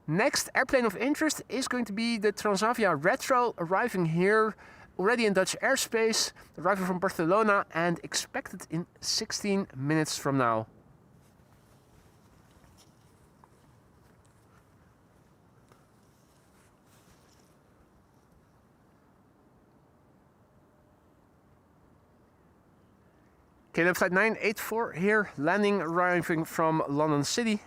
Next airplane of interest is going to be the Transavia Retro, arriving here already in Dutch airspace, arriving from Barcelona and expected in 16 minutes from now. KLM Flight 984 here, landing, arriving from London City.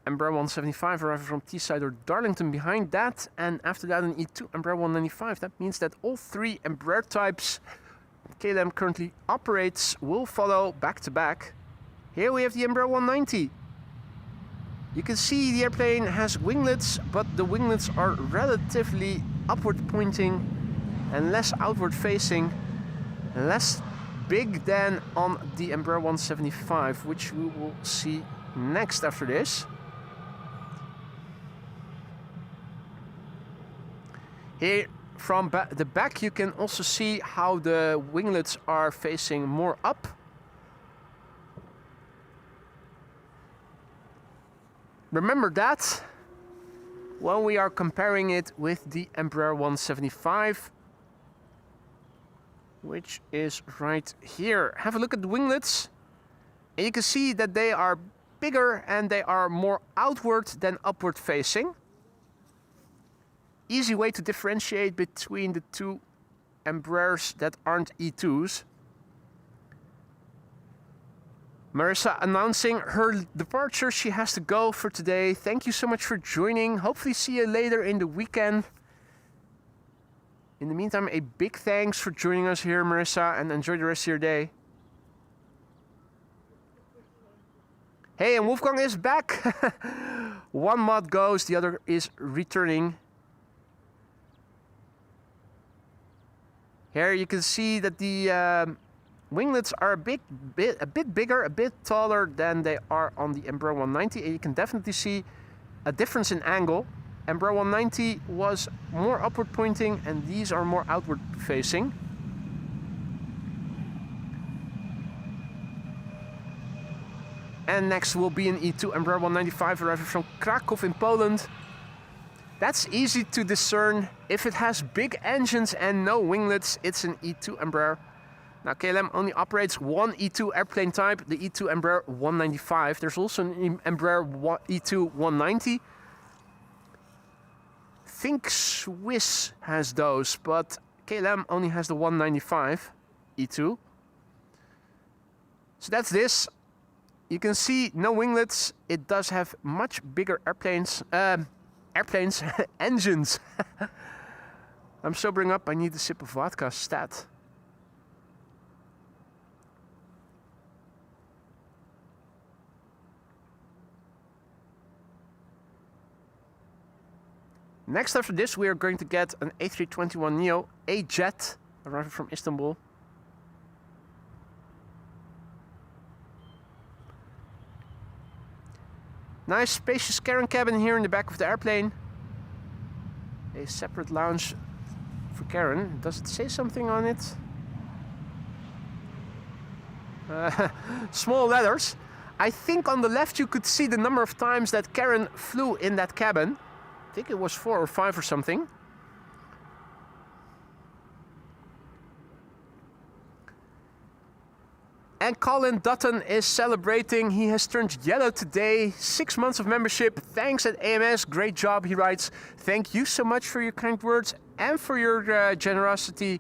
Embraer 175 arriving from Teesside or Darlington behind that. And after that an E2 Embraer 195. That means that all three Embraer types KLM currently operates will follow back to back. Here we have the Embraer 190. You can see the airplane has winglets, but the winglets are relatively upward pointing and less outward facing. Less big than on the Embraer 175, which we will see next after this. Here from the back you can also see how the winglets are facing more up. Remember that when we are comparing it with the Embraer 175, which is right here. Have a look at the winglets and you can see that they are bigger and they are more outward than upward facing. Easy way to differentiate between the two Embraers that aren't E2s. Marissa announcing her departure. She has to go for today. Thank you so much for joining. Hopefully see you later in the weekend. In the meantime, a big thanks for joining us here, Marissa, and enjoy the rest of your day. Hey, and Wolfgang is back. One mod goes, the other is returning. Here you can see that the winglets are a bit bigger, a bit taller than they are on the Embraer 190, and you can definitely see a difference in angle. Embraer 190 was more upward pointing and these are more outward facing. And next will be an E2 Embraer 195 arriving from Krakow in Poland. That's easy to discern. If it has big engines and no winglets, it's an E2 Embraer. Now KLM only operates one E2 airplane type, the E2 Embraer 195. There's also an Embraer E2 190. I think Swiss has those, but KLM only has the 195 E2. So that's this. You can see no winglets. It does have much bigger airplanes, engines. I'm sobering up. I need a sip of vodka. Stat. Next after this, we are going to get an A321neo, a jet, arriving from Istanbul. Nice spacious Karen cabin here in the back of the airplane. A separate lounge for Karen. Does it say something on it? Small letters. I think on the left you could see the number of times that Karen flew in that cabin. I think it was 4 or 5 or something. And Colin Dutton is celebrating. He has turned yellow today. 6 months of membership. Thanks at AMS. Great job, he writes. Thank you so much for your kind words and for your generosity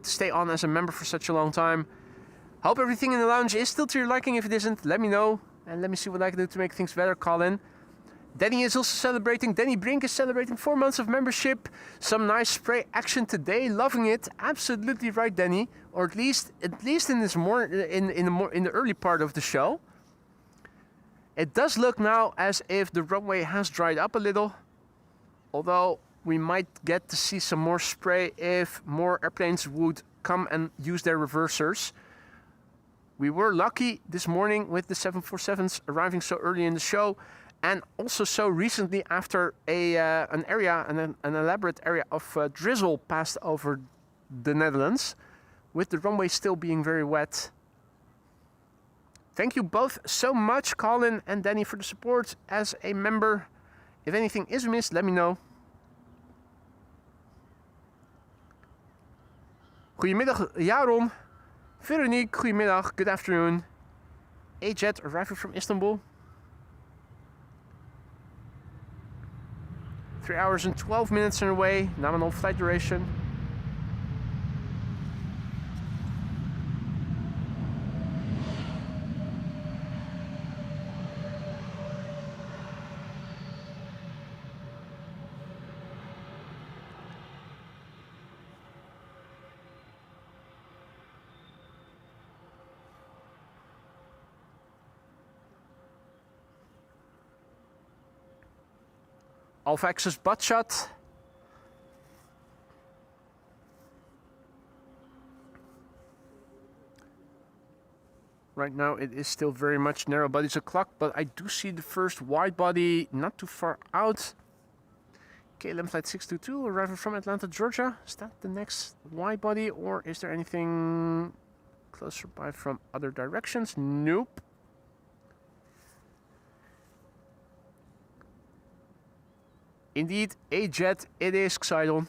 to stay on as a member for such a long time. Hope everything in the lounge is still to your liking. If it isn't, let me know. And let me see what I can do to make things better, Colin. Danny is also celebrating. Danny Brink is celebrating 4 months of membership. Some nice spray action today. Loving it. Absolutely right, Danny. Or at least in this in the early part of the show. It does look now as if the runway has dried up a little. Although we might get to see some more spray if more airplanes would come and use their reversers. We were lucky this morning with the 747s arriving so early in the show. And also so recently after an elaborate area of drizzle passed over the Netherlands, with the runway still being very wet. Thank you both so much, Colin and Danny, for the support as a member. If anything is missed, let me know. Goedemiddag, Jaron. Veronique, goedemiddag, good afternoon. A jet arriving from Istanbul. 3 hours and 12 minutes on the way, nominal flight duration. Avgeeks butt shot. Right now it is still very much narrow bodies o'clock, but I do see the first wide body not too far out. KLM flight 622 arriving from Atlanta, Georgia. Is that the next wide body, or is there anything closer by from other directions? Nope. Indeed, a jet it is, Xydon.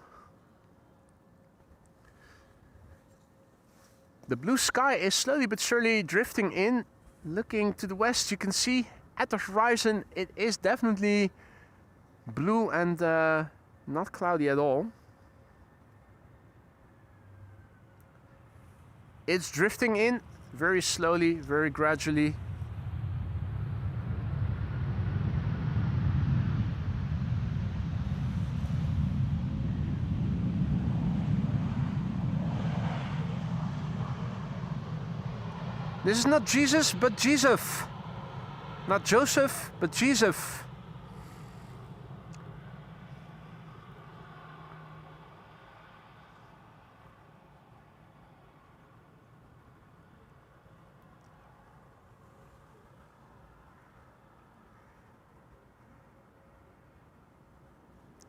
The blue sky is slowly but surely drifting in. Looking to the west, you can see at the horizon it is definitely blue and not cloudy at all. It's drifting in very slowly, very gradually. This is not Jesus, but Joseph. Not Joseph, but Joseph.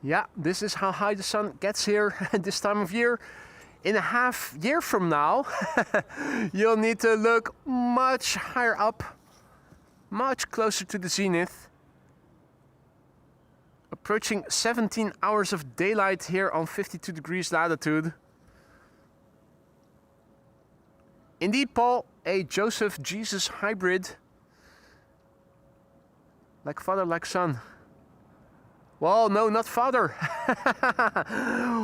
Yeah, this is how high the sun gets here at this time of year. In a half year from now, you'll need to look much higher up, much closer to the zenith. Approaching 17 hours of daylight here on 52 degrees latitude. Indeed, Paul, a Joseph Jesus hybrid. Like father, like son. Well, no, not father.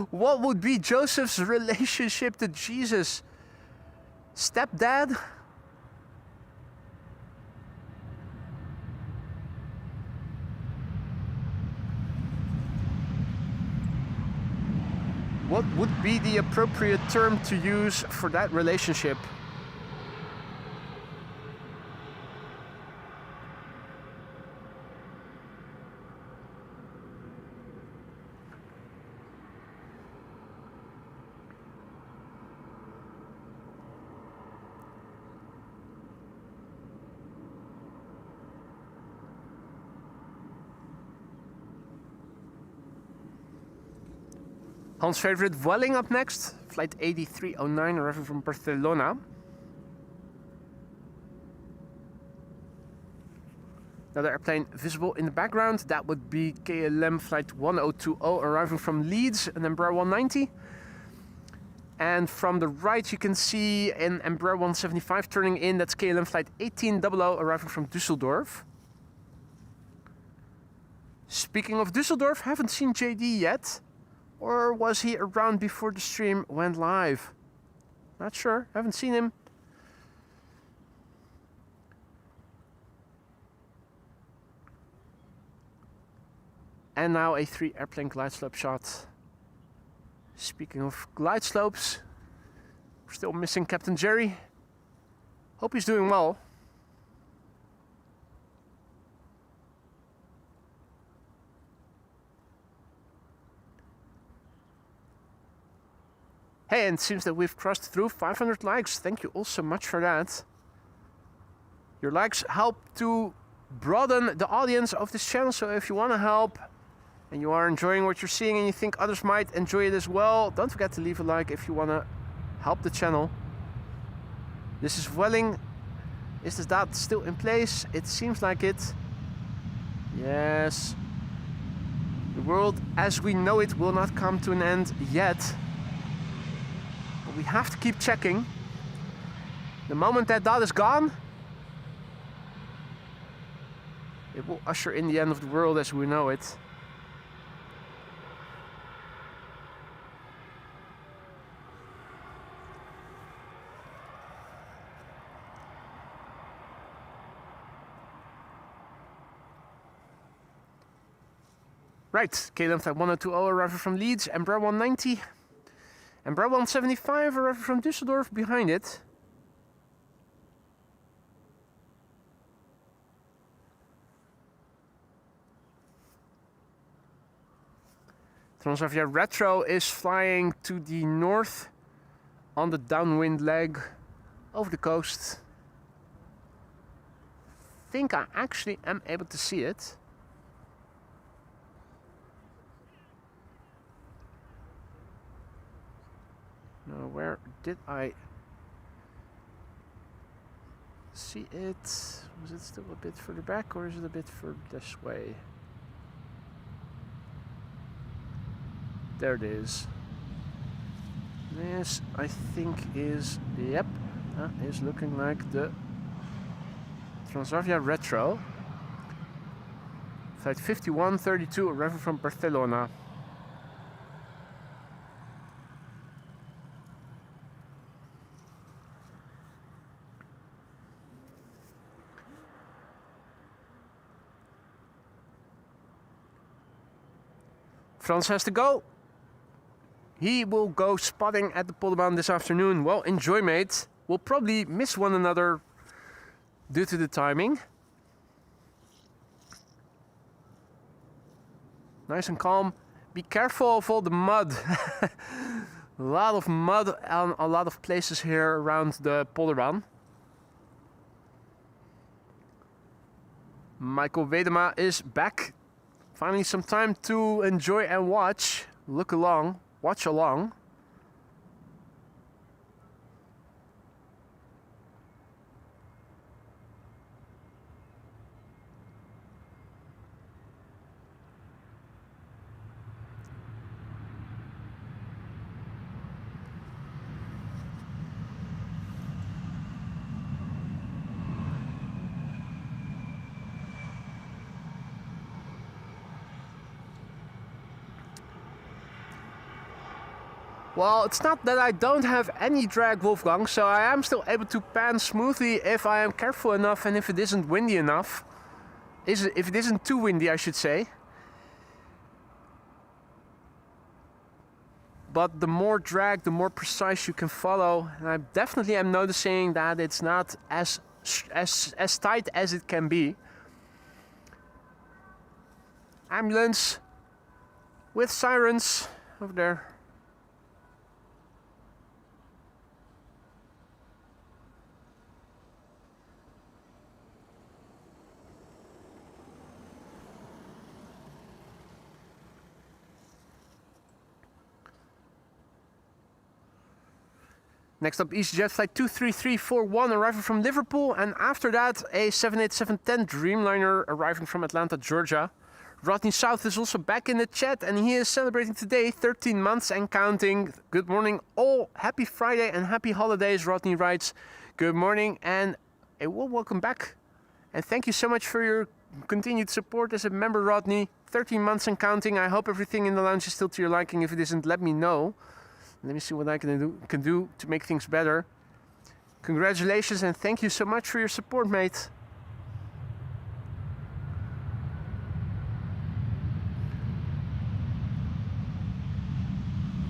What would be Joseph's relationship to Jesus? Stepdad? What would be the appropriate term to use for that relationship? Hans' favorite Vueling up next, flight 8309 arriving from Barcelona. Another airplane visible in the background, that would be KLM flight 1020 arriving from Leeds, an Embraer 190. And from the right you can see an Embraer 175 turning in, that's KLM flight 1800 arriving from Düsseldorf. Speaking of Düsseldorf, haven't seen JD yet. Or was he around before the stream went live? Not sure, haven't seen him. And now a 3 airplane glide slope shot. Speaking of glide slopes, we're still missing Captain Jerry. Hope he's doing well. Hey, and it seems that we've crossed through 500 likes. Thank you all so much for that. Your likes help to broaden the audience of this channel, so if you want to help and you are enjoying what you're seeing and you think others might enjoy it as well, don't forget to leave a like if you want to help the channel. This is Vueling. Is this dot still in place? It seems like it. Yes. The world as we know it will not come to an end yet. But we have to keep checking. The moment that dot is gone, it will usher in the end of the world as we know it. Right, KLM flight 1020 arriving from Leeds, Embraer 190. Embraer 175 arriving from Düsseldorf behind it. Transavia Retro is flying to the north on the downwind leg over the coast. think I actually am able to see it. Now, where did I see it? Was it still a bit further back, or is it a bit further this way? There it is. This, I think, is, yep, that is looking like the Transavia Retro. Flight 5132, arriving from Barcelona. Frans has to go. He will go spotting at the Polderbaan this afternoon. Well, enjoy, mate. We'll probably miss one another due to the timing. Nice and calm. Be careful of all the mud. A lot of mud on a lot of places here around the Polderbaan. Michael Wedema is back. Finally some time to enjoy and watch. Look along. Watch along. Well, it's not that I don't have any drag, Wolfgang, so I am still able to pan smoothly if I am careful enough and if it isn't windy enough. If it isn't too windy, I should say. But the more drag, the more precise you can follow. And I definitely am noticing that it's not as tight as it can be. Ambulance with sirens over there. Next up, EasyJet flight 23341 arriving from Liverpool, and after that a 787-10 Dreamliner arriving from Atlanta, Georgia. Rodney South is also back in the chat, and he is celebrating today 13 months and counting. Good morning all, happy Friday and happy holidays. Rodney writes, good morning and a warm welcome back. And thank you so much for your continued support as a member, Rodney. 13 months and counting. I hope everything in the lounge is still to your liking. If it isn't, let me know. Let me see what I can do to make things better. Congratulations and thank you so much for your support, mate.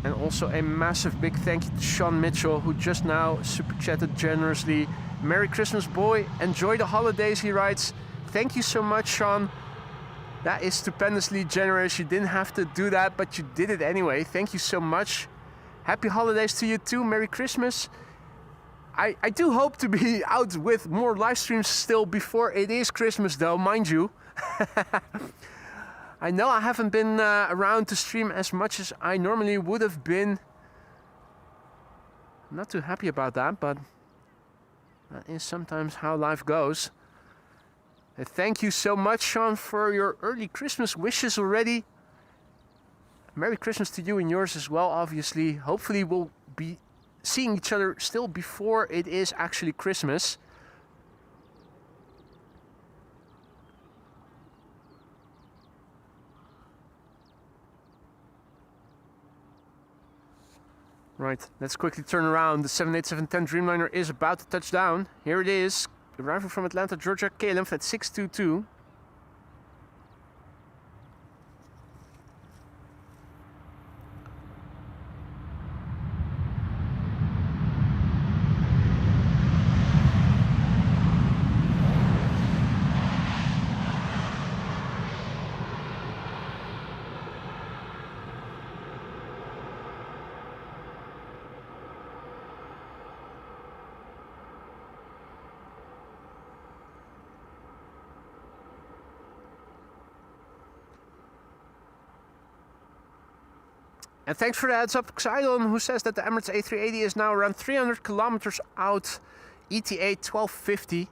And also a massive big thank you to Sean Mitchell, who just now super chatted generously. Merry Christmas, boy. Enjoy the holidays, he writes. Thank you so much, Sean. That is stupendously generous. You didn't have to do that, but you did it anyway. Thank you so much. Happy holidays to you too. Merry Christmas. I do hope to be out with more live streams still before it is Christmas though, mind you. I know I haven't been around to stream as much as I normally would have been. I'm not too happy about that, but that is sometimes how life goes. And thank you so much, Sean, for your early Christmas wishes already. Merry Christmas to you and yours as well, obviously. Hopefully we'll be seeing each other still before it is actually Christmas. Right, let's quickly turn around. The 787-10 Dreamliner is about to touch down. Here it is, arriving from Atlanta, Georgia, KLM flight 622. And thanks for the heads up, Xylon, who says that the Emirates A380 is now around 300 kilometers out, ETA 1250.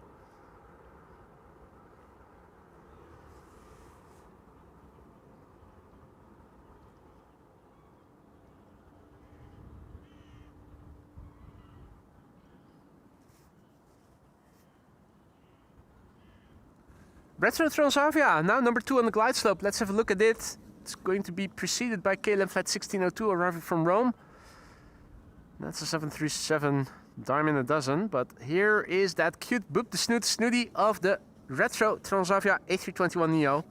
Retro Transavia, now number 2 on the glide slope. Let's have a look at it. It's going to be preceded by KLM Flight 1602 arriving from Rome. That's a 737 dime in a dozen, but here is that cute boop the snoot snooty of the Retro Transavia A321neo.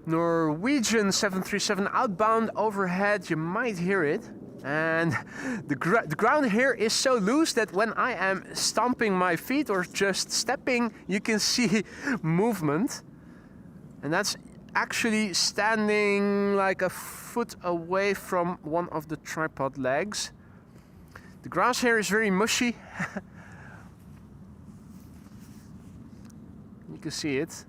Norwegian 737 outbound overhead, you might hear it. And the ground here is so loose that when I am stomping my feet or just stepping, you can see movement. And that's actually standing like a foot away from one of the tripod legs. The grass here is very mushy. You can see it.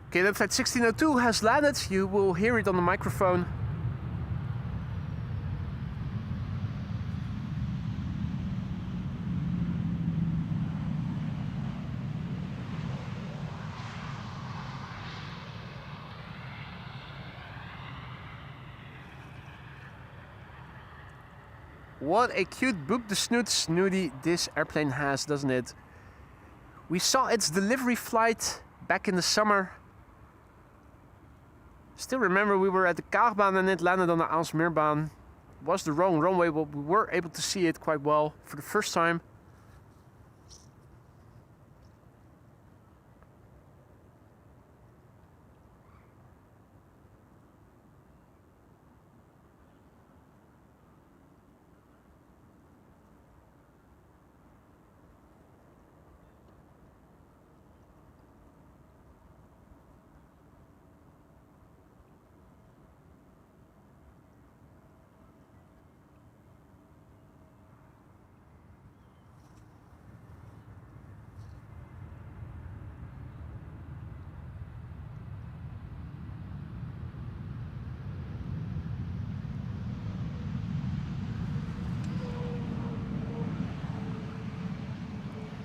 KLM Flight 1602 has landed. You will hear it on the microphone. What a cute boop the snoot snooty this airplane has, doesn't it? We saw its delivery flight back in the summer. Still remember we were at the Polderbaan and it landed on the Aalsmeerbaan. It was the wrong runway, but we were able to see it quite well for the first time.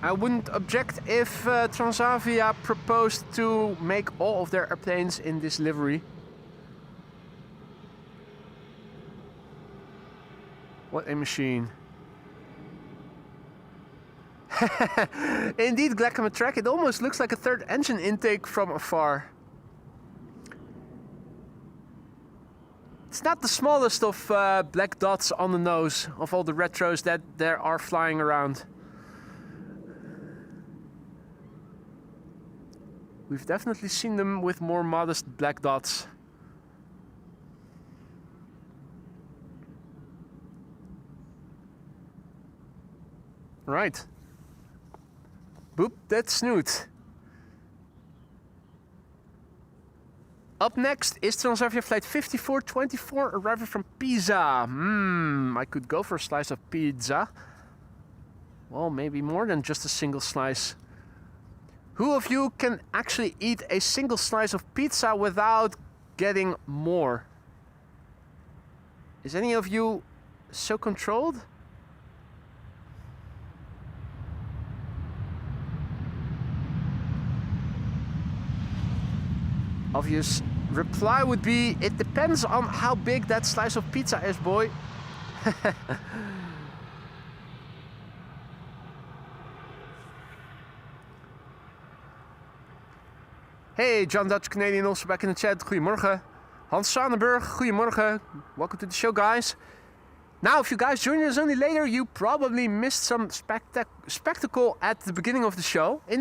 I wouldn't object if Transavia proposed to make all of their airplanes in this livery. What a machine. Indeed, Glackometrack, it almost looks like a third engine intake from afar. It's not the smallest of black dots on the nose of all the retros that there are flying around. We've definitely seen them with more modest black dots. Right. Boop that snoot. Up next is Transavia flight 5424 arriving from Pisa. I could go for a slice of pizza. Well, maybe more than just a single slice. Who of you can actually eat a single slice of pizza without getting more? Is any of you so controlled? Obvious reply would be, it depends on how big that slice of pizza is, boy. Hey, John Dutch Canadian also back in the chat. Goedemorgen. Hans Sanenburg, goedemorgen. Welcome to the show, guys. Now, if you guys joined us only later, you probably missed some spectacle at the beginning of the show. In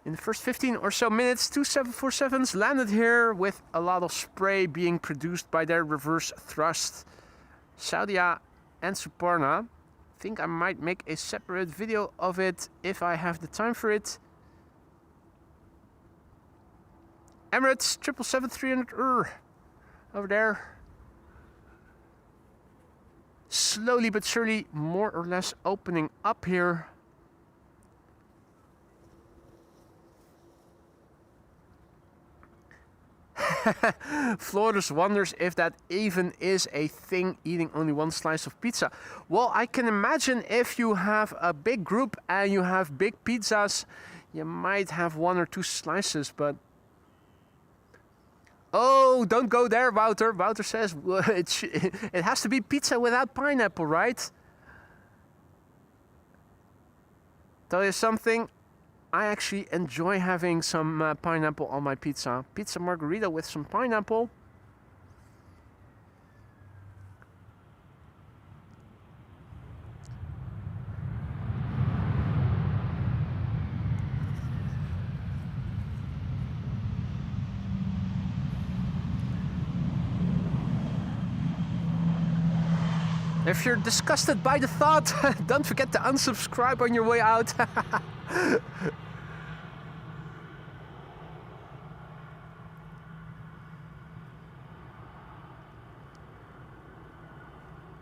In the first 15 or so minutes, two 747s landed here with a lot of spray being produced by their reverse thrust. Saudia and Suparna. I think I might make a separate video of it if I have the time for it. Emirates 777-300 over there. Slowly but surely, more or less opening up here. Flores wonders if that even is a thing, eating only one slice of pizza. Well, I can imagine if you have a big group and you have big pizzas, you might have one or two slices, but... Oh, don't go there, Wouter. Wouter says well, it has to be pizza without pineapple, right? Tell you something, I actually enjoy having some pineapple on my pizza. Pizza margherita with some pineapple. If you're disgusted by the thought, don't forget to unsubscribe on your way out.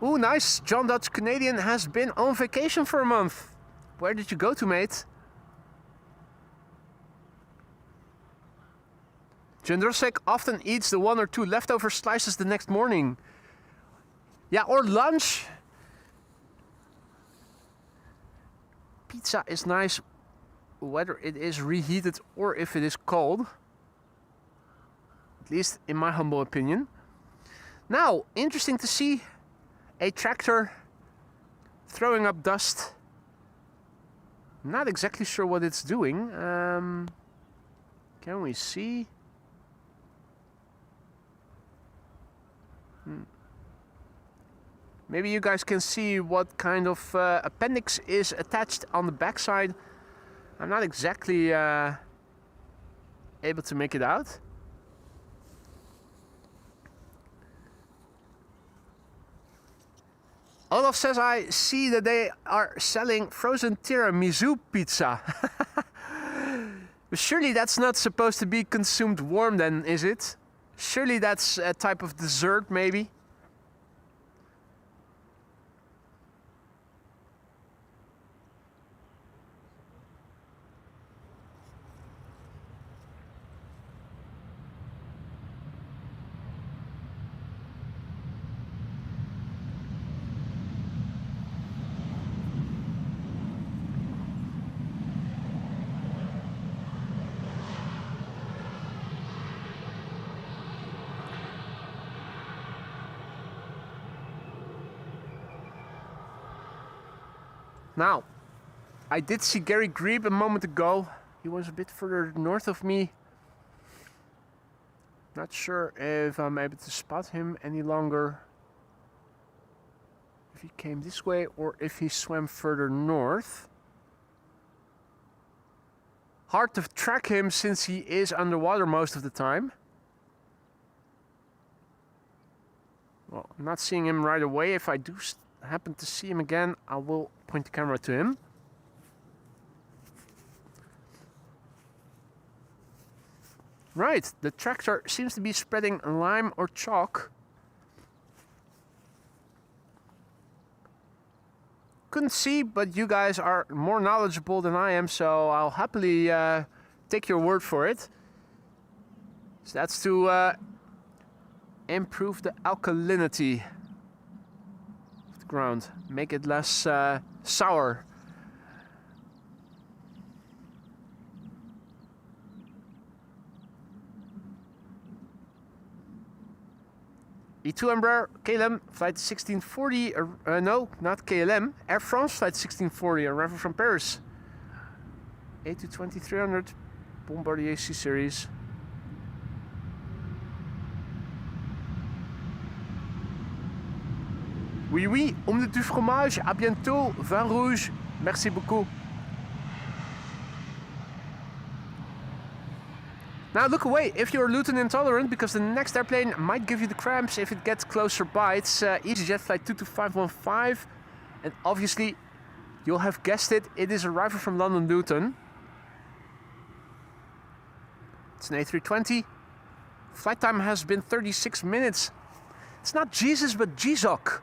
Ooh, nice. John Dutch Canadian has been on vacation for a month. Where did you go to, mate? Jindrosek often eats the one or two leftover slices the next morning. Yeah, or lunch. Pizza is nice whether it is reheated or if it is cold. At least in my humble opinion. Now, interesting to see a tractor throwing up dust. Not exactly sure what it's doing. Can we see? Maybe you guys can see what kind of appendix is attached on the backside. I'm not exactly able to make it out. Olaf says, I see that they are selling frozen tiramisu pizza. But surely that's not supposed to be consumed warm then, is it? Surely that's a type of dessert, maybe? Now, I did see Gary Grebe a moment ago. He was a bit further north of me. Not sure if I'm able to spot him any longer. If he came this way or if he swam further north. Hard to track him since he is underwater most of the time. Well, I'm not seeing him right away. If I do happen to see him again, I will point the camera to him. Right, the tractor seems to be spreading lime or chalk. Couldn't see, but you guys are more knowledgeable than I am, so I'll happily take your word for it. So that's to improve the alkalinity of the ground, make it less sour. E2 Embraer, KLM, flight 1640, no, not KLM, Air France, flight 1640, arrival from Paris. A220-300, Bombardier C-Series. Oui, oui, omelette du fromage, à bientôt, vin rouge, merci beaucoup. Now look away if you're Luton intolerant, because the next airplane might give you the cramps if it gets closer by. It's EasyJet flight 22515, and obviously you'll have guessed it, it is arriving from London Luton. It's an A320. Flight time has been 36 minutes. It's not Jesus, but Jizok.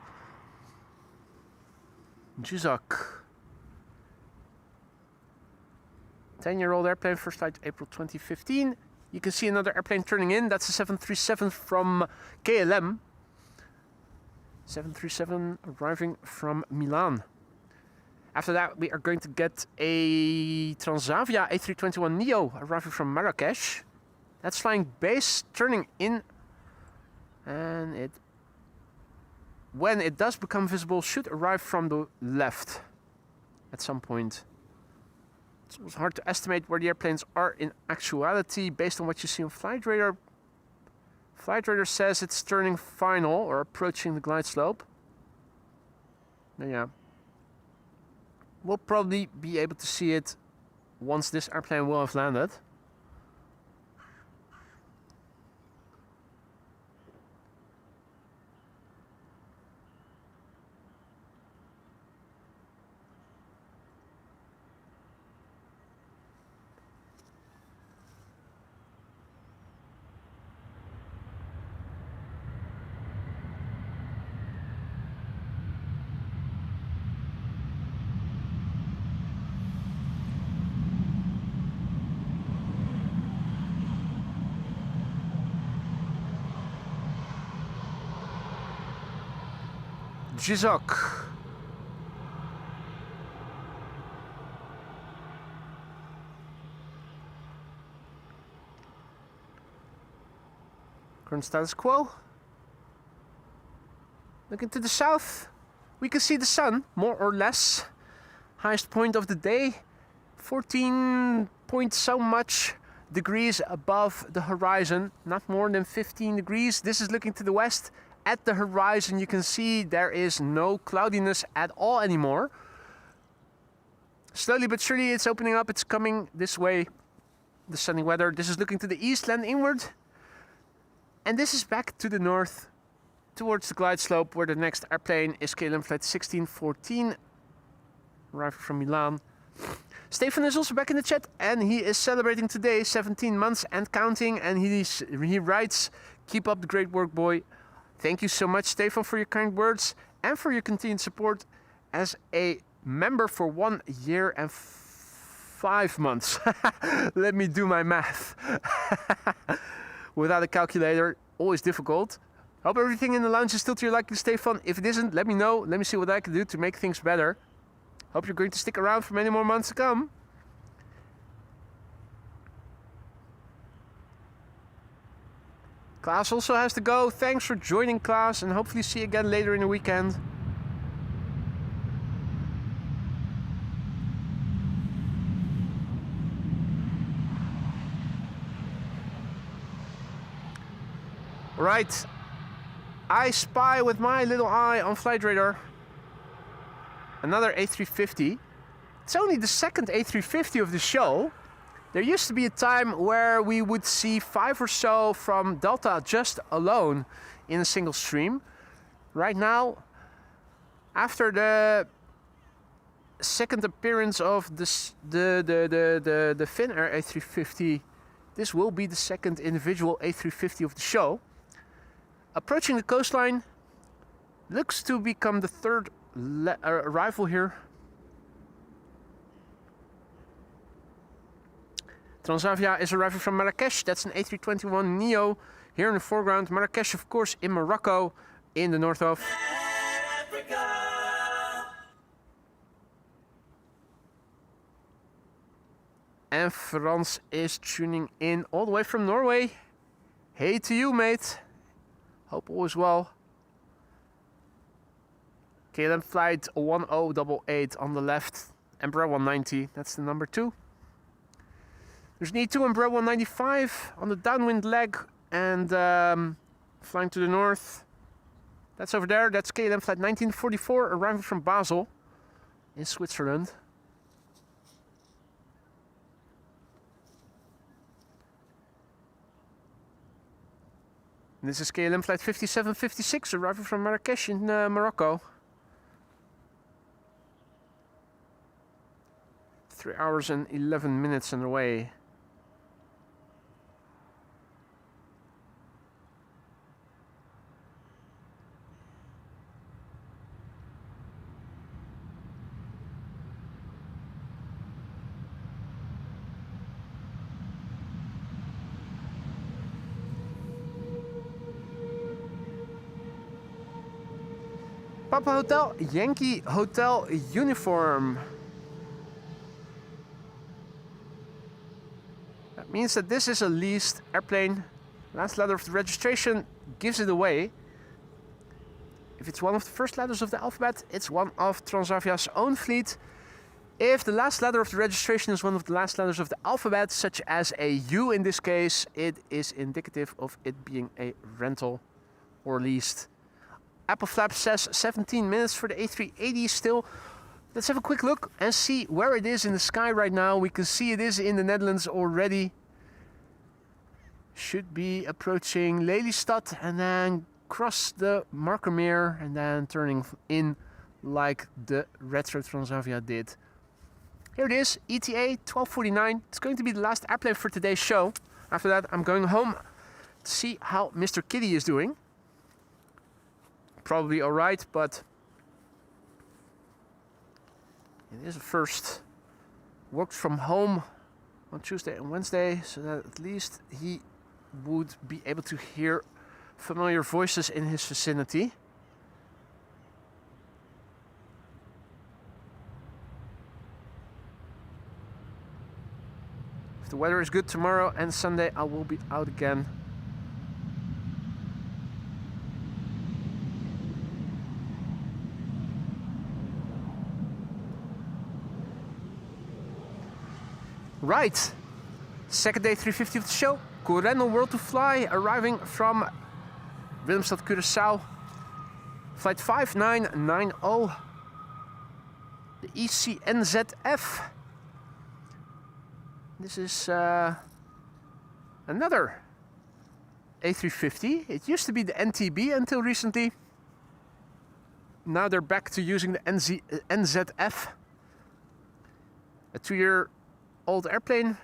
Jizok. 10-year-old airplane, first flight April 2015. You can see another airplane turning in. That's a 737 from KLM. 737 arriving from Milan. After that, we are going to get a Transavia A321neo arriving from Marrakesh. That's flying base, turning in. And when it does become visible, should arrive from the left at some point. It's hard to estimate where the airplanes are in actuality based on what you see on Flight Radar. Flight Radar says it's turning final or approaching the glide slope. But yeah. We'll probably be able to see it once this airplane will have landed. Jizok. Current status quo. Looking to the south, we can see the sun, more or less. Highest point of the day, 14 point so much degrees above the horizon, not more than 15 degrees. This is looking to the west. At the horizon, you can see there is no cloudiness at all anymore. Slowly but surely it's opening up, it's coming this way, the sunny weather. This is looking to the east, land inward. And this is back to the north, towards the glide slope, where the next airplane is KLM flight 1614, arriving from Milan. Stefan is also back in the chat, and he is celebrating today 17 months and counting, and he writes, "Keep up the great work, boy." Thank you so much, Stefan, for your kind words and for your continued support as a member for 1 year and 5 months. Let me do my math. Without a calculator, always difficult. Hope everything in the lounge is still to your liking, Stefan. If it isn't, let me know. Let me see what I can do to make things better. Hope you're going to stick around for many more months to come. Klaas also has to go. Thanks for joining, Klaas, and hopefully see you again later in the weekend. Right, I spy with my little eye on Flight Radar another A350. It's only the second A350 of the show. There used to be a time where we would see 5 or so from Delta just alone in a single stream. Right now, after the second appearance of the Finnair A350, this will be the second individual A350 of the show. Approaching the coastline, looks to become the third arrival here. Transavia is arriving from Marrakesh. That's an A321neo. Here in the foreground, Marrakesh, of course, in Morocco, in the north of Africa. And Frans is tuning in all the way from Norway. Hey to you, mate. Hope all is well. KLM flight 1088 on the left. Embraer 190, that's the number 2. There's an E2 Embraer 195 on the downwind leg and flying to the north. That's over there. That's KLM flight 1944 arriving from Basel in Switzerland. This is KLM flight 5756 arriving from Marrakesh in Morocco. 3 hours and 11 minutes on the way. Papa Hotel, Yankee Hotel uniform. That means that this is a leased airplane. Last letter of the registration gives it away. If it's one of the first letters of the alphabet, it's one of Transavia's own fleet. If the last letter of the registration is one of the last letters of the alphabet, such as a U in this case, it is indicative of it being a rental or leased. Apple Flap says 17 minutes for the A380 still. Let's have a quick look and see where it is in the sky right now. We can see it is in the Netherlands already. Should be approaching Lelystad and then cross the Markermeer and then turning in like the retro Transavia did. Here it is, ETA 12:49. It's going to be the last airplane for today's show. After that, I'm going home to see how Mr. Kitty is doing. Probably alright, but it is a first. Worked from home on Tuesday and Wednesday, so that at least he would be able to hear familiar voices in his vicinity. If the weather is good tomorrow and Sunday, I will be out again. Right, second day 350 of the show. Corendon World to Fly arriving from Willemstad, Curaçao. Flight 5990. The ECNZF. This is another A350. It used to be the NTB until recently. Now they're back to using the NZF. A 2-year-old airplane.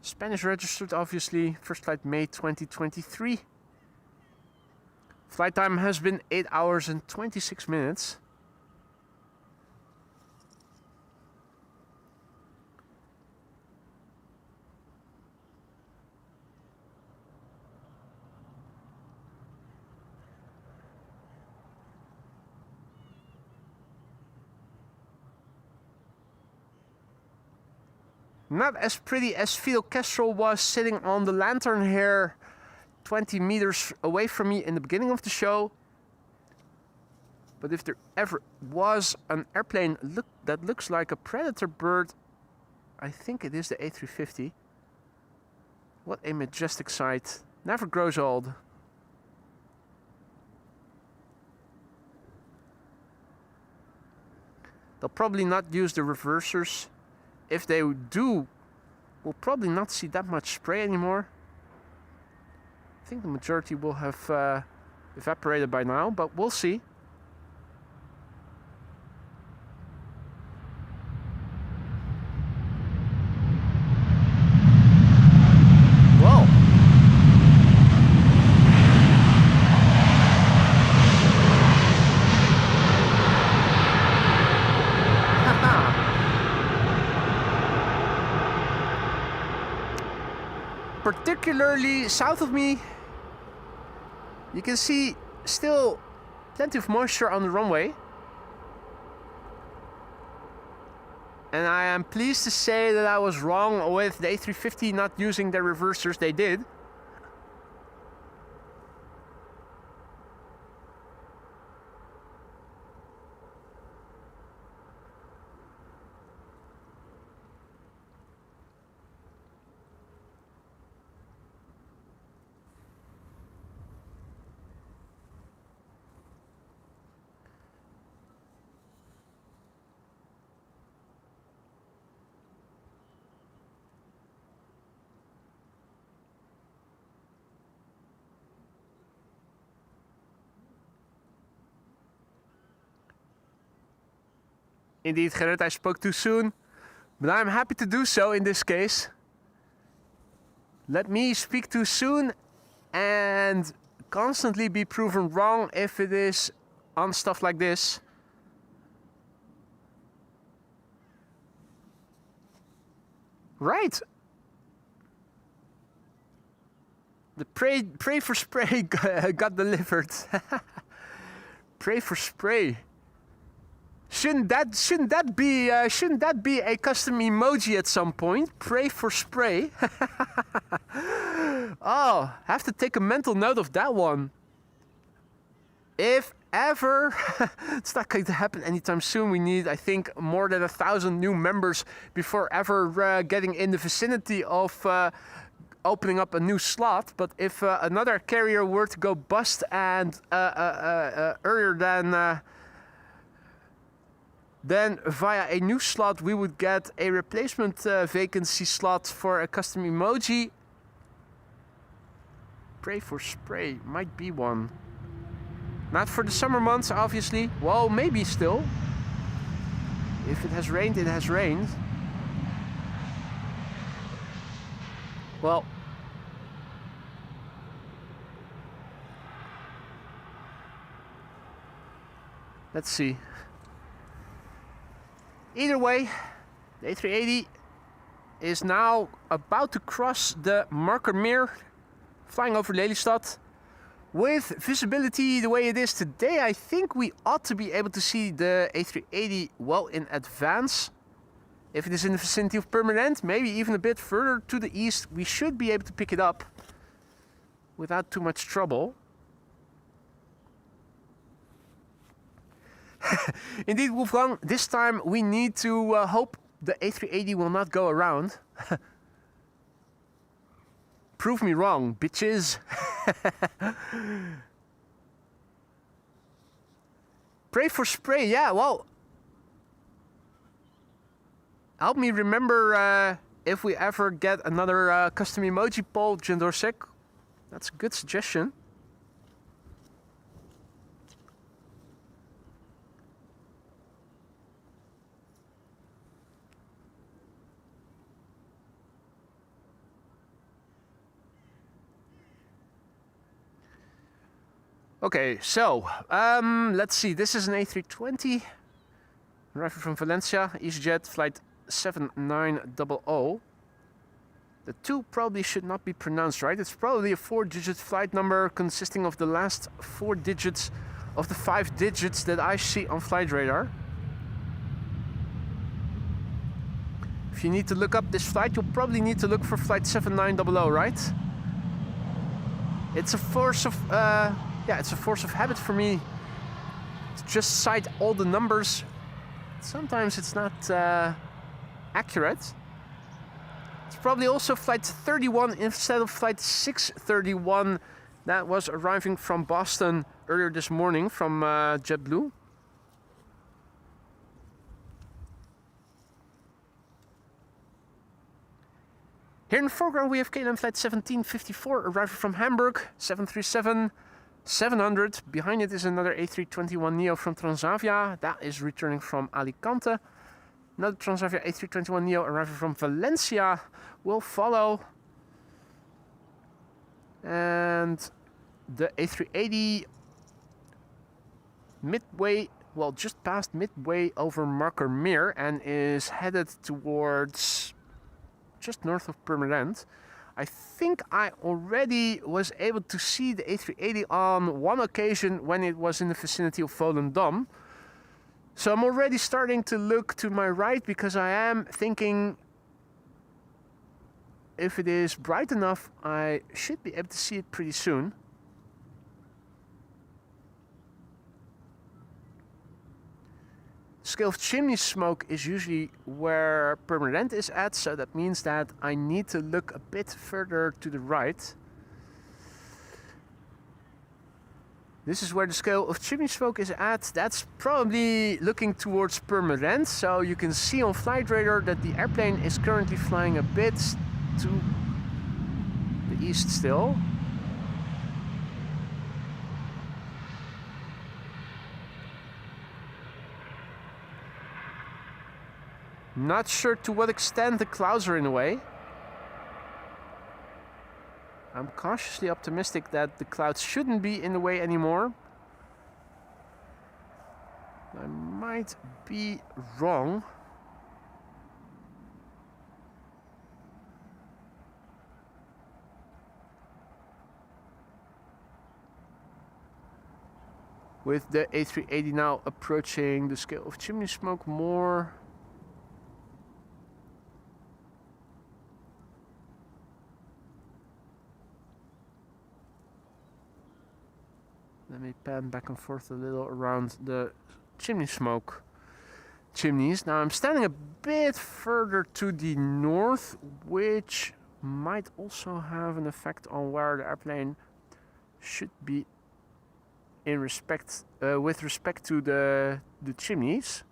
Spanish registered, obviously. First flight May 2023. Flight time has been 8 hours and 26 minutes. Not as pretty as Fidel Castro was sitting on the lantern here 20 meters away from me in the beginning of the show. But if there ever was an airplane that looks like a predator bird, I think it is the A350. What a majestic sight. Never grows old. They'll probably not use the reversers. If they do, we'll probably not see that much spray anymore. I think the majority will have evaporated by now, but we'll see. Whoa! Particularly south of me, you can see still plenty of moisture on the runway. And I am pleased to say that I was wrong with the A350 not using their reversers. They did. Indeed, Gerrit, I spoke too soon, but I'm happy to do so in this case. Let me speak too soon and constantly be proven wrong if it is on stuff like this. Right. The pray for spray got delivered. Pray for spray. Shouldn't that be a custom emoji at some point? Pray for spray. Oh, have to take a mental note of that one. If ever, it's not going to happen anytime soon. We need, I think, more than 1,000 new members before ever getting in the vicinity of opening up a new slot. But if another carrier were to go bust and earlier then via a new slot we would get a replacement vacancy slot for a custom emoji. Pray for spray might be one. Not for the summer months, obviously. Well, maybe still. If it has rained, it has rained. Well, let's see. Either way, the A380 is now about to cross the marker mirror, flying over Lelystad. With visibility the way it is today, I think we ought to be able to see the A380 well in advance. If it is in the vicinity of Purmerend, maybe even a bit further to the east, we should be able to pick it up without too much trouble. Indeed, Wolfgang, this time we need to hope the A380 will not go around. Prove me wrong, bitches. Pray for spray, yeah, well. Help me remember if we ever get another custom emoji poll, Jendorsek. That's a good suggestion. Okay, so let's see. This is an A320 arriving from Valencia, EasyJet flight 7900. The 2 probably should not be pronounced right. It's probably a 4-digit flight number consisting of the last 4 digits of the 5 digits that I see on flight radar. If you need to look up this flight, you'll probably need to look for flight 7900, right? It's a force of it's a force of habit for me to just cite all the numbers. Sometimes it's not accurate. It's probably also flight 31 instead of flight 631 that was arriving from Boston earlier this morning from JetBlue. Here in the foreground we have KLM flight 1754 arriving from Hamburg, 737-700. Behind it is another A321neo from Transavia. That is returning from Alicante. Another Transavia A321neo arriving from Valencia will follow. And the A380 midway, well, just past midway over Marker Meer and is headed towards just north of Purmerend. I think I already was able to see the A380 on one occasion when it was in the vicinity of Volendam. So I'm already starting to look to my right because I am thinking if it is bright enough, I should be able to see it pretty soon. Scale of chimney smoke is usually where Purmerend is at, so that means that I need to look a bit further to the right. This is where the scale of chimney smoke is at. That's probably looking towards Purmerend, so you can see on flight radar that the airplane is currently flying a bit to the east still. Not sure to what extent the clouds are in the way. I'm cautiously optimistic that the clouds shouldn't be in the way anymore. I might be wrong. With the A380 now approaching the scale of chimney smoke more. Let me pan back and forth a little around the chimney smoke chimneys. Now I'm standing a bit further to the north, which might also have an effect on where the airplane should be in respect with respect to the chimneys.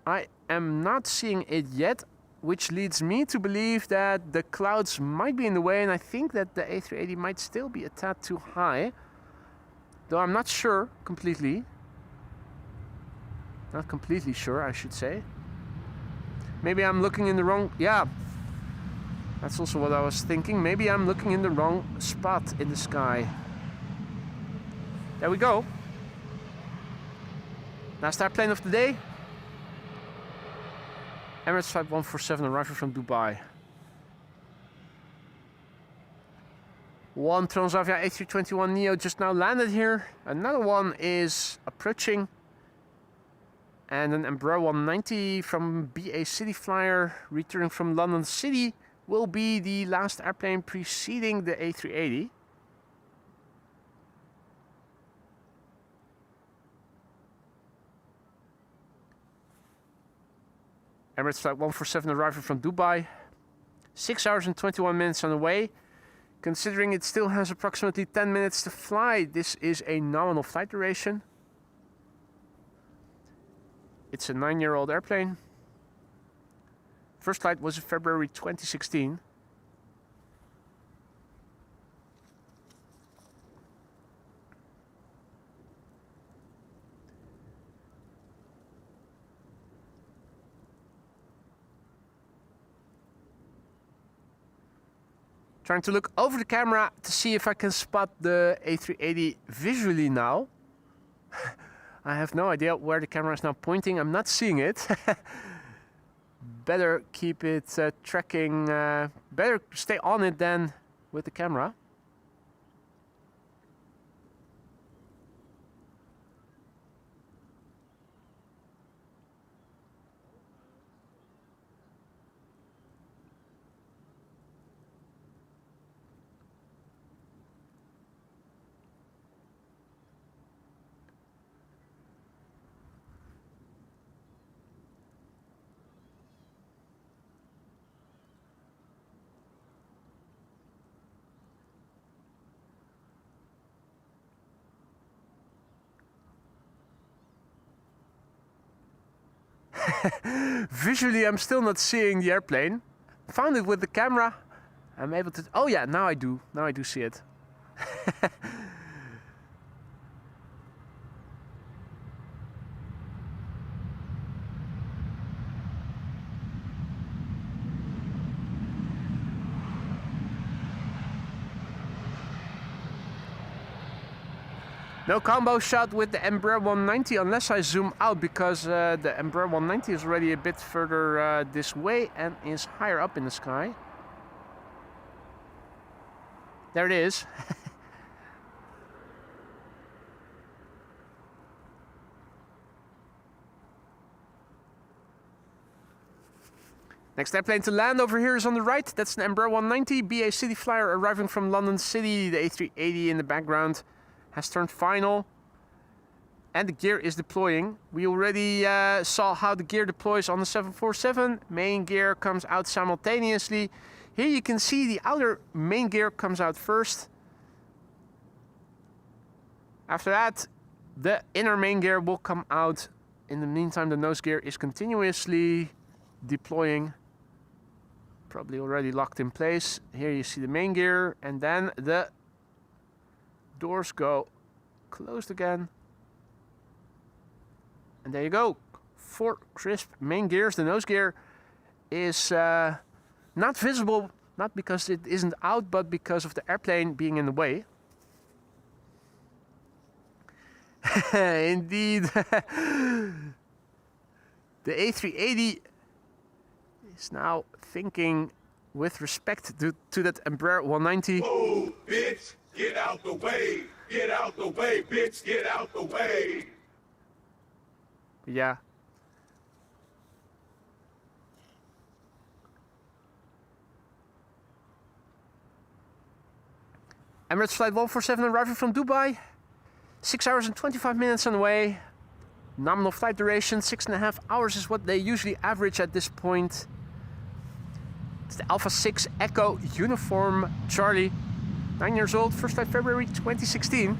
I am not seeing it yet, which leads me to believe that the clouds might be in the way, and I think that the A380 might still be a tad too high, though I'm not sure completely. Not completely sure, I should say. Maybe I'm looking in the wrong... Yeah, that's also what I was thinking. Maybe I'm looking in the wrong spot in the sky. There we go. Last airplane of the day. Emirates Flight 147 arriving from Dubai. One Transavia A321neo just now landed here. Another one is approaching. And an Embraer 190 from BA City Flyer returning from London City will be the last airplane preceding the A380. Emirates Flight 147 arriving from Dubai. 6 hours and 21 minutes on the way. Considering it still has approximately 10 minutes to fly, this is a nominal flight duration. It's a 9-year-old airplane. First flight was in February 2016. Trying to look over the camera to see if I can spot the A380 visually now. I have no idea where the camera is now pointing. I'm not seeing it. Better keep it tracking, better stay on it than with the camera. Visually, I'm still not seeing the airplane. Found it with the camera. I'm able to... Oh yeah, now I do. Now I do see it. No combo shot with the Embraer 190 unless I zoom out, because the Embraer 190 is already a bit further this way and is higher up in the sky. There it is. Next airplane to land over here is on the right. That's an Embraer 190 BA City Flyer arriving from London City. The A380 in the background has turned final and the gear is deploying. We already saw how the gear deploys on the 747. Main gear comes out simultaneously. Here you can see the outer main gear comes out first. After that, the inner main gear will come out. In the meantime, the nose gear is continuously deploying. Probably already locked in place. Here you see the main gear, and then the doors go closed again. And there you go. 4 crisp main gears. The nose gear is not visible, not because it isn't out, but because of the airplane being in the way. Indeed. The A380 is now thinking with respect to that Embraer 190. Oh, bitch, get out the way. Get out the way, bitch, get out the way. Yeah. Emirates flight 147 arriving from Dubai. 6 hours and 25 minutes on the way. Nominal flight duration, 6.5 hours is what they usually average at this point. It's the Alpha 6 Echo Uniform Charlie. 9 years old, first flight February 2016.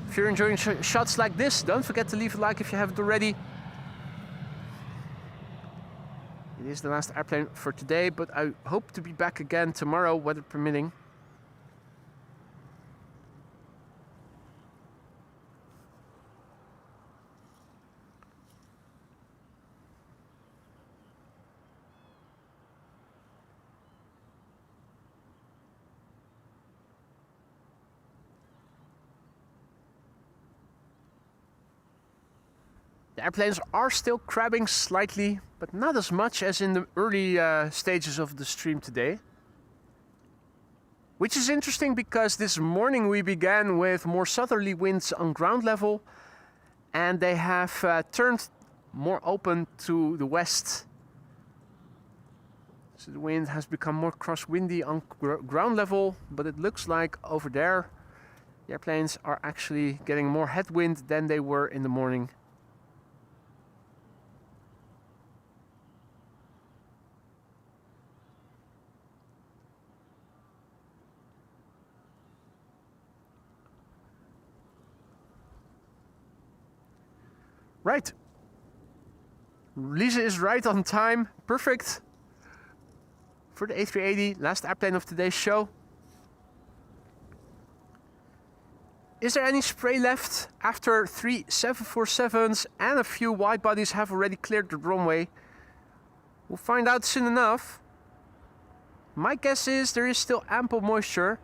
If you're enjoying shots like this, don't forget to leave a like if you haven't already. It is the last airplane for today, but I hope to be back again tomorrow, weather permitting. The airplanes are still crabbing slightly, but not as much as in the early stages of the stream today. Which is interesting because this morning we began with more southerly winds on ground level, and they have turned more open to the west. So the wind has become more crosswindy on ground level, but it looks like over there the airplanes are actually getting more headwind than they were in the morning. Right. Lisa is right on time. Perfect. For the A380, last airplane of today's show. Is there any spray left after 3 747s and a few wide bodies have already cleared the runway? We'll find out soon enough. My guess is there is still ample moisture.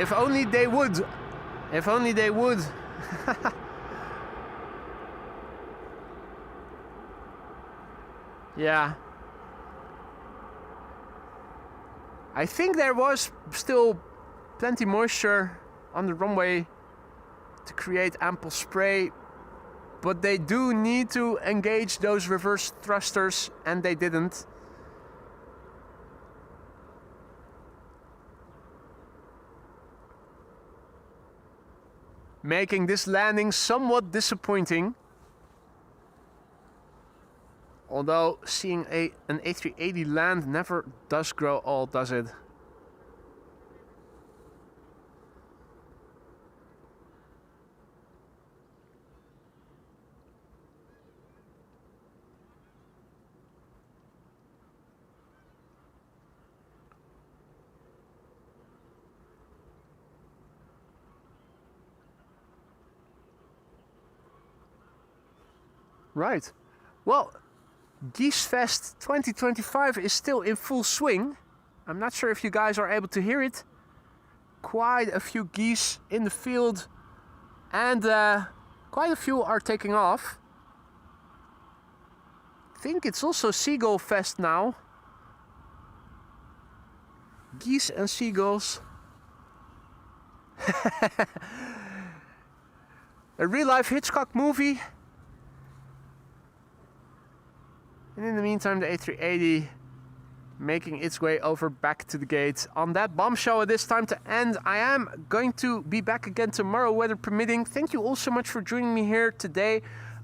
If only they would. If only they would. Yeah. I think there was still plenty moisture on the runway to create ample spray, but they do need to engage those reverse thrusters, and they didn't. Making this landing somewhat disappointing. Although seeing an A380 land never does grow old, does it? Right. Well, Geese Fest 2025 is still in full swing. I'm not sure if you guys are able to hear it. Quite a few geese in the field, and quite a few are taking off. I think it's also Seagull Fest now. Geese and seagulls. A real-life Hitchcock movie. And in the meantime, the A380 making its way over back to the gate. On that bombshell, it is time to end. I am going to be back again tomorrow, weather permitting. Thank you all so much for joining me here today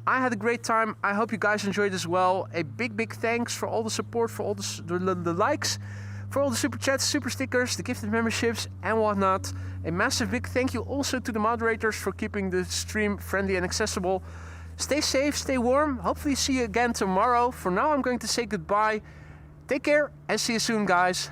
I had a great time. I hope you guys enjoyed as well. A big thanks for all the support, for all the likes, for all the super chats, super stickers, the gifted memberships and whatnot. A massive big thank you also to the moderators for keeping the stream friendly and accessible. Stay safe, stay warm. Hopefully see you again tomorrow. For now, I'm going to say goodbye. Take care and see you soon, guys.